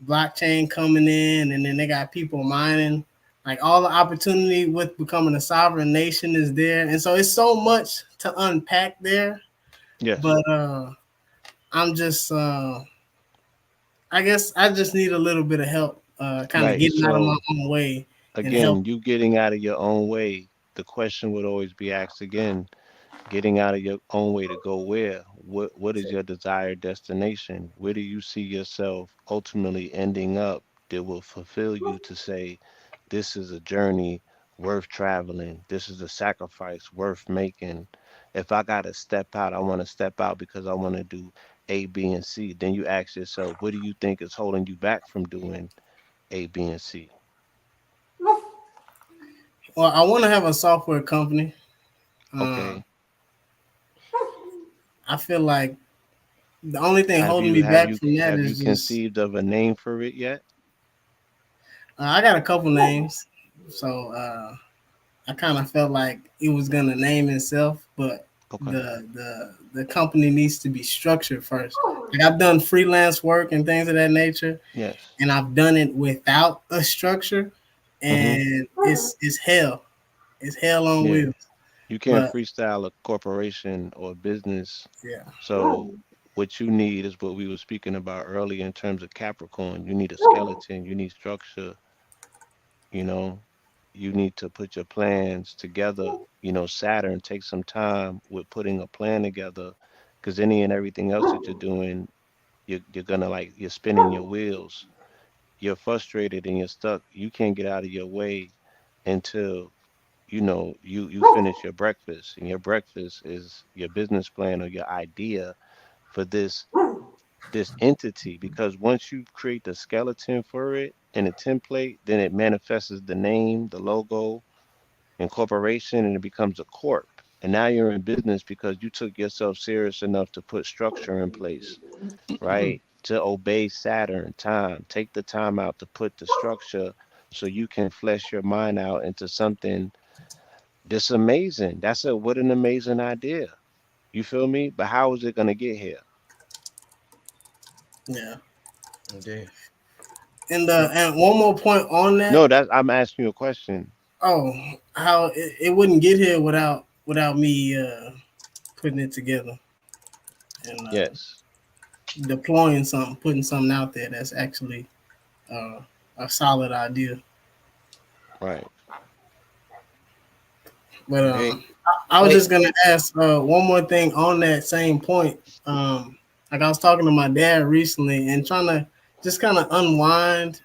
blockchain coming in, and then they got people mining. Like, all the opportunity with becoming a sovereign nation is there, and so it's so much to unpack there. Yes. But I'm just, I guess, I just need a little bit of help, kind of Right. getting out of my So own way and help. again, you getting out of your own way, the question would always be asked again, getting out of your own way to go where? What is your desired destination? Where do you see yourself ultimately ending up that will fulfill you to say, this is a journey worth traveling. This is a sacrifice worth making. If I gotta step out, I want to step out because I want to do A, B, and C. Then you ask yourself, what do you think is holding you back from doing A, B, and C? Well, I want to have a software company. Okay. I feel like the only thing Have holding you me have back you from that have you is just conceived of a name for it yet? I got a couple names, so I kind of felt like it was gonna name itself, but Okay. the company needs to be structured first. Like I've done freelance work and things of that nature, Yes. and I've done it without a structure, Mm-hmm. and it's hell. It's hell on Yeah. wheels. You can't But freestyle a corporation or a business. yeah, So what you need is what we were speaking about earlier in terms of Capricorn. You need a skeleton, you need structure, you know. You need to put your plans together. Saturn takes some time with putting a plan together because any and everything else that you're doing, you're gonna like you're spinning your wheels. You're frustrated and you're stuck. You can't get out of your way until you finish your breakfast, and your breakfast is your business plan or your idea for this entity, because once you create the skeleton for it and a template, then it manifests the name, the logo, incorporation, and it becomes a corp. And now you're in business because you took yourself serious enough to put structure in place, right? To obey Saturn, time. Take the time out to put the structure so you can flesh your mind out into something that's amazing. What an amazing idea. You feel me? But how is it gonna get here? yeah. Okay. And one more point on that. No, I'm asking you a question. Oh, how it wouldn't get here without me putting it together and Yes, deploying something, putting something out there that's actually uh, a solid idea. right. But Okay. I was Wait. just gonna ask one more thing on that same point. Like I was talking to my dad recently and trying to just kind of unwind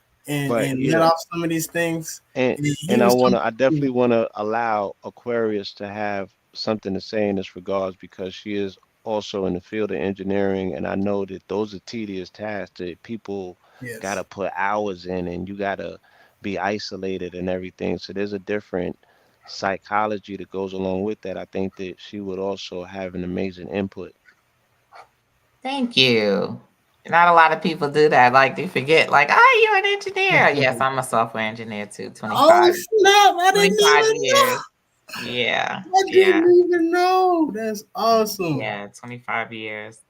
But and let off some of these things. and And he and was I talking. definitely wanna allow Aquarius to have something to say in this regards because she is also in the field of engineering, and I know that those are tedious tasks that people gotta Yes. put hours in, and you gotta be isolated and everything. So there's a different psychology that goes along with that. I think that she would also have an amazing input. Thank you. Not a lot of people do that. Like they forget, like, oh, you're an engineer. Yes, I'm a software engineer too. Oh 25, snap! I didn't 25 even know. years. Yeah. I Yeah. didn't even know. That's awesome. Yeah. 25 years.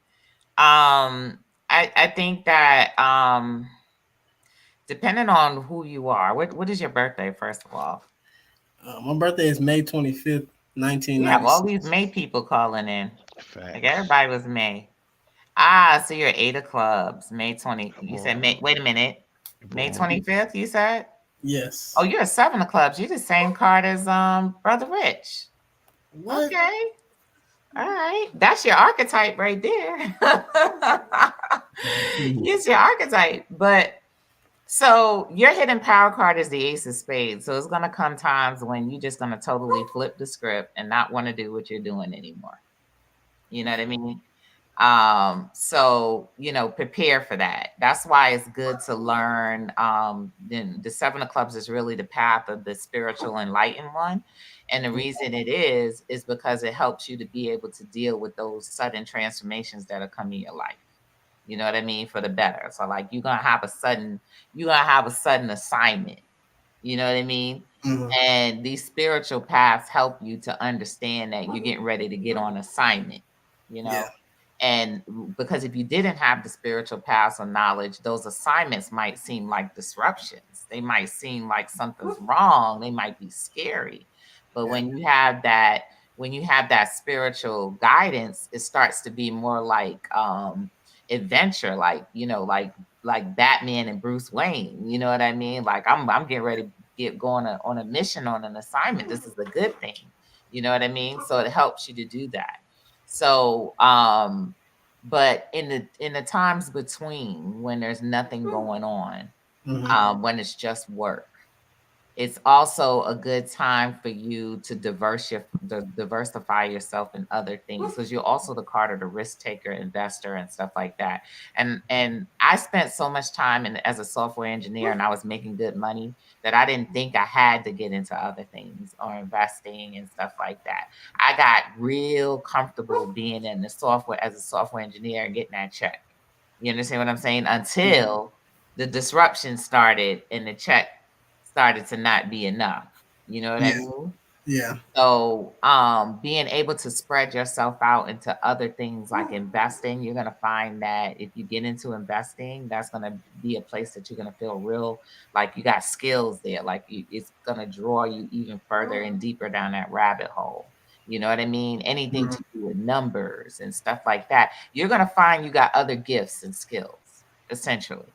I think that depending on who you are, what is your birthday, first of all? My birthday is May 25th, We have all these 1996. May people calling in. Like Facts. everybody was May. Ah, so you're eight of clubs. May 20. You said Wrong. May, wait a minute. May Wrong. 25th, you said? Oh, Yes. you're a seven of clubs. You're the same card as Brother Rich. What? Okay. All right. That's your archetype right there. It's your archetype. But so your hidden power card is the ace of spades. So it's gonna come times when you're just gonna totally flip the script and not want to do what you're doing anymore. You know what I mean? So prepare for that. That's why it's good to learn. Then the seven of clubs is really the path of the spiritual enlightened one. And the reason it is because it helps you to be able to deal with those sudden transformations that are coming in your life. You know what I mean? For the better. So like you're gonna have a sudden assignment. You know what I mean? Mhm. And these spiritual paths help you to understand that you're getting ready to get on assignment, you Yeah. know? And because if you didn't have the spiritual paths or knowledge, those assignments might seem like disruptions. They might seem like something's wrong. They might be scary. But Yeah. when you have that spiritual guidance, it starts to be more like adventure, like like Batman and Bruce Wayne. You know what I mean? Like I'm getting ready to get going on a mission, on an assignment. This is a good thing. You know what I mean? So it helps you to do that. So but in the times between when there's nothing going on, Mhm. when it's just work, it's also a good time for you to diversify yourself in other things, because you're also the card of the risk taker, investor, and stuff like that. And I spent so much time as a software engineer, and I was making good money, that I didn't think I had to get into other things or investing and stuff like that. I got real comfortable being in the software as a software engineer and getting that check. You understand what I'm saying? Until the disruption started and the check started to not be enough. You know what I Yeah. mean? Yeah. So being able to spread yourself out into other things like investing, you're gonna find that if you get into investing, that's gonna be a place that you're gonna feel real like you got skills there. Like it's gonna draw you even further and deeper down that rabbit hole. You know what I mean? Anything to do with numbers and stuff like that, you're gonna find you got other gifts and skills, essentially.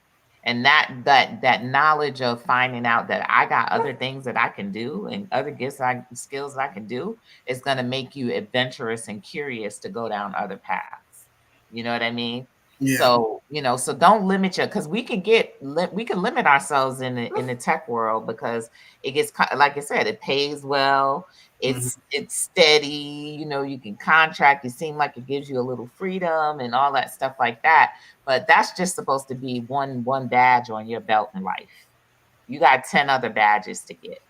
And that knowledge of finding out that I got other things that I can do and other skills that I can do is going to make you adventurous and curious to go down other paths. You know what I mean? Yeah. So, so don't limit your, because we can limit ourselves in the tech world because it gets, like I said, it pays well. It's steady, you can contract. It seems like it gives you a little freedom and all that stuff like that. But that's just supposed to be one badge on your belt in life. You got 10 other badges to get.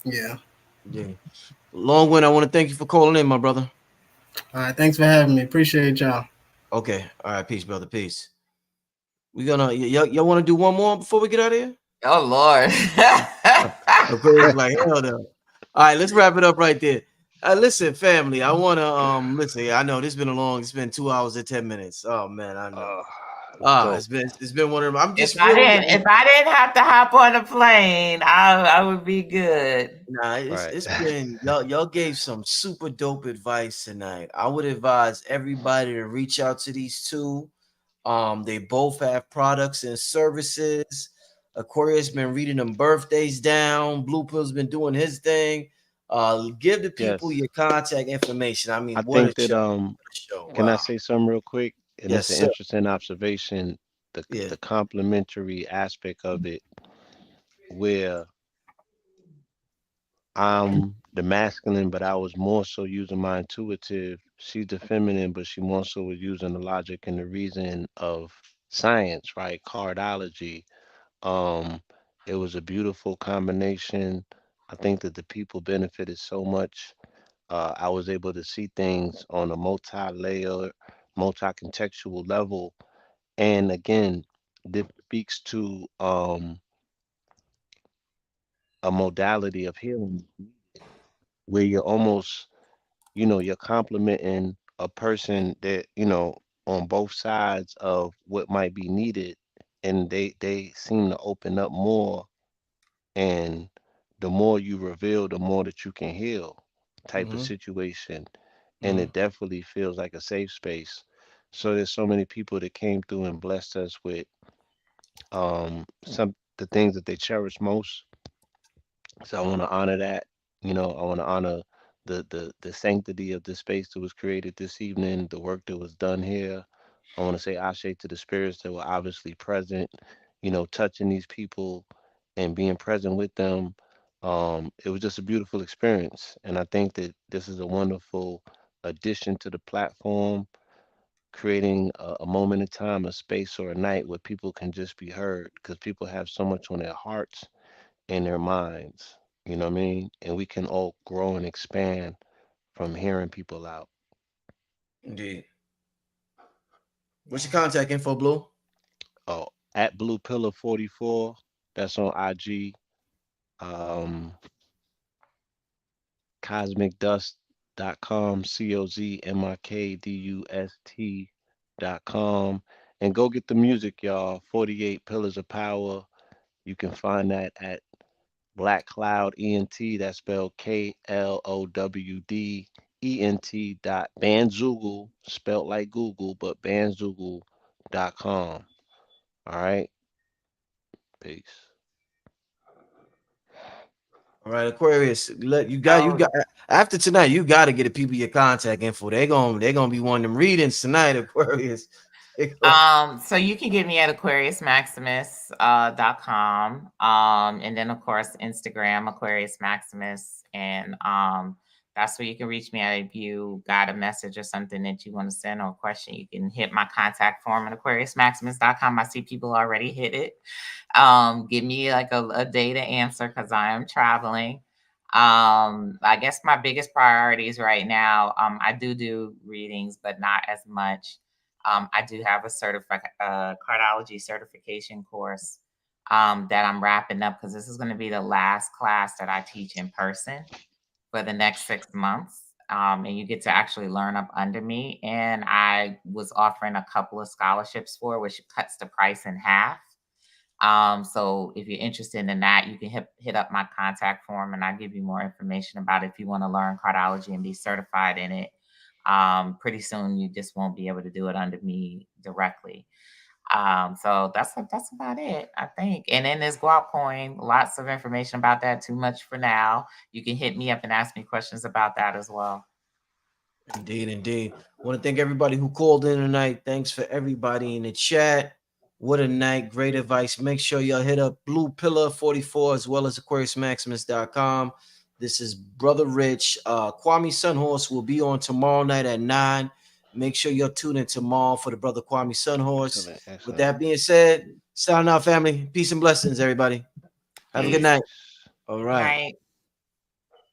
Yeah. Yeah. Longwind, I want to thank you for calling in, my brother. All right. Thanks for having me. Appreciate y'all. Okay. All right. Peace, brother. Peace. We gonna y'all want to do one more before we get out of here? Oh Lord. Aquarius like hell no. All right, let's wrap it up right there. Listen, family, I wanna listen. I know this been it's been 2 hours and 10 minutes. Oh man, I know. It's been one of them. I'm just if I didn't have to hop on a plane, I would be good. Nah, it's been y'all gave some super dope advice tonight. I would advise everybody to reach out to these two. They both have products and services. Aquarius been reading them birthdays down. Blue Pill's been doing his thing. Give the people your contact information. I mean, I what a think that show. can I Wow. say something real quick? And Yes, it's an sir. interesting observation, the complementary aspect of it, where I'm the masculine, but I was more so using my intuitive. She's the feminine, but she more so was using the logic and the reason of science, right? Cardology. Um, it was a beautiful combination. I think that the people benefited so much. I was able to see things on a multi-layer, multi-contextual level. And again, this speaks to a modality of healing where you're almost, you're complimenting a person that, on both sides of what might be needed, and they seem to open up more, and the more you reveal, the more that you can heal type of situation. And it definitely feels like a safe space. So there's so many people that came through and blessed us with some the things that they cherish most. So I want to honor that. I want to honor the sanctity of the space that was created this evening, the work that was done here. I want to say ashe to the spirits that were obviously present, touching these people and being present with them. It was just a beautiful experience. And I think that this is a wonderful addition to the platform, creating a moment in time, a space, or a night where people can just be heard because people have so much on their hearts and their minds. You know what I mean? And we can all grow and expand from hearing people out. Indeed. What's your contact info, Blue? Oh, at Blue Pillar 44, that's on IG. Um, cosmicdust.com, COZMIKDUST.com. And go get the music, y'all. 48 Pillars of Power. You can find that at Black Cloud ENT. That's spelled KLOWDENT. Spelled like Google, but bandzoogle.com. All right. Peace. All right, Aquarius. You Oh, got after tonight, you gotta get the people your contact info. They're gonna be wanting them readings tonight, Aquarius. So you can get me at aquariusmaximus.com. And then of course Instagram, Aquarius Maximus. And that's where you can reach me at. If you got a message or something that you want to send or a question, you can hit my contact form at aquariusmaximus.com. I see people already hit it. Give me like a day to answer because I am traveling. I guess my biggest priorities right now, I do readings, but not as much. I do have a cardology certification course that I'm wrapping up because this is going to be the last class that I teach in person. for the next 6 months. And you get to actually learn up under me. And I was offering a couple of scholarships for it, which cuts the price in half. So if you're interested in that, you can hit up my contact form and I'll give you more information about it if you want to learn cardology and be certified in it. Pretty soon you just won't be able to do it under me directly. So that's about it, I think. And then there's Guap Coin, lots of information about that. Too much for now. You can hit me up and ask me questions about that as well. Indeed. I want to thank everybody who called in tonight. Thanks for everybody in the chat. What a night. Great advice. Make sure y'all hit up Blue Pillar 44 as well as AquariusMaximus.com. This is Brother Rich. Kwame Sunhorse will be on tomorrow night at 9. Make sure you're tuned in tomorrow for the Brother Kwame Sunhorse. Excellent. With that being said, sign out, family. Peace and blessings, everybody. Have a good night. All right. Night.